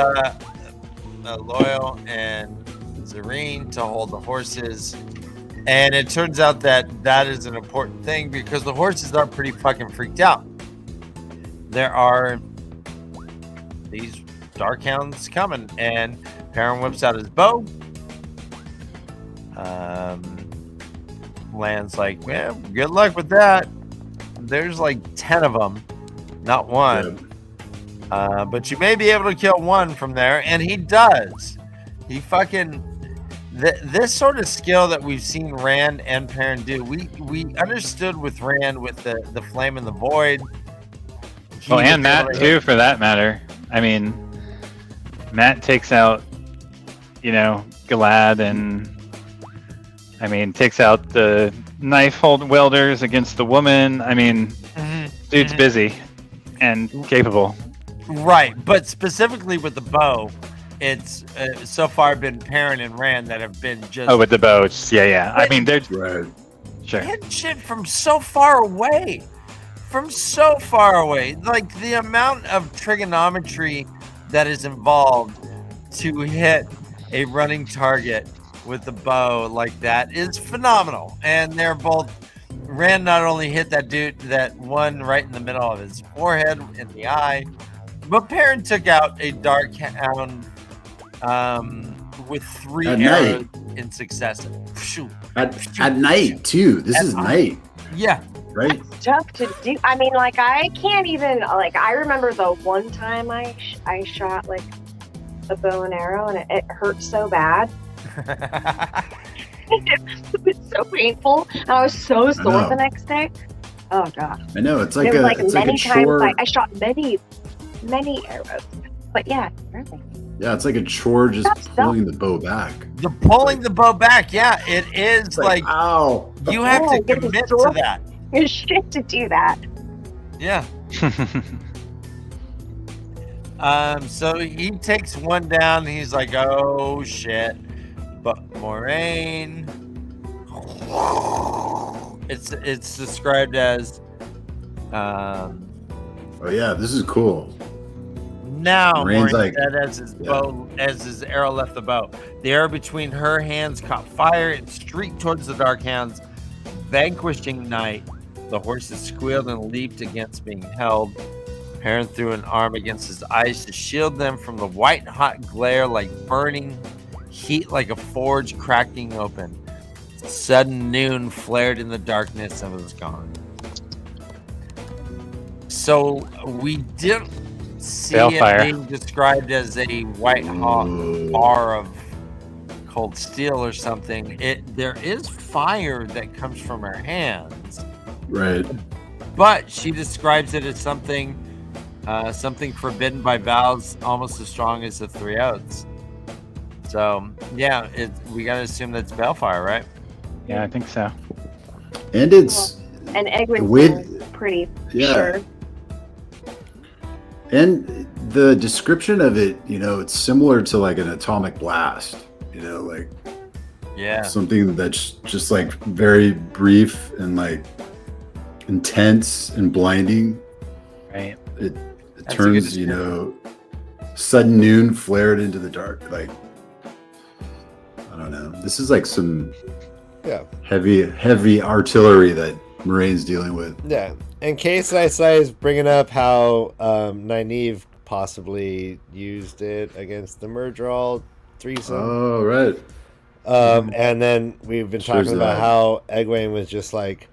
Loyal and Zareen to hold the horses, and it turns out that is an important thing because the horses are pretty fucking freaked out. There are these Darkhounds coming, and Perrin whips out his bow. Land's like, well, good luck with that. There's like 10 of them, not one. But you may be able to kill one from there, and he does. He fucking this sort of skill that we've seen Rand and Perrin do. We understood with Rand with the flame in the void. Well, and Matt too, for that matter. I mean, Matt takes out, Galad, and I mean, takes out the knife wielders against the woman. I mean, dude's busy and capable. Right, but specifically with the bow, it's so far been Perrin and Rand that have been just. Oh, with the bows, yeah. I mean, they're Right. sure. hitting shit from so far away. Like the amount of trigonometry that is involved to hit a running target with the bow like that is phenomenal. And they're both. Rand not only hit that dude, that one right in the middle of his forehead in the eye, but Perrin took out a dark hound with 3 arrows in succession. At night too. This is night. Yeah. Right. Tough to do. I mean, like, I can't even, like, I remember the one time I shot, like, a bow and arrow, and it hurt so bad. It was so painful, and I was so sore the next day. Oh, God. I know. It's like it was like it's many like a times chore. I shot many arrows. But yeah, really. Yeah, it's like a chore just pulling the bow back. Pulling the bow back, yeah, it is like ow. You have to commit to that. It's shit to do that. Yeah. So he takes one down. And he's like, "Oh shit!" But Moraine, it's described as. Oh yeah, this is cool. Now, Moraine's Moraine like, said as his arrow left the bow, the arrow between her hands caught fire and streaked towards the dark hounds, vanquishing Night. The horses squealed and leaped against being held. Perrin threw an arm against his eyes to shield them from the white-hot glare, like burning heat, like a forge cracking open. Sudden noon flared in the darkness and was gone. So we didn't see it being described as a white-hot bar of cold steel or something. There is fire that comes from her hands. Right. But she describes it as something forbidden by vows, almost as strong as the 3 oaths. So yeah, we gotta assume that's balefire, right? Yeah, I think so. And it's and Egwin's pretty sure. And the description of it, it's similar to like an atomic blast. Like something that's just like very brief and like intense and blinding. Right. It turns, sudden noon flared into the dark. Like, I don't know. This is like some heavy artillery that Moraine's dealing with. Yeah. And KayK is bringing up how Nynaeve possibly used it against the Murdral threesome. Oh, right. And then we've been talking about how Egwene was just like,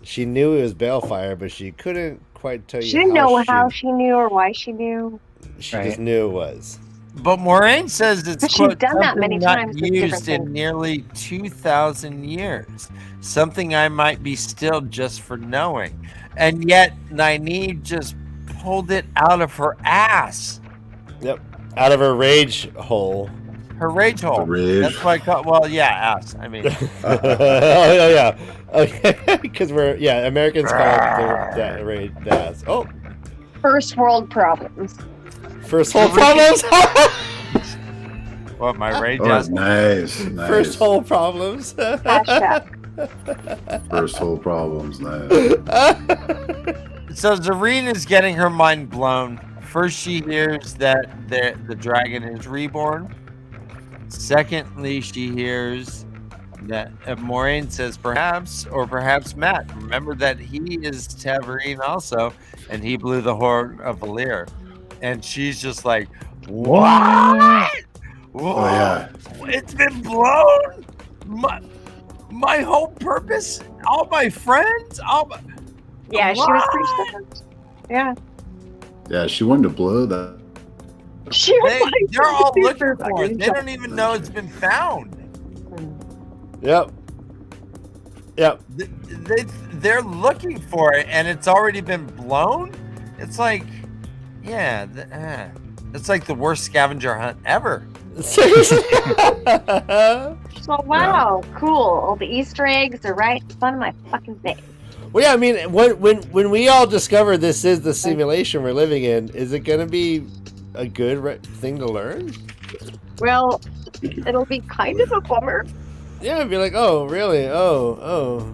she knew it was balefire, but she couldn't quite tell you. She didn't know how she knew or why she knew. She just knew it was. But Moraine says it's quote, done that many times not used in nearly 2,000 years. Something I might be still just for knowing. And yet Nynaeve just pulled it out of her ass. Yep. Out of her rage hole. Her rage hole. That's why I call ass. I mean. Oh yeah. Okay. Because Americans call it the ass. Oh. First world problems. First world problems. What, my rage ass? Nice. First world problems. First world problems. Nice. So Zareen is getting her mind blown. First, she hears that the dragon is reborn. Secondly, she hears that Moraine says perhaps Matt. Remember that he is TAVERN also, and he blew the horn of Valyr. And she's just like, what? Oh, yeah. It's been blown? My whole purpose? All my friends? Yeah, she was pretty stoked. Yeah. Yeah, she wanted to blow that. They're all looking for it. They don't even know it's been found. Yep. They're looking for it, and it's already been blown. It's like, yeah, it's like the worst scavenger hunt ever. Seriously? So wow, cool. All the Easter eggs are right in front of my fucking face. Well, yeah, I mean, when we all discover this is the simulation we're living in, is it going to be a good thing to learn? Well, it'll be kind of a bummer. Yeah, I'd be like, oh, really? Oh,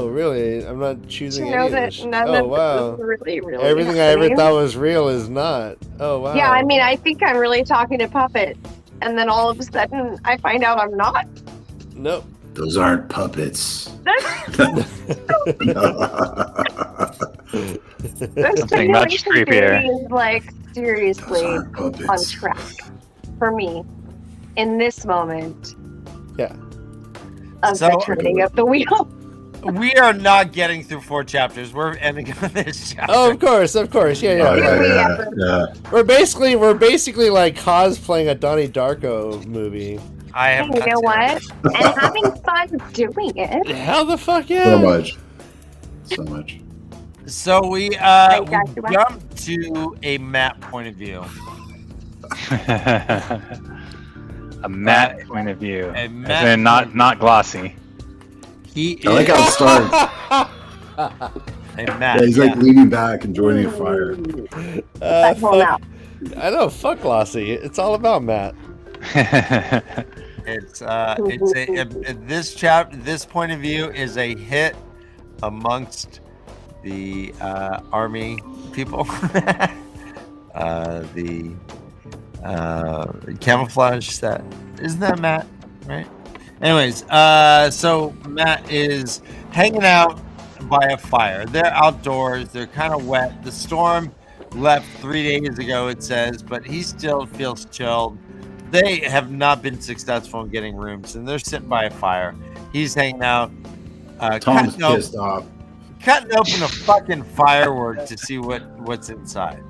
really? I'm not choosing any of this. Wow. Really Everything I ever thought was real is not. Oh, wow. Yeah, I mean, I think I'm really talking to puppets, and then all of a sudden I find out I'm not. Nope. Those aren't puppets. That Something much creepier. is like seriously on track for me in this moment. Yeah. Of the turning of the wheel. We are not getting through 4 chapters. We're ending on this chapter. Oh, of course. Yeah. We're basically like cosplaying a Donnie Darko movie. I have. You know what? And having fun doing it. Hell the fuck yeah! So much. So we jump to a Matt point of view. A Matt point of view. A As Matt in not glossy. He I like how it starts. Hey, Matt. Yeah, he's like leaning back and joining a fire. Fuck, I know. Fuck glossy. It's all about Matt. It's this point of view is a hit amongst the army people. The camouflage set. Isn't that Matt? Right? Anyways, so Matt is hanging out by a fire. They're outdoors. They're kind of wet. The storm left 3 days ago, it says, but he still feels chilled. They have not been successful in getting rooms, and they're sitting by a fire. He's hanging out. Tom's pissed off. Cutting open a fucking firework to see what's inside.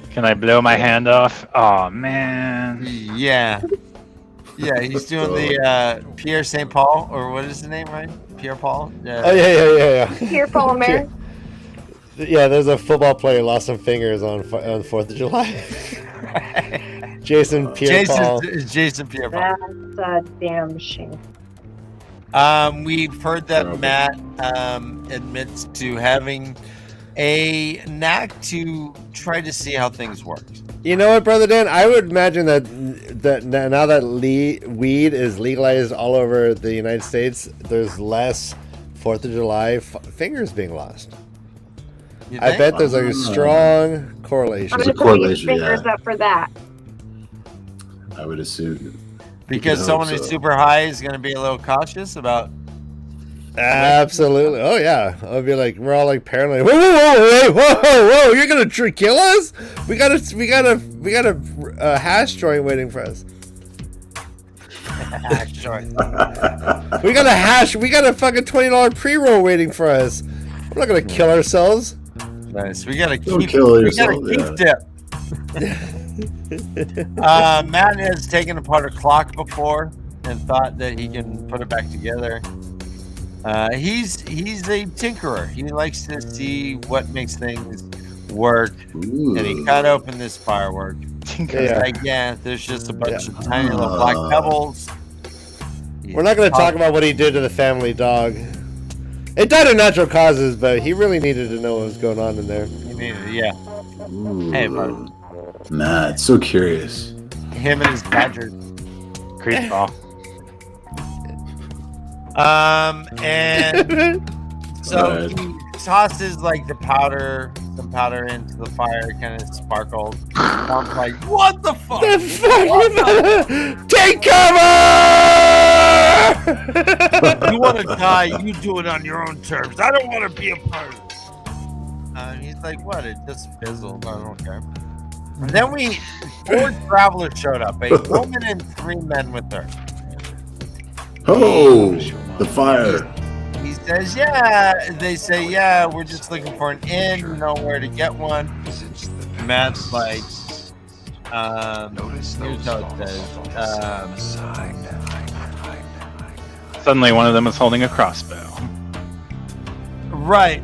Can I blow my hand off? Oh man. Yeah. Yeah, he's doing the Pierre St. Paul, or what is his name, right? Pierre Paul? Oh, yeah. Pierre Paul America. Yeah, there's a football player lost some fingers on the 4th of July. Jason Pierre-Paul. Jason Pierre-Paul. That's a damn shame. We've heard that Matt admits to having a knack to try to see how things work. You know what, Brother Dan? I would imagine that now that weed is legalized all over the United States, there's less 4th of July fingers being lost. I bet there's like a strong correlation. I'm going to put these fingers up for that. I would assume. Because someone who's super high is going to be a little cautious about. Absolutely. Oh yeah. I'll be like, we're all like paranoid. Whoa! You're gonna kill us? We got a hash joint waiting for us. Hash joint. We got a fucking $20 pre-roll waiting for us. We're not gonna kill ourselves. Nice. We gotta Don't keep. kill We yourself, gotta keep dip. Matt has taken apart a clock before and thought that he can put it back together. He's a tinkerer. He likes to see what makes things work. Ooh. And he cut open this firework. There's just a bunch of tiny little black pebbles. We're not going to talk about what he did to the family dog. It died of natural causes, but he really needed to know what was going on in there. Yeah. Ooh. Hey, bud. Matt, so curious. Him and his badger. Creep ball. And so he tosses like some powder into the fire, kind of sparkled. I'm like, what the fuck? Take cover! You want to die? You do it on your own terms. I don't want to be a part of it. He's like, what? It just fizzled. I don't care. And then 4 travelers showed up, a woman and 3 men with her. Oh, the fire. He says, yeah. They say, yeah, we're just looking for an inn. You know where to get one. Matt's like, here's how it says. Suddenly one of them is holding a crossbow. Right.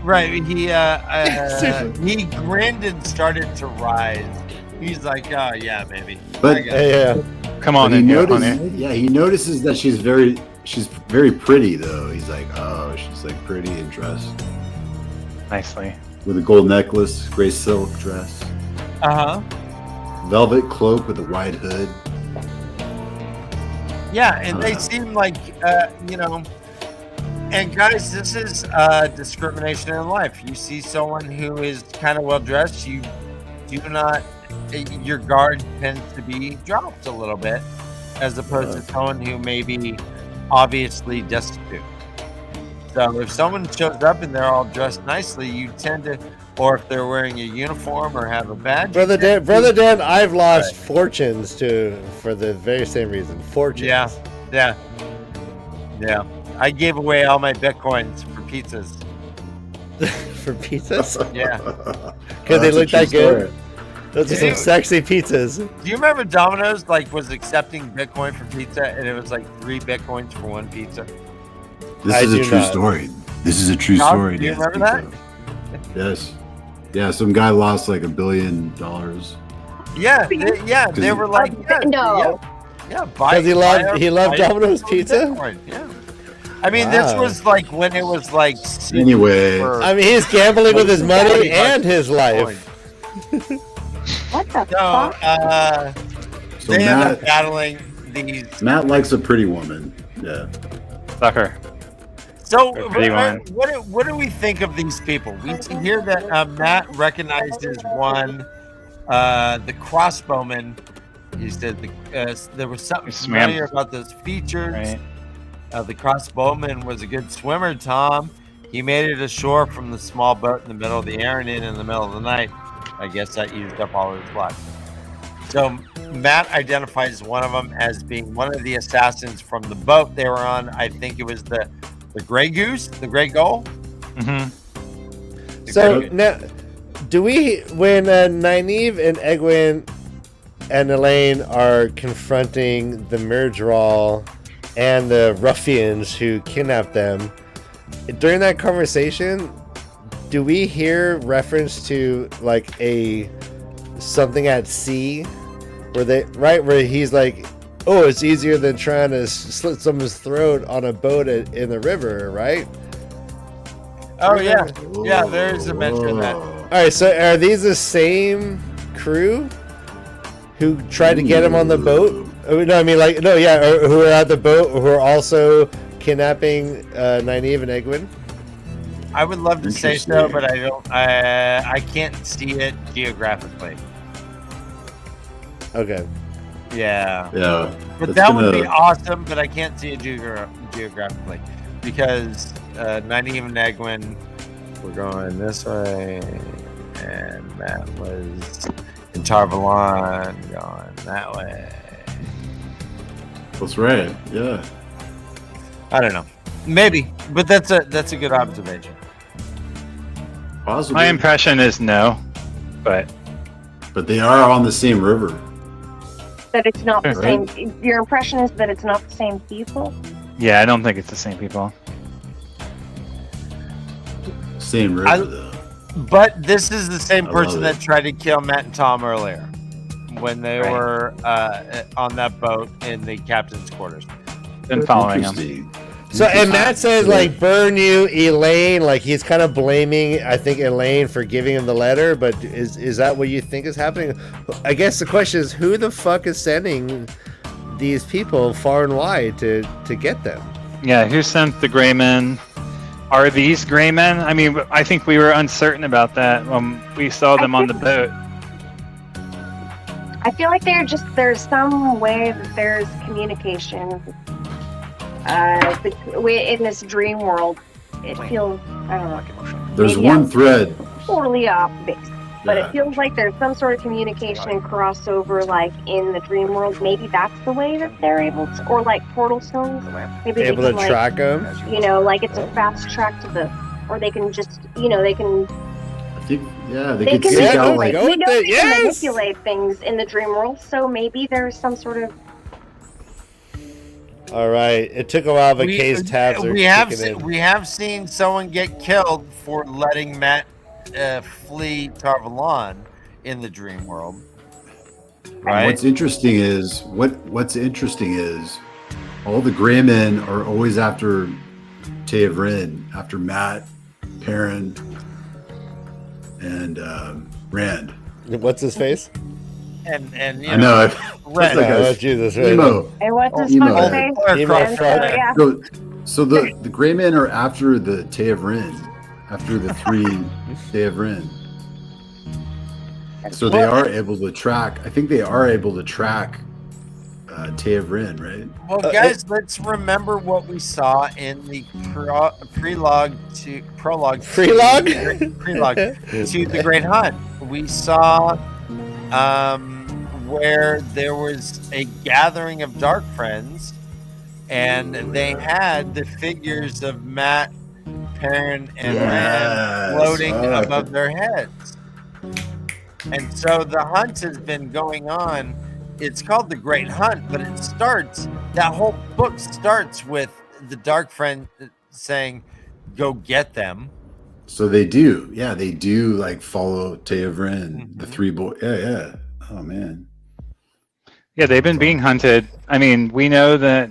He grinned and started to rise. He's like, oh yeah, baby. But Yeah. Come on he in, notices, honey. yeah, he notices that she's very pretty though. He's like, oh, she's like pretty and dressed Nicely. with a gold necklace, gray silk dress, velvet cloak with a wide hood. Yeah, and they seem like, and guys, this is discrimination in life. You see someone who is kind of well dressed, you do not, your guard tends to be dropped a little bit, as opposed to someone who may be obviously destitute. So if someone shows up and they're all dressed nicely, you tend to, or if they're wearing a uniform or have a badge. Brother Dan, I've lost fortunes for the very same reason. Fortunes. Yeah. I gave away all my bitcoins for pizzas. For pizzas? Yeah. Because they look that good. Those are some Dude. sexy pizzas. Do you remember Domino's was accepting Bitcoin for pizza, and it was like 3 Bitcoins for 1 pizza? This I is a do true not. story. This is a true Tom, story. do you Dan remember that? speaks of. Yes. Yeah, some guy lost like $1 billion. Yeah, they were like, No. buy. Because he loved buy Domino's some pizza? Bitcoin, yeah. I mean, this Wow. was like when it was like. Anyway. I mean, he's gambling with his money and his life. What the No, fuck? So they end up Matt, battling these. Matt likes a pretty woman. Yeah. Sucker. So, Pretty one. what do we think of these people? We see here that Matt recognizes one, the crossbowman. He said there was something Swam. familiar about those features. Right. The crossbowman was a good swimmer, Tom. He made it ashore from the small boat in the middle of the Aranin in the middle of the night. I guess that used up all his luck. So Matt identifies one of them as being one of the assassins from the boat they were on. I think it was the Grey Goose, the Grey Gull. Mm-hmm. So now, do we, when Nynaeve and Egwene and Elaine are confronting the Myrddraal and the ruffians who kidnapped them, during that conversation, do we hear reference to like something at sea where he's like, oh, it's easier than trying to slit someone's throat on a boat in the river, right? Oh yeah, there's a mention of that. All right, so are these the same crew who tried to get him on the boat? Oh, no, I mean who are at the boat who are also kidnapping Nynaeve and Egwene? I would love to say so, but I don't. I can't see it geographically. Okay. Yeah. Yeah. But It's that would be gonna- awesome, but I can't see it geographically because Nynaeve and Egwene were going this way, and Matt was in Tarvalon going that way. That's right. Yeah. I don't know, maybe, but that's a good observation. Possibly. My impression is no, but But they are on the same river. That it's not the Right. same. Your impression is that it's not the same people? yeah, I don't think it's the same people. Same river, though. But this is the same I person love that it. tried to kill Matt and Tom earlier when they Right. were on that boat in the captain's quarters. Been following them. Interesting. So, and Matt says, like, burn you, Elaine. Like, he's kind of blaming, I think, Elaine for giving him the letter. But is that what you think is happening? I guess the question is, who the fuck is sending these people far and wide to get them? Yeah, who sent the gray men? Are these gray men? I mean, I think we were uncertain about that when we saw them on the boat. I feel like there's some way that there's communication in this dream world. It feels, I don't know, There's maybe one I'm thread. totally off base. But Yeah. it feels like there's some sort of communication and crossover, like in the dream world. Maybe that's the way that they're able to, or like portal stones. Maybe they Able to can, like, track them? like it's a fast track to the, or they can just, they can. I think, yeah, they They could can seek Yeah, out oh my like. God. we know they can Yes! manipulate things in the dream world, so maybe there's some sort of All right. It took a while, but Kay's tabs are we have kicking in. we have seen someone get killed for letting Matt flee Tarvalon in the dream world. Right. And what's interesting is all the gray men are always after TAVERN, after Matt, Perrin, and Rand. What's his face? And you I know. Red. Oh, Jesus, right. Emo. And what's his Emo. fucking face? Emo And so, fuck. yeah. So the gray men are after the TAVERN, after the 3 TAVERN. So they are able to track. I think they are able to track TAVERN, right? Well, guys, let's remember what we saw in the prologue to the Great Hunt. We saw where there was a gathering of dark friends, and they had the figures of Matt, Perrin, and Rand floating above their heads. And so the hunt has been going on. It's called the Great Hunt, but that whole book starts with the dark friend saying, "Go get them." So they do. Yeah, they do like follow TAVERN, the 3 boys. Yeah. Oh, man. Yeah, they've been being hunted. I mean, we know that,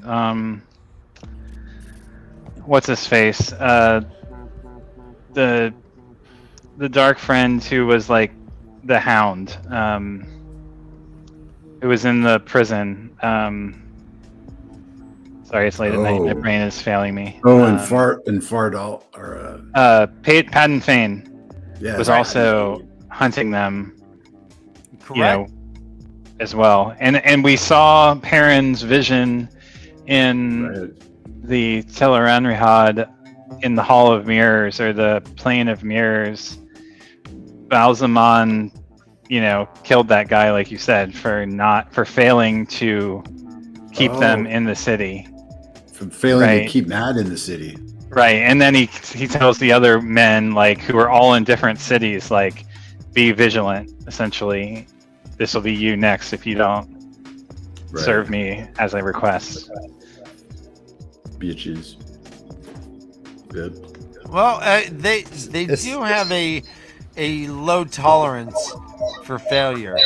what's his face? The dark friend who was like the Hound, who was in the prison. Sorry, it's late at night. My brain is failing me. And Fardal or Padden Fane was also hunting them. Correct. As well. And we saw Perrin's vision in the Teleranrihad in the Hall of Mirrors, or the Plane of Mirrors. Balzaman, killed that guy, like you said, for failing to keep them in the city. From failing to keep Matt in the city. Right. And then he tells the other men, like, who are all in different cities, like, be vigilant, essentially. This will be you next if you don't serve me as I request. Bitches. Good. Well, they do have a low tolerance for failure.